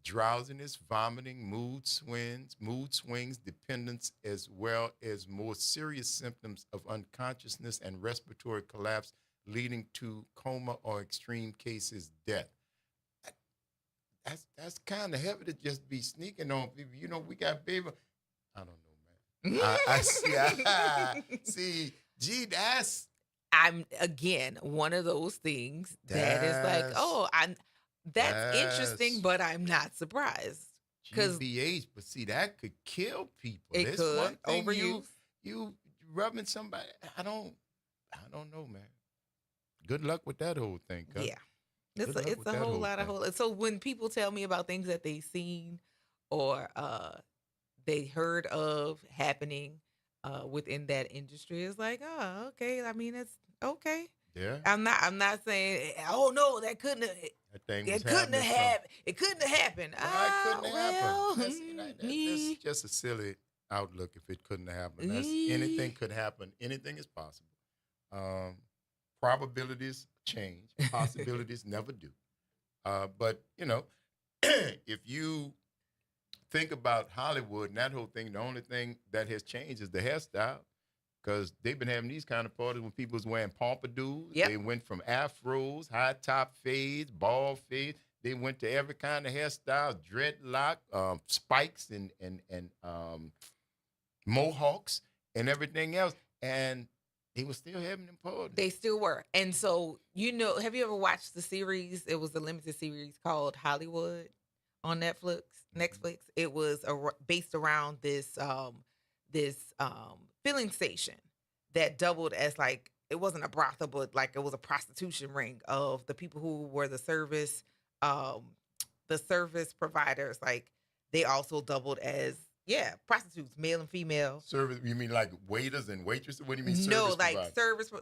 drowsiness, vomiting, mood swings, dependence, as well as more serious symptoms of unconsciousness and respiratory collapse, leading to coma or extreme cases, death. That's kind of heavy to just be sneaking on people. You know, we got baby. I don't know, man. I see. See, gee, that's. I'm again one of those things that is like, oh, that's interesting, but I'm not surprised because GBH, but see, that could kill people. It That's could. one thing. Overuse. You rubbing somebody. I don't know, man. Good luck with that whole thing. Cuz. Yeah. It's Good luck a with that whole lot thing. of so when people tell me about things that they seen or they heard of happening within that industry, it's like, oh, okay. I mean, it's okay. Yeah. I'm not saying, oh no, that couldn't have. That thing It was couldn't have happening happened. It couldn't have happened. Why couldn't it well, happen? That's just a silly outlook if it couldn't have happened. Anything could happen. Anything is possible. Probabilities change. Possibilities never do. But, you know, if you think about Hollywood and that whole thing, the only thing that has changed is the hairstyle. Because they've been having these kind of parties when people was wearing pompadours. Yep. They went from afros, high top fades, bald fades. They went to every kind of hairstyle, dreadlock, spikes, and mohawks, and everything else. And they were still having them parties. They still were. And so, you know, have you ever watched the series? It was a limited series called Hollywood on Netflix. It was based around this filling station that doubled as like, it wasn't a brothel, but like it was a prostitution ring of the people who were the service providers. Like they also doubled as prostitutes, male and female. Service? You mean like waiters and waitresses? What do you mean? No, service like providers? service,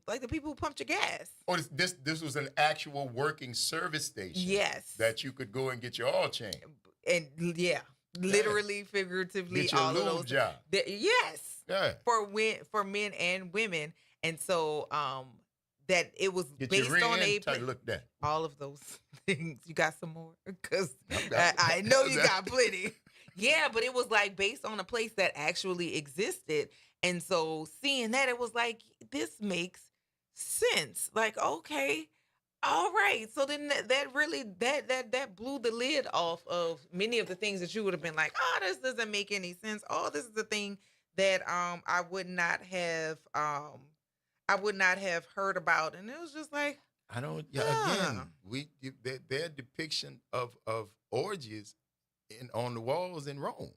like the people who pumped your gas. Oh, this was an actual working service station. Yes. That you could go and get your oil change. And literally, figuratively, Get your all of lube those. job. Yes. Yeah. For men and women, and so that it was Get based your ring on in, look that. all of those things. You got some more? Because I know you got plenty. Yeah, but it was like based on a place that actually existed, and so seeing that, it was like, this makes sense. Like, okay. All right. So then that really blew the lid off of many of the things that you would have been like, oh, this doesn't make any sense. Oh, this is the thing that I would not have heard about. And it was just like, I don't. Yeah, again, their depiction of orgies on the walls in Rome,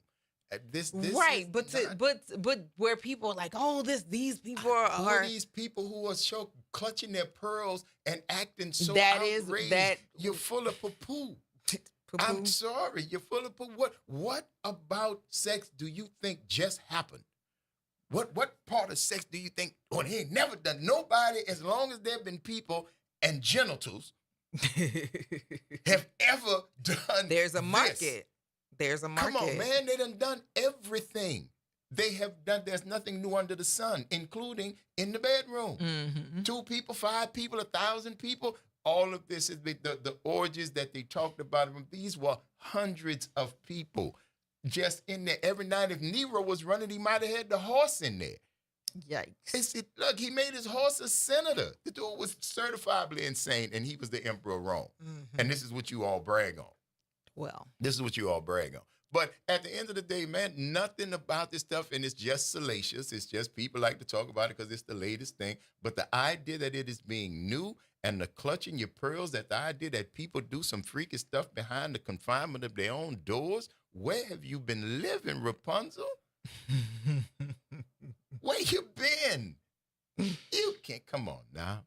This right, but where people are like, oh, these people are these people who are so clutching their pearls and acting so that outraged. is that you're full of poo-poo. I'm sorry, you're full of poo. What about sex do you think just happened? What part of sex do you think? Oh, they ain't never done. Nobody, as long as there've been people and genitals, have ever done. There's a market. This. There's a market. Come on, man. They done everything. They have done. There's nothing new under the sun, including in the bedroom. Mm-hmm. 2 people, 5 people, 1,000 people. All of this is the orgies that they talked about. These were hundreds of people just in there every night. If Nero was running, he might have had the horse in there. Yikes. Look, he made his horse a senator. The dude was certifiably insane, and he was the emperor of Rome. Mm-hmm. And this is what you all brag on. Well, this is what you all brag on. But at the end of the day, man, nothing about this stuff, and it's just salacious. It's just people like to talk about it because it's the latest thing. But the idea that it is being new and the clutching your pearls, that the idea that people do some freaky stuff behind the confinement of their own doors, where have you been living, Rapunzel? Where you been? You can't, come on now.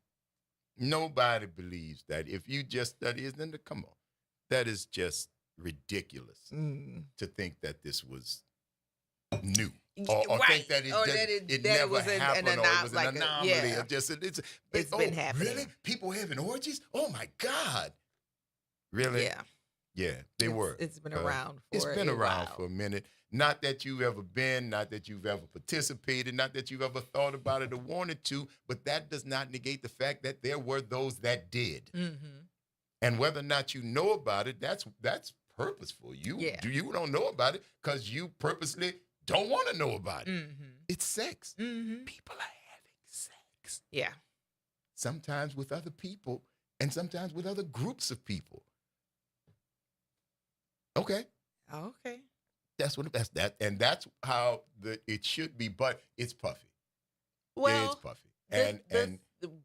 Nobody believes that. If you just study it, then come on. That is just ridiculous to think that this was new. Or think that it never happened, or it was an anomaly. Yeah. Or just, it's been happening. Really? People having orgies? Oh, my God. Really? Yeah. Yeah, they were. It's been around for It's been around while. for a minute. Not that you've ever been, not that you've ever participated, not that you've ever thought about it or wanted to, but that does not negate the fact that there were those that did. Mm-hmm. And whether or not you know about it, that's purposeful. You don't know about it because you purposely don't want to know about it. Mm-hmm. It's sex. Mm-hmm. People are having sex. Yeah. Sometimes with other people and sometimes with other groups of people. Okay. Okay. That's that, and that's how it should be. But it's puffy. Well, it's puffy, and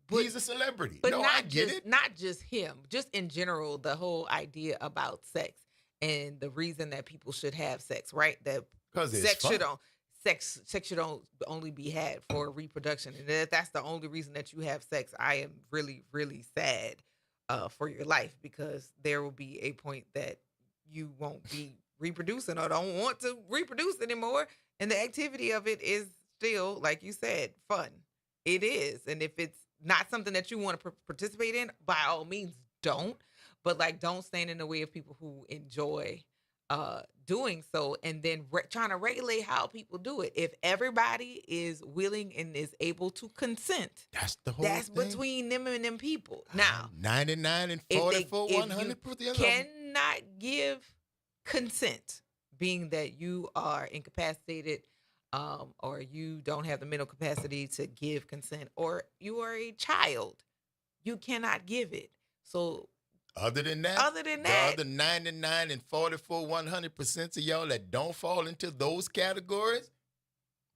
he's a celebrity. But no, I get it. Not just him. Just in general, the whole idea about sex and the reason that people should have sex, right? That sex should only be had for reproduction, and if that's the only reason that you have sex, I am really, really sad for your life, because there will be a point that you won't be reproducing or don't want to reproduce anymore, and the activity of it is still, like you said, fun. It is. And if it's not something that you want to participate in, by all means don't, but like don't stand in the way of people who enjoy doing so, and then trying to regulate how people do it. If everybody is willing and is able to consent, that's the whole thing. Between them and them people. Now 99 and 44, 100. If you cannot give consent, being that you are incapacitated, or you don't have the mental capacity to give consent, or you are a child, you cannot give it. So other than that, the other 99 and 44, 100% of y'all that don't fall into those categories,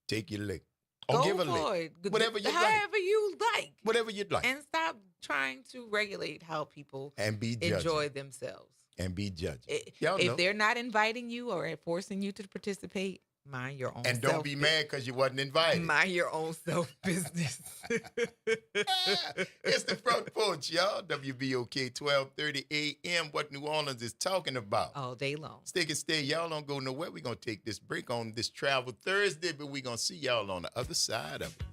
take your lick. Or give a lick. Whatever you however you like. Whatever you'd like. And stop trying to regulate how people and be enjoy themselves. And be judged. If they're not inviting you or forcing you to participate, mind your own and don't be mad because you wasn't invited. Mind your own self business. It's the Front Porch, y'all. WBOK 1230 AM. What New Orleans is talking about. All day long. Stick and stay. Y'all don't go nowhere. We're going to take this break on this Travel Thursday, but we're going to see y'all on the other side of it.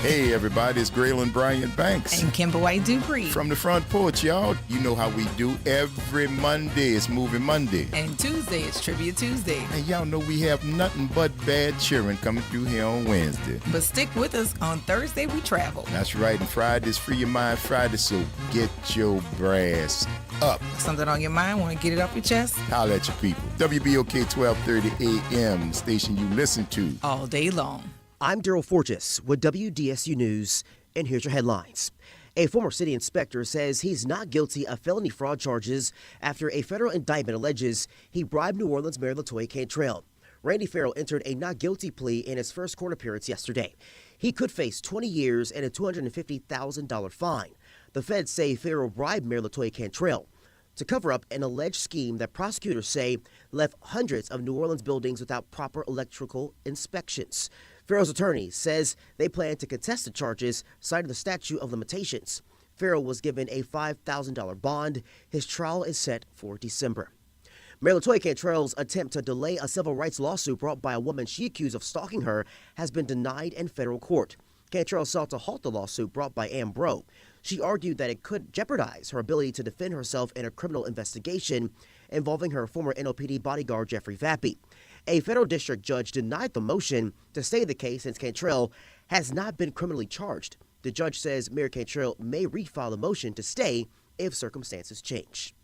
Hey everybody, it's Graylin Bryant Banks. And Kimber White Dupree. From the Front Porch, y'all. You know how we do. Every Monday, it's Movie Monday. And Tuesday, it's Trivia Tuesday. And y'all know we have nothing but bad cheering coming through here on Wednesday. But stick with us. On Thursday, we travel. That's right. And Friday's Free Your Mind Friday, so get your brass up. Something on your mind? Want to get it off your chest? Holla at your people. WBOK 1230 AM, the station you listen to. All day long. I'm Daryl Forges with WDSU News, and here's your headlines. A former city inspector says he's not guilty of felony fraud charges after a federal indictment alleges he bribed New Orleans Mayor LaToya Cantrell. Randy Farrell entered a not guilty plea in his first court appearance yesterday. He could face 20 years and a $250,000 fine. The feds say Farrell bribed Mayor LaToya Cantrell to cover up an alleged scheme that prosecutors say left hundreds of New Orleans buildings without proper electrical inspections. Farrell's attorney says they plan to contest the charges, citing the statute of limitations. Farrell was given a $5,000 bond. His trial is set for December. Mayor LaToya Cantrell's attempt to delay a civil rights lawsuit brought by a woman she accused of stalking her has been denied in federal court. Cantrell sought to halt the lawsuit brought by Ambro. She argued that it could jeopardize her ability to defend herself in a criminal investigation involving her former NOPD bodyguard Jeffrey Vappy. A federal district judge denied the motion to stay the case since Cantrell has not been criminally charged. The judge says Mayor Cantrell may refile the motion to stay if circumstances change.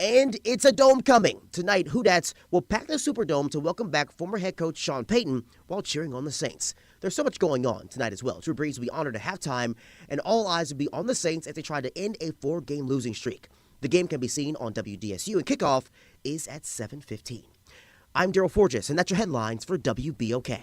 And it's a dome coming. Tonight, Whodats will pack the Superdome to welcome back former head coach Sean Payton while cheering on the Saints. There's so much going on tonight as well. Drew Brees will be honored at halftime, and all eyes will be on the Saints as they try to end a 4-game losing streak. The game can be seen on WDSU, and kickoff is at 7:15. I'm Daryl Forges, and that's your headlines for WBOK.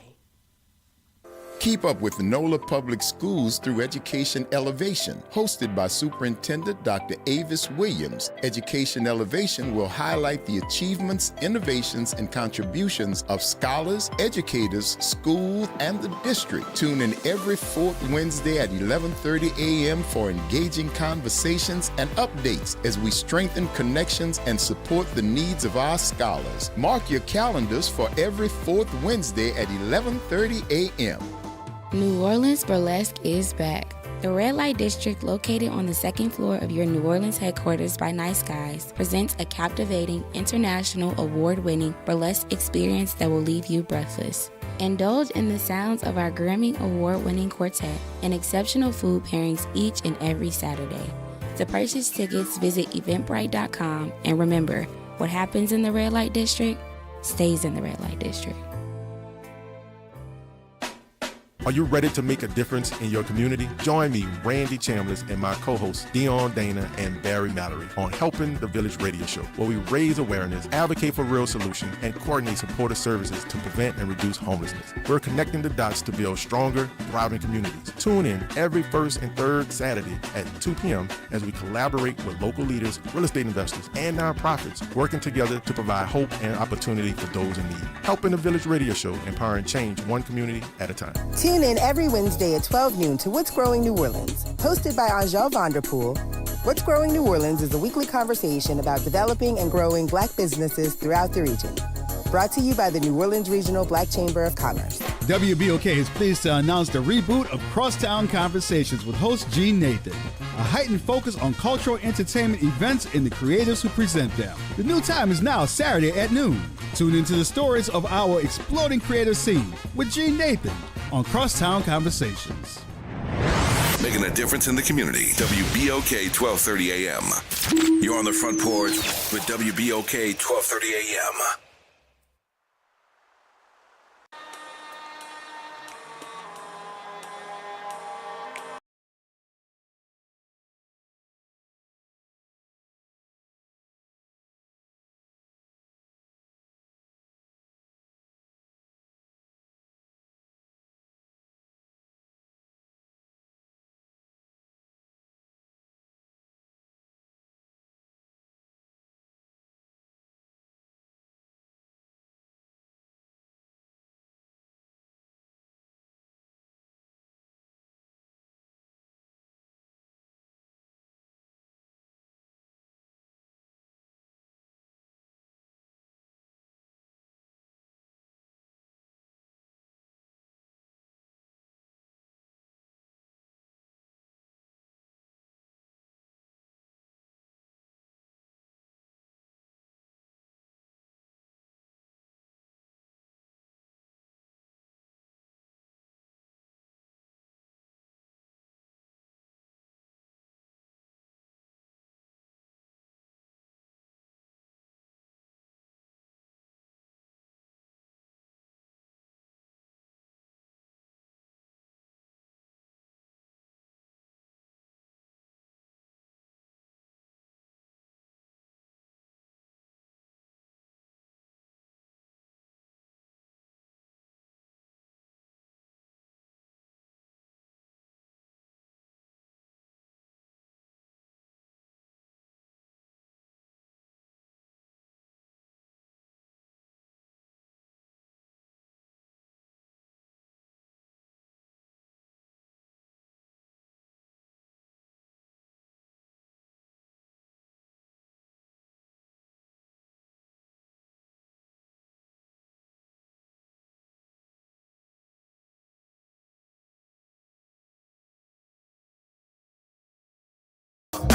Keep up with NOLA Public Schools through Education Elevation, hosted by Superintendent Dr. Avis Williams. Education Elevation will highlight the achievements, innovations, and contributions of scholars, educators, schools, and the district. Tune in every fourth Wednesday at 11:30 a.m. for engaging conversations and updates as we strengthen connections and support the needs of our scholars. Mark your calendars for every fourth Wednesday at 11:30 a.m. New Orleans Burlesque is back. The Red Light District, located on the second floor of your New Orleans headquarters by Nice Guys, presents a captivating, international, award-winning burlesque experience that will leave you breathless. Indulge in the sounds of our Grammy Award-winning quartet and exceptional food pairings each and every Saturday. To purchase tickets, visit Eventbrite.com, and remember, what happens in the Red Light District stays in the Red Light District. Are you ready to make a difference in your community? Join me, Randy Chambliss, and my co-hosts Dion Dana and Barry Mallory on Helping the Village Radio Show, where we raise awareness, advocate for real solutions, and coordinate supportive services to prevent and reduce homelessness. We're connecting the dots to build stronger, thriving communities. Tune in every first and third Saturday at 2 p.m. as we collaborate with local leaders, real estate investors, and nonprofits, working together to provide hope and opportunity for those in need. Helping the Village Radio Show, empowering change one community at a time. Tune in every Wednesday at 12 noon to What's Growing New Orleans. Hosted by Angel Vanderpool, What's Growing New Orleans is a weekly conversation about developing and growing Black businesses throughout the region. Brought to you by the New Orleans Regional Black Chamber of Commerce. WBOK is pleased to announce the reboot of Crosstown Conversations with host Gene Nathan. A heightened focus on cultural entertainment events and the creatives who present them. The new time is now Saturday at noon. Tune into the stories of our exploding creative scene with Gene Nathan on Crosstown Conversations. Making a difference in the community. WBOK 1230 AM. You're on the front porch with WBOK 1230 AM.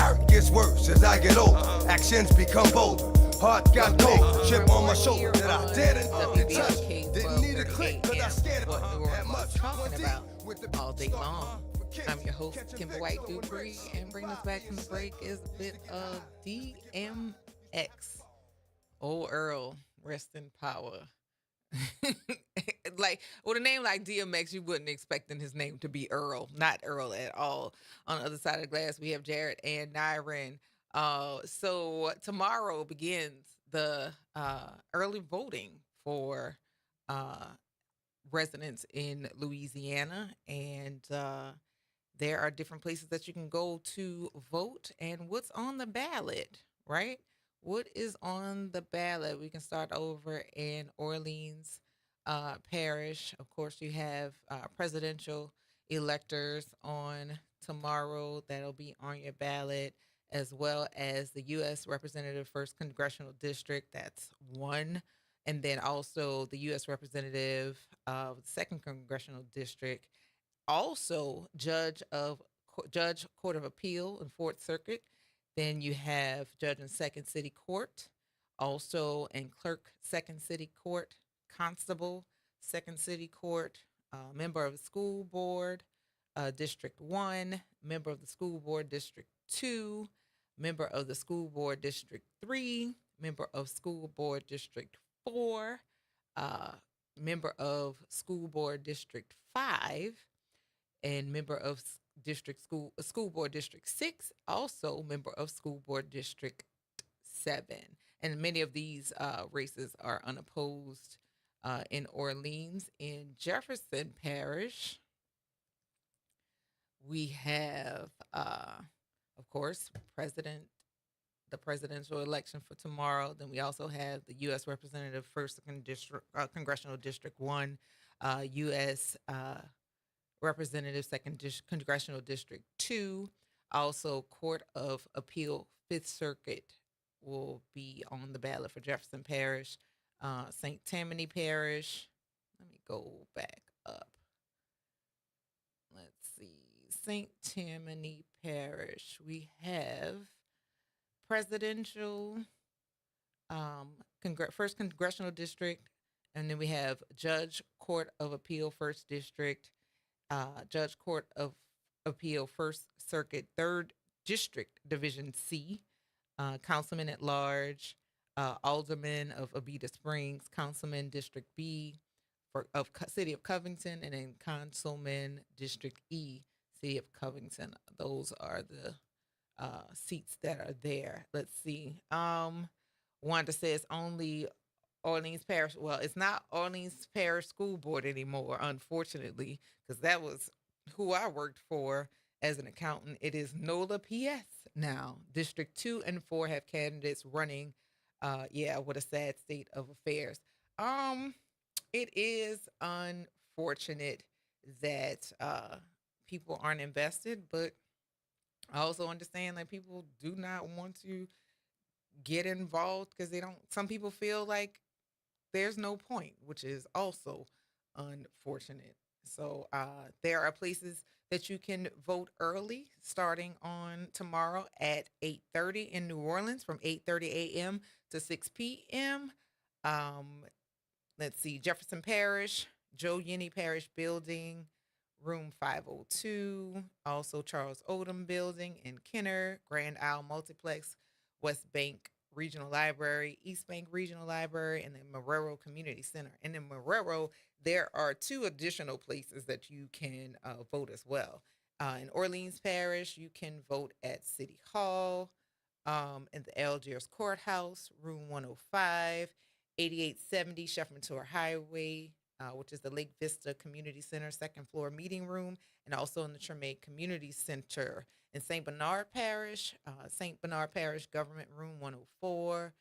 Art gets worse as I get old. Actions become bold. Heart got cold. Chip on my shoulder that I didn't touch. Didn't need a click, cause I scared what of New that Orleans much. is talking about all day long. I'm your host, Kimber White Dupree, and bringing us back from the break is a bit of DMX. Old Earl, rest in power. Like, with a name like DMX, you wouldn't expecting his name to be Earl. Not Earl at all. On the other side of the glass, we have Jared and Nyron. So tomorrow begins the early voting for residents in Louisiana, and there are different places that you can go to vote. And what's on the ballot, right? What is on the ballot? We can start over in Orleans Parish. Of course, you have presidential electors on tomorrow that'll be on your ballot, as well as the U.S. Representative First Congressional District. That's one. And then also the U.S. Representative of Second Congressional District. Also, Judge Court of Appeal in Fourth Circuit. Then you have Judge in Second City Court, also in Clerk Second City Court, Constable Second City Court, member of the School Board District 1, member of the School Board District 2, member of the School Board District 3, member of School Board District 4, member of School Board District 5, and member of School Board District 6, also member of School Board District 7. And many of these races are unopposed in Orleans. In Jefferson Parish, we have, of course, the presidential election for tomorrow. Then we also have the U.S. Representative First Congressional District 1, U.S. Representative Second Congressional District 2. Also, Court of Appeal Fifth Circuit will be on the ballot for Jefferson Parish. St. Tammany Parish. Let me go back up. Let's see. St. Tammany Parish. We have presidential First Congressional District, and then we have Judge Court of Appeal First District, Judge Court of Appeal First Circuit Third District Division C, Councilman at Large, Alderman of Abita Springs, Councilman District B of City of Covington, and then Councilman District E, City of Covington. Those are the seats that are there. Let's see. Wanda says only Orleans Parish. Well, it's not Orleans Parish School Board anymore, unfortunately, because that was who I worked for as an accountant. It is NOLA PS now. District 2 and 4 have candidates running. What a sad state of affairs. It is unfortunate that people aren't invested, but I also understand that people do not want to get involved because some people feel like there's no point, which is also unfortunate. So there are places that you can vote early starting on tomorrow at 8:30 in New Orleans, from 8:30 a.m. to 6 p.m. Let's see, Jefferson Parish, Joe Yenny Parish Building, room 502. Also Charles Odom Building in Kenner, Grand Isle Multiplex, West Bank Regional Library, East Bank Regional Library, and the Marrero Community Center. And in Marrero, there are 2 additional places that you can vote as well. In Orleans Parish, you can vote at City Hall, in the Algiers Courthouse, room 105, 8870 Shefferman Highway, which is the Lake Vista Community Center, second floor meeting room, and also in the Treme Community Center. In St. Bernard Parish, Government Room 104,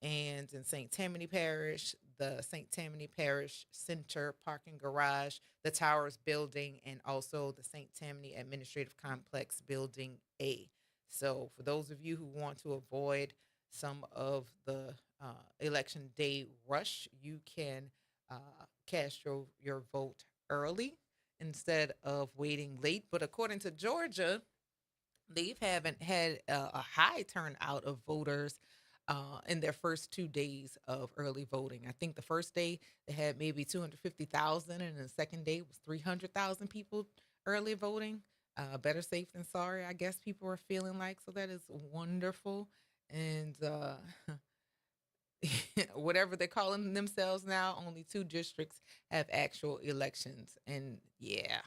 and in St. Tammany Parish, the St. Tammany Parish Center Parking Garage, the Towers Building, and also the St. Tammany Administrative Complex Building A. So for those of you who want to avoid some of the election day rush, you can cast your vote early instead of waiting late. But according to Georgia, They've haven't had a high turnout of voters in their first 2 days of early voting. I think the first day they had maybe 250,000, and the second day was 300,000 people early voting. Better safe than sorry, I guess people are feeling like. So that is wonderful. And whatever they're calling themselves now, only 2 districts have actual elections. And yeah,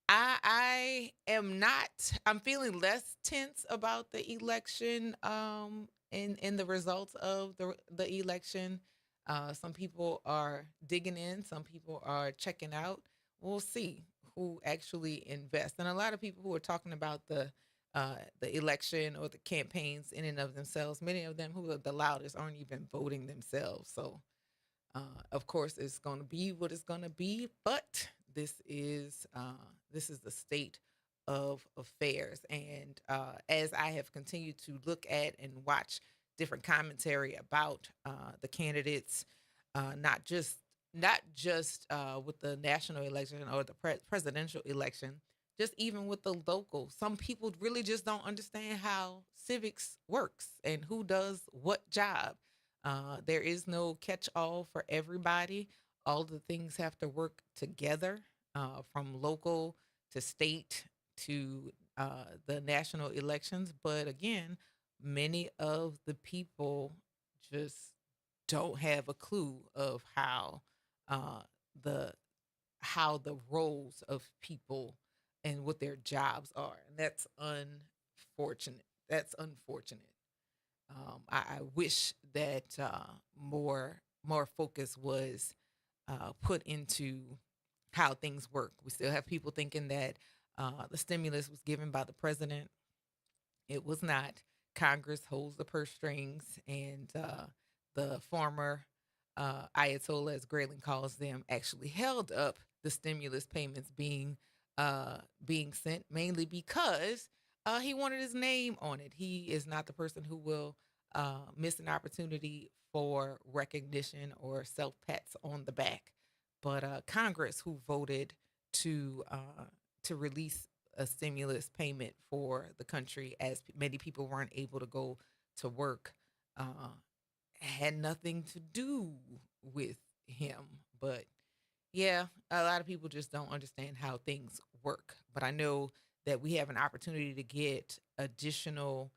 I am not. I'm feeling less tense about the election. In the results of the election, some people are digging in. Some people are checking out. We'll see who actually invests. And a lot of people who are talking about the election or the campaigns in and of themselves, many of them who are the loudest aren't even voting themselves. So of course, it's going to be what it's going to be, but this is the state of affairs. And as I have continued to look at and watch different commentary about the candidates, not just with the national election or the presidential election, just even with the local, some people really just don't understand how civics works and who does what job. There is no catch-all for everybody. All the things have to work together, from local to state to the national elections. But again, many of the people just don't have a clue of uh, the how the roles of people and what their jobs are, and that's unfortunate. That's unfortunate. I wish that more focus was put into how things work. We still have people thinking that the stimulus was given by the president. It was not. Congress holds the purse strings, and the former Ayatollah, as Grayling calls them, actually held up the stimulus payments being sent, mainly because he wanted his name on it. He is not the person who will miss an opportunity for recognition or self pats on the back. But Congress, who voted to release a stimulus payment for the country, as many people weren't able to go to work, had nothing to do with him. But yeah, a lot of people just don't understand how things work. But I know that we have an opportunity to get additional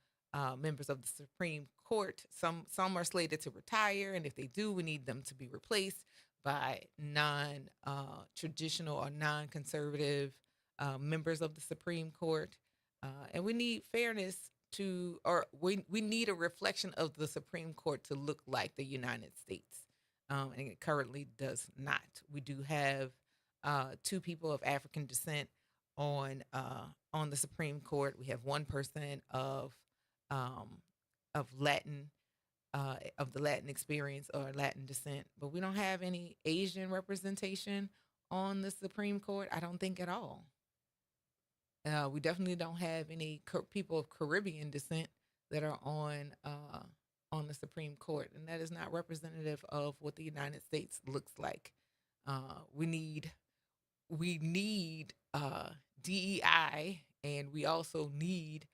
members of the Supreme Court. Some are slated to retire, and if they do, we need them to be replaced by non-traditional or non-conservative members of the Supreme Court. And we need fairness or we need a reflection of the Supreme Court to look like the United States. And it currently does not. We do have 2 people of African descent on the Supreme Court. We have 1 person of Latin of the Latin experience or Latin descent, but we don't have any Asian representation on the Supreme Court. I don't think at all. We definitely don't have any people of Caribbean descent that are on the Supreme Court, and that is not representative of what the United States looks like. We need DEI, and we also need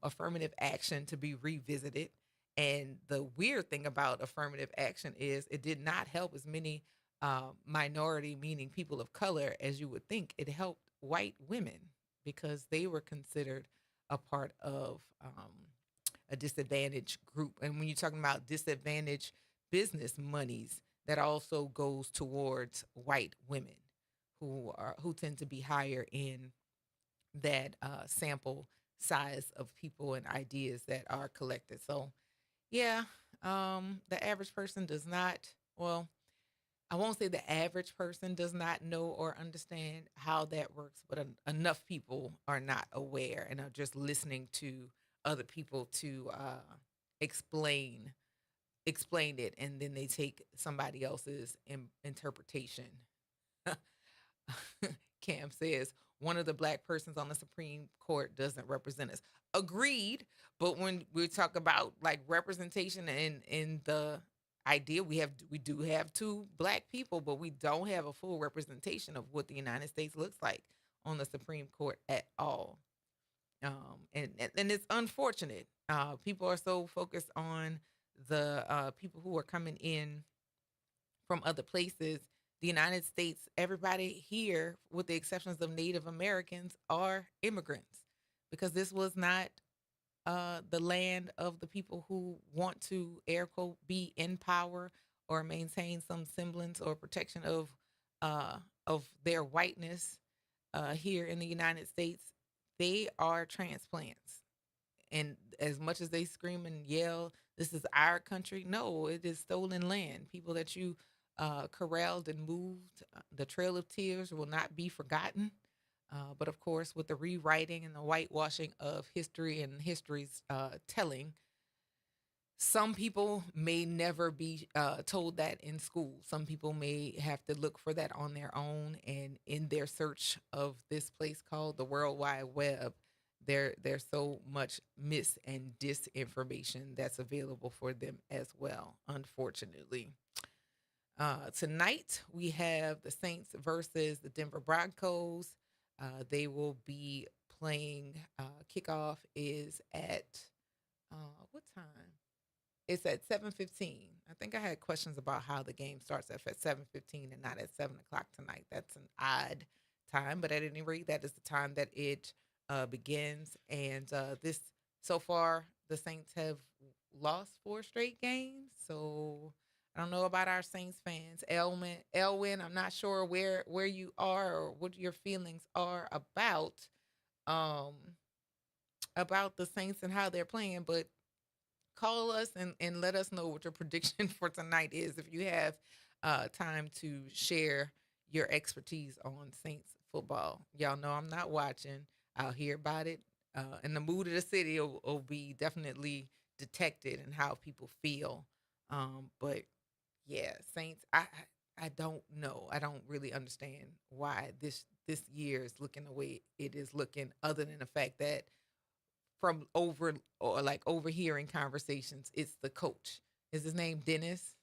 affirmative action to be revisited. And the weird thing about affirmative action is it did not help as many minority, meaning people of color, as you would think. It helped white women because they were considered a part of a disadvantaged group. And when you're talking about disadvantaged business monies, that also goes towards white women who tend to be higher in that sample size of people and ideas that are collected. So yeah, the average person does not, well, I won't say the average person does not know or understand how that works, but enough people are not aware and are just listening to other people to explain it, and then they take somebody else's interpretation. Cam says one of the black persons on the Supreme Court doesn't represent us. Agreed, but when we talk about like representation in the idea, we do have 2 black people, but we don't have a full representation of what the United States looks like on the Supreme Court at all. And it's unfortunate. People are so focused on the people who are coming in from other places. The United States, everybody here, with the exceptions of Native Americans, are immigrants, because this was not the land of the people who want to, air quote, be in power or maintain some semblance or protection of their whiteness here in the United States. They are transplants. And as much as they scream and yell, this is our country, no, it is stolen land. People that you corralled and moved, the Trail of Tears will not be forgotten. But of course, with the rewriting and the whitewashing of history and history's telling, some people may never be told that in school. Some people may have to look for that on their own, and in their search of this place called the World Wide Web, there's so much mis and disinformation that's available for them as well, unfortunately. Tonight we have the Saints versus the Denver Broncos. They will be playing. Kickoff is at what time? It's at 7:15. I think I had questions about how the game starts at 7:15 and not at 7 o'clock tonight. That's an odd time, but at any rate, that is the time that it begins. And this so far, the Saints have lost 4 straight games. So I don't know about our Saints fans. Elwin, I'm not sure where you are or what your feelings are about the Saints and how they're playing, but call us and let us know what your prediction for tonight is if you have time to share your expertise on Saints football. Y'all know I'm not watching. I'll hear about it. And the mood of the city will be definitely detected in how people feel. But yeah, Saints, I don't know. I don't really understand why this year is looking the way it is looking, other than the fact that from overhearing conversations, it's the coach. Is his name Dennis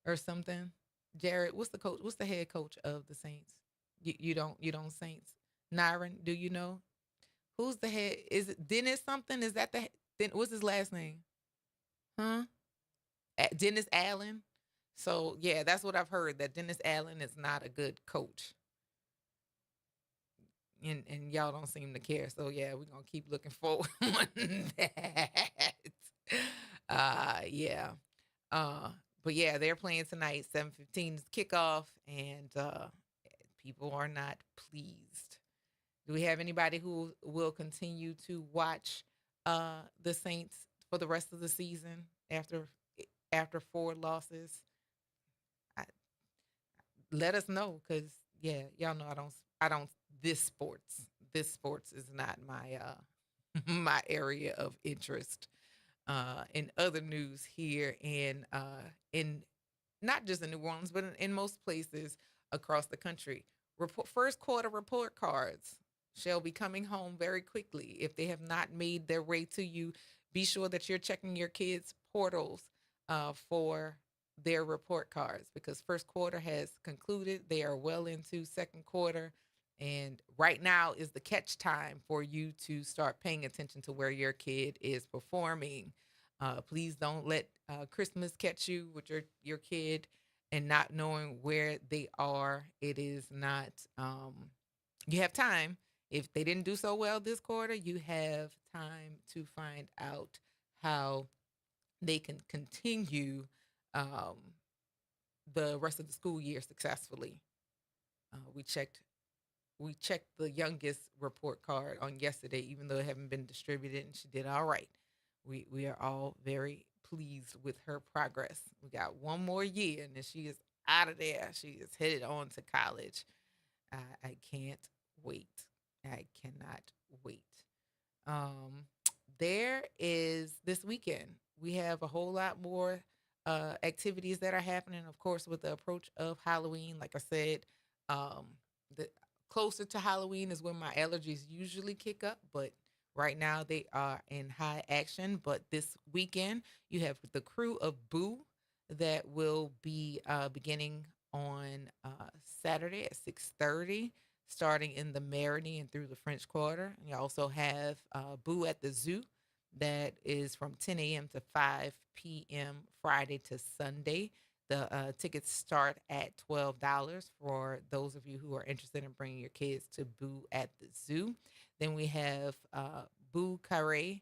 or something? Jared, what's the coach? What's the head coach of the Saints? You don't Saints. Nyron, do you know? Who's the head? Is it Dennis something? Is that what's his last name? Huh? Dennis Allen. So yeah, that's what I've heard, that Dennis Allen is not a good coach. And y'all don't seem to care. So yeah, we're gonna keep looking forward on that. Yeah. But yeah, they're playing tonight, 7:15 is kickoff, and people are not pleased. Do we have anybody who will continue to watch the Saints for the rest of the season after 4 losses? Let us know, because yeah, y'all know I don't this sports is not my my area of interest. In other news here in not just in New Orleans, but in most places across the country, first quarter report cards shall be coming home very quickly. If they have not made their way to you, be sure that you're checking your kids' portals for their report cards, because first quarter has concluded. They are well into second quarter, and right now is the catch time for you to start paying attention to where your kid is performing. Please don't let Christmas catch you with your kid and not knowing where they are. It is not, you have time. If they didn't do so well this quarter, you have time to find out how they can continue the rest of the school year successfully. We checked the youngest report card on yesterday, even though it haven't been distributed, and she did all right. We are all very pleased with her progress. We got one more year, and then she is out of there. She is headed on to college. I can't wait. I cannot wait. There is this weekend, we have a whole lot more activities that are happening, of course, with the approach of Halloween. Like I said, the closer to Halloween is when my allergies usually kick up, but right now they are in high action. But this weekend, you have the crew of Boo that will be beginning on Saturday at 6:30. starting in the Marigny and through the French Quarter. And you also have Boo at the Zoo that is from 10 a.m. to 5 p.m. Friday to Sunday. The tickets start at $12 for those of you who are interested in bringing your kids to Boo at the Zoo. Then we have Boo Carré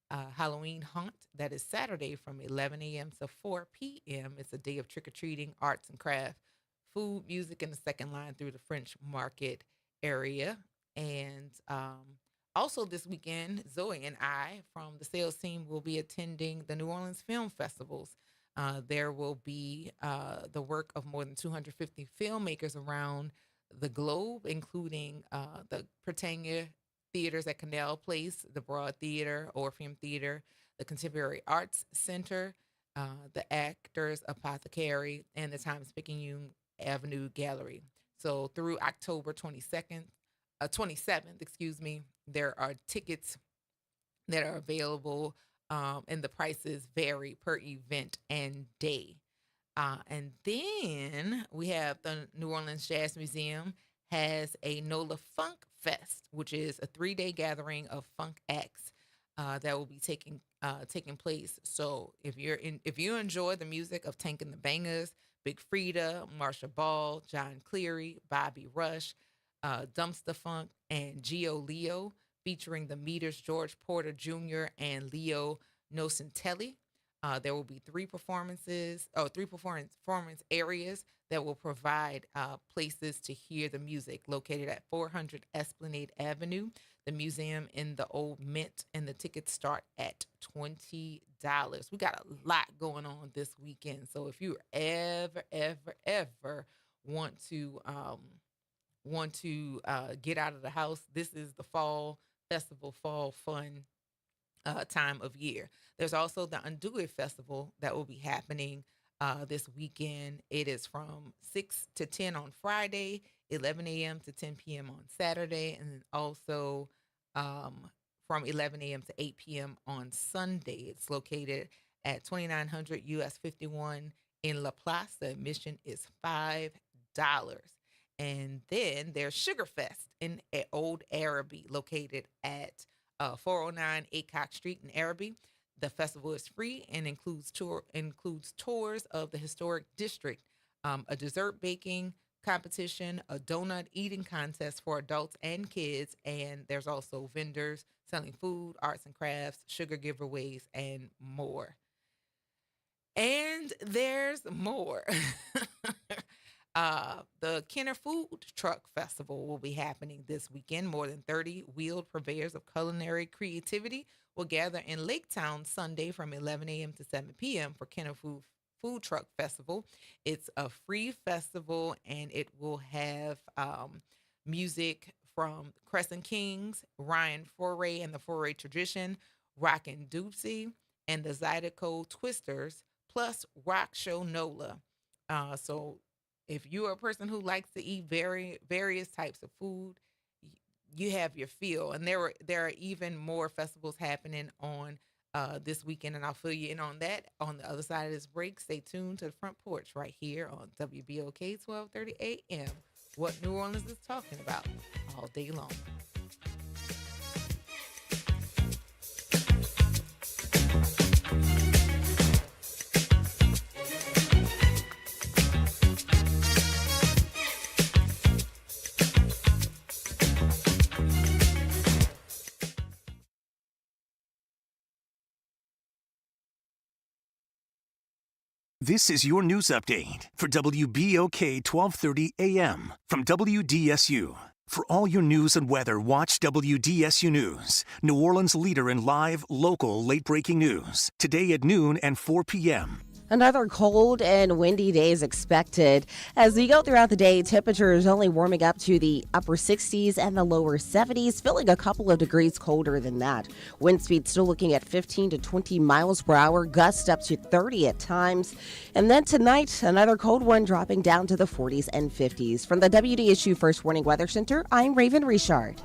Halloween Haunt. That is Saturday from 11 a.m. to 4 p.m. It's a day of trick-or-treating, arts and craft, food, music, and the second line through the French Market area. And also this weekend, Zoe and I from the sales team will be attending the New Orleans Film Festivals. There will be the work of more than 250 filmmakers around the globe, including the Prytania Theaters at Canal Place, the Broad Theater, Orpheum Theater, the Contemporary Arts Center, the Actors Apothecary, and the Times-Picayune Avenue Gallery. So through October 27th, there are tickets that are available, and the prices vary per event and day. And then we have the New Orleans Jazz Museum has a NOLA Funk Fest, which is a 3-day gathering of funk acts that will be taking place. So if you enjoy the music of Tank and the Bangers, Big Frida, Marsha Ball, John Cleary, Bobby Rush, Dumpster Funk, and Gio Leo, featuring the Meters George Porter Jr. and Leo Nocentelli. There will be three performance areas that will provide places to hear the music, located at 400 Esplanade Avenue, the museum in the Old Mint, and the tickets start at $20. We got a lot going on this weekend, so if you ever want to get out of the house, this is the fall festival, fall fun time of year. There's also the Undo It Festival that will be happening this weekend. It is from 6 to 10 on Friday, 11 a.m. to 10 p.m. on Saturday, and then also from 11 a.m. to 8 p.m. on Sunday. It's located at 2900 US 51 in La Place. The admission is $5. And then there's Sugar Fest in Old Araby, located at 409 Aycock Street in Araby. The festival is free and includes tours of the historic district, a dessert baking competition, a donut eating contest for adults and kids, and there's also vendors selling food, arts and crafts, sugar giveaways, and more. And there's more. The Kenner Food Truck Festival will be happening this weekend. More than 30 wheeled purveyors of culinary creativity will gather in Laketown Sunday from 11 a.m. to 7 p.m. for Kenner Food Truck Festival. It's a free festival, and it will have music from Crescent Kings, Ryan Foray and the Foray Tradition, Rockin' Doopsie, and the Zydeco Twisters, plus Rock Show NOLA. So if you are a person who likes to eat various types of food, you have your fill. And there are even more festivals happening on this weekend, and I'll fill you in on that on the other side of this break. Stay tuned to the Front Porch right here on WBOK 1230 AM. What New Orleans is talking about all day long. This is your news update for WBOK 1230 AM from WDSU. For all your news and weather, watch WDSU News, New Orleans' leader in live, local, late-breaking news. Today at noon and 4 p.m. Another cold and windy day is expected. As we go throughout the day, temperatures only warming up to the upper 60s and the lower 70s, feeling a couple of degrees colder than that. Wind speed still looking at 15 to 20 miles per hour, gusts up to 30 at times. And then tonight, another cold one dropping down to the 40s and 50s. From the WDSU First Warning Weather Center, I'm Raven Richard.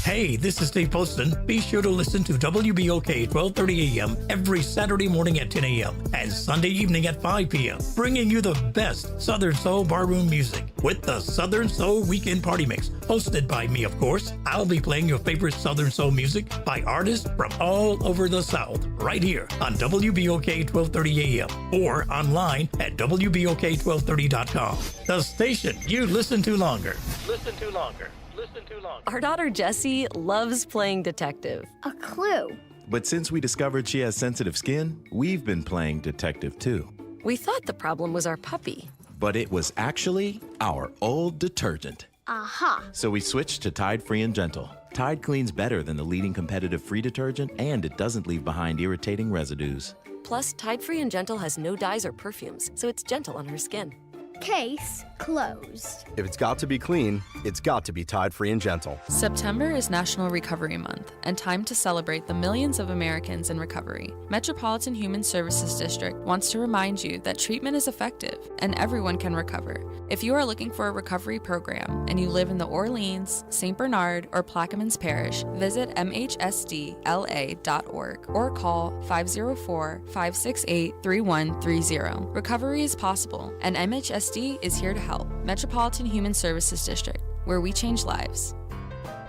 Hey, this is Dave Poston. Be sure to listen to WBOK 1230 AM every Saturday morning at 10 a.m. as Sunday evening at 5 p.m., bringing you the best Southern Soul barroom music with the Southern Soul Weekend Party Mix, hosted by me, of course. I'll be playing your favorite Southern Soul music by artists from all over the South, right here on WBOK 1230 AM or online at WBOK1230.com. The station you listen to longer. Listen to longer. Listen to longer. Our daughter Jessie loves playing detective. A clue. But since we discovered she has sensitive skin, we've been playing detective too. We thought the problem was our puppy. But it was actually our old detergent. Aha. So we switched to Tide Free and Gentle. Tide cleans better than the leading competitive free detergent, and it doesn't leave behind irritating residues. Plus, Tide Free and Gentle has no dyes or perfumes, so it's gentle on her skin. Case closed. If it's got to be clean, it's got to be Tide Free and Gentle. September is National Recovery Month and time to celebrate the millions of Americans in recovery. Metropolitan Human Services District wants to remind you that treatment is effective and everyone can recover. If you are looking for a recovery program and you live in the Orleans, St. Bernard, or Plaquemines Parish, visit mhsdla.org or call 504-568-3130. Recovery is possible, and MHSD is here to help. Metropolitan Human Services District, where we change lives.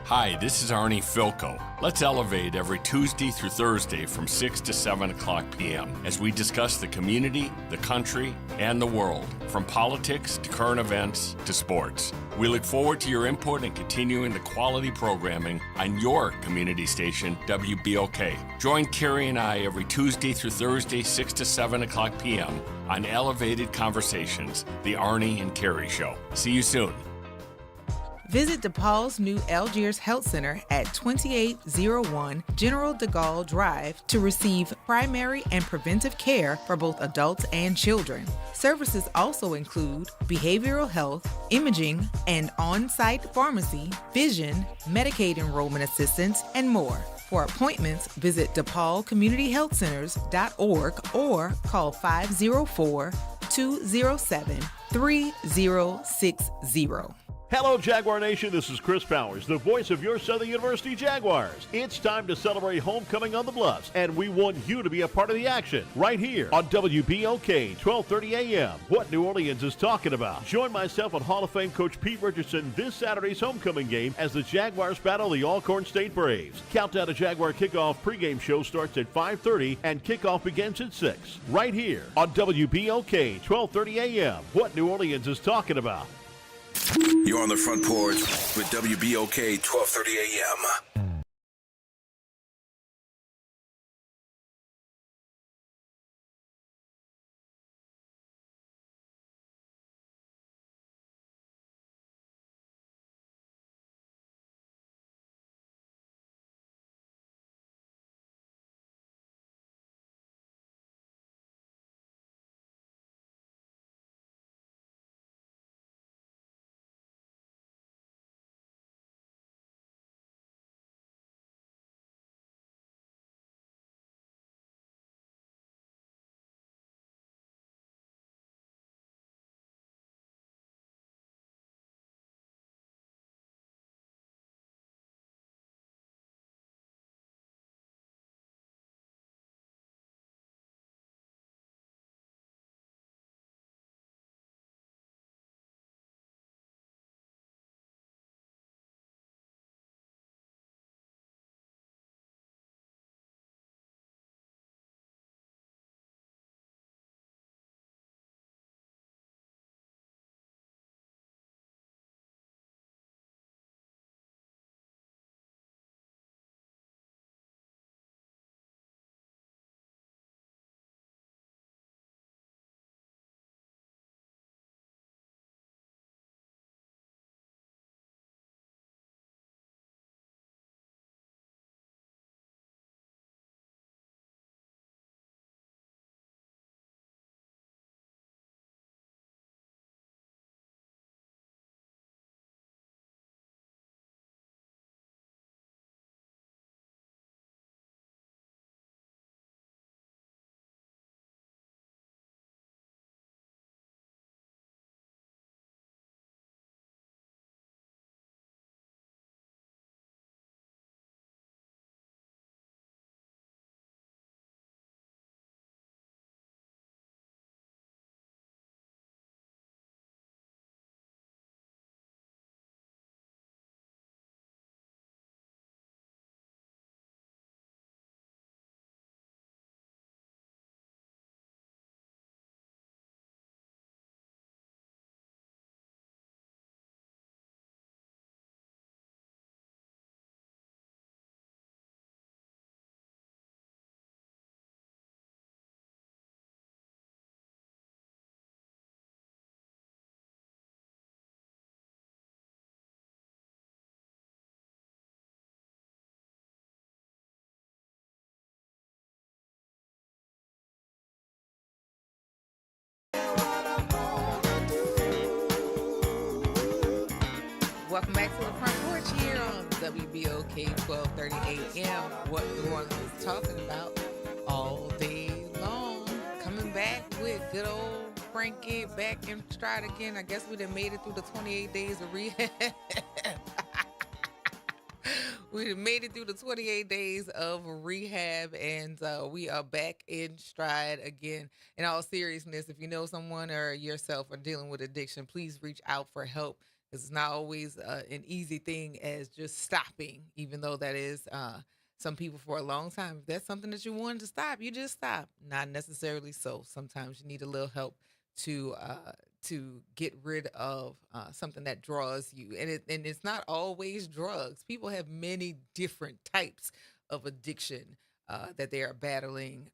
Hi, this is Arnie Filko. Let's elevate every Tuesday through Thursday from 6 to 7 o'clock p.m. as we discuss the community, the country, and the world, from politics to current events to sports. We look forward to your input and continuing the quality programming on your community station, WBOK. Join Carrie and I every Tuesday through Thursday, 6 to 7 o'clock p.m. on Elevated Conversations, the Arnie and Carrie Show. See you soon. Visit DePaul's new Algiers Health Center at 2801 General de Gaulle Drive to receive primary and preventive care for both adults and children. Services also include behavioral health, imaging, and on-site pharmacy, vision, Medicaid enrollment assistance, and more. For appointments, visit DePaulCommunityHealthCenters.org or call 504-207-3060. Hello, Jaguar Nation. This is Chris Powers, the voice of your Southern University Jaguars. It's time to celebrate homecoming on the Bluffs, and we want you to be a part of the action right here on WBOK 1230 AM. What New Orleans is talking about. Join myself and Hall of Fame coach Pete Richardson this Saturday's homecoming game as the Jaguars battle the Alcorn State Braves. Countdown to Jaguar kickoff pregame show starts at 5:30 and kickoff begins at 6 right here on WBOK 1230 AM. What New Orleans is talking about. You're on the Front Porch with WBOK 1230 AM. Welcome back to the Front Porch here on WBOK 1230 AM. What New Orleans is talking about all day long. Coming back with good old Frankie back in stride again. I guess we done made it through the 28 days of rehab. We made it through the 28 days of rehab, and we are back in stride again. In all seriousness, if you know someone or yourself are dealing with addiction, please reach out for help. It's not always an easy thing as just stopping, even though that is some people for a long time. If that's something that you wanted to stop, you just stop. Not necessarily so. Sometimes you need a little help to get rid of something that draws you. And it's not always drugs. People have many different types of addiction that they are battling.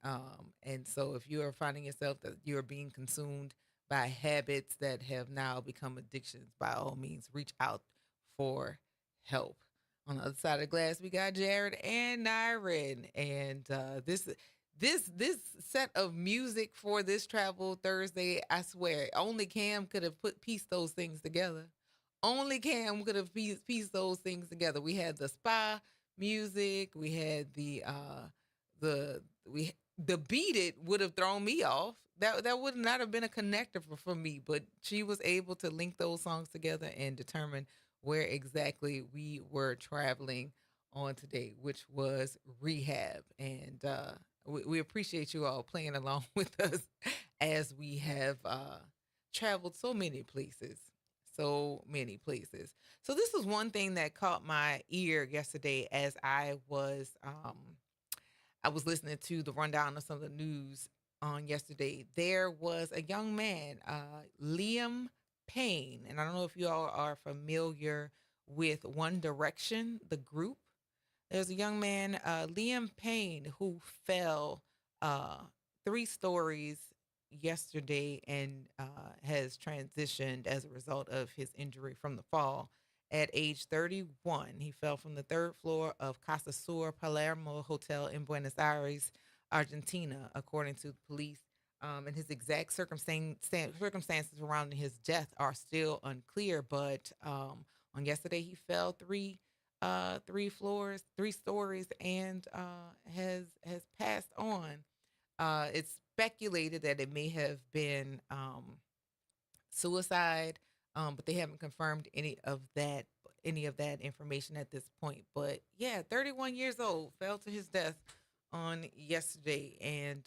And so if you are finding yourself that you're being consumed by habits that have now become addictions, by all means, reach out for help. On the other side of the glass, we got Jared and Nyrin. And this set of music for this Travel Thursday, I swear, only Cam could have pieced those things together. Only Cam could have pieced those things together. We had the spa music. We had the Beat It would have thrown me off. That would not have been a connector for me, but she was able to link those songs together and determine where exactly we were traveling on today, which was rehab. And we appreciate you all playing along with us as we have traveled so many places. So this is one thing that caught my ear yesterday as I was listening to the rundown of some of the news on yesterday. There was a young man, Liam Payne, and I don't know if you all are familiar with One Direction, the group. There's a young man, Liam Payne, who fell 3 stories yesterday and has transitioned as a result of his injury from the fall. At age 31, he fell from the 3rd floor of Casa Sur Palermo Hotel in Buenos Aires, Argentina, according to the police. And his exact circumstances surrounding his death are still unclear. But on yesterday, he fell 3 stories, and has passed on. It's speculated that it may have been suicide, but they haven't confirmed any of that information at this point. But yeah, 31 years old, fell to his death on yesterday, and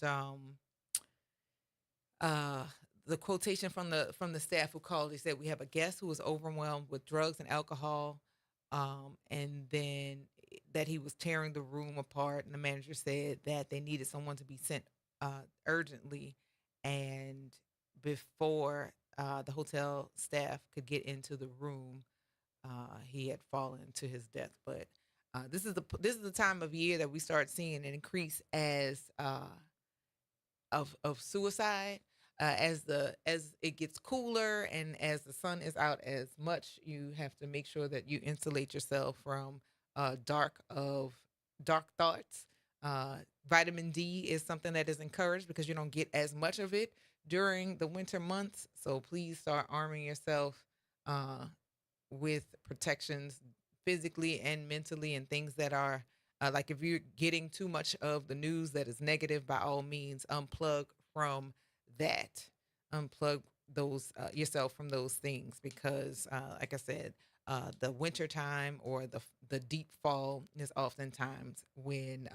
the quotation from the staff who called, they said, "We have a guest who was overwhelmed with drugs and alcohol." And then that he was tearing the room apart. And the manager said that they needed someone to be sent urgently. And before the hotel staff could get into the room, he had fallen to his death. But this is the time of year that we start seeing an increase of suicide. As it gets cooler and as the sun is out as much, you have to make sure that you insulate yourself from dark thoughts. Vitamin D is something that is encouraged because you don't get as much of it during the winter months. So please start arming yourself with protections physically and mentally, and things that are like, if you're getting too much of the news that is negative, by all means, unplug from that. Unplug those yourself from those things, because like I said, the winter time or the deep fall is oftentimes when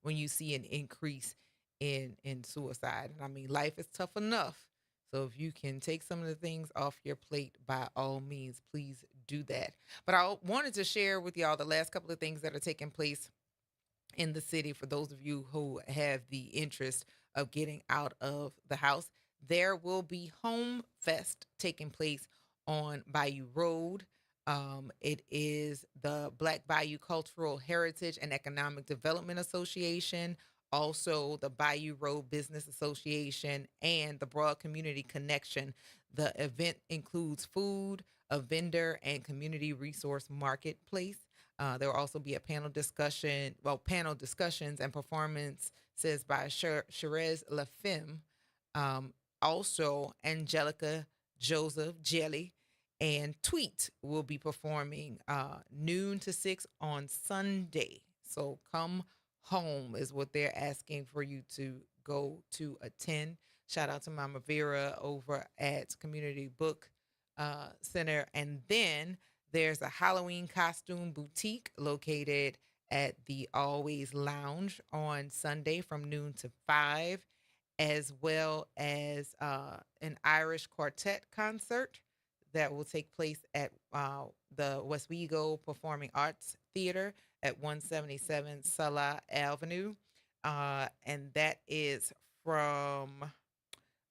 you see an increase in suicide. And I mean, life is tough enough. So if you can take some of the things off your plate, by all means, please do that. But I wanted to share with y'all the last couple of things that are taking place in the city for those of you who have the interest of getting out of the house. There will be Home Fest taking place on Bayou Road. It is the Black Bayou Cultural Heritage and Economic Development Association, also the Bayou Road Business Association, and the Broad Community Connection. The event includes food, a vendor, and community resource marketplace. There will also be a panel discussions and performances by Sherez LaFemme. Also, Angelica Joseph Jelly And Tweet will be performing noon to 6 on Sunday. So come home is what they're asking for you to go to attend. Shout out to Mama Vera over at Community Book Center. And then there's a Halloween costume boutique located at the Always Lounge on Sunday from noon to 5, as well as an Irish quartet concert that will take place at the Westwego Performing Arts Theater at 177 Sulla Avenue. And that is from,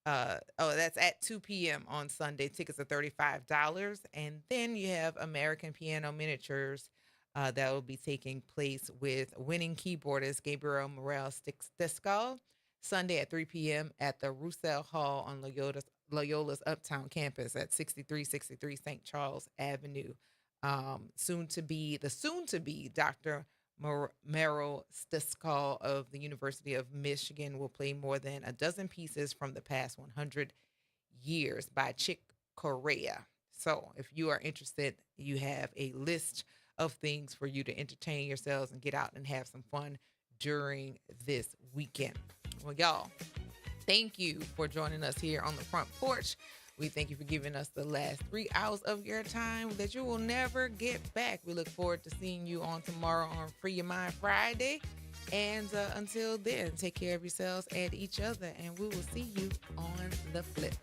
that's at 2 p.m. on Sunday. Tickets are $35. And then you have American Piano Miniatures that will be taking place with winning keyboardist Gabriel Morel-Stiscal Sunday at 3 p.m. at the Roussel Hall on Loyola's Uptown campus at 6363 St. Charles Avenue. Soon to be Dr. Merrill Stiscal of the University of Michigan will play more than a dozen pieces from the past 100 years by Chick Corea. So if you are interested, you have a list of things for you to entertain yourselves and get out and have some fun during this weekend. Well, y'all, thank you for joining us here on the Front Porch. We thank you for giving us the last 3 hours of your time that you will never get back. We look forward to seeing you on tomorrow on Free Your Mind Friday. And until then, take care of yourselves and each other, and we will see you on the flip.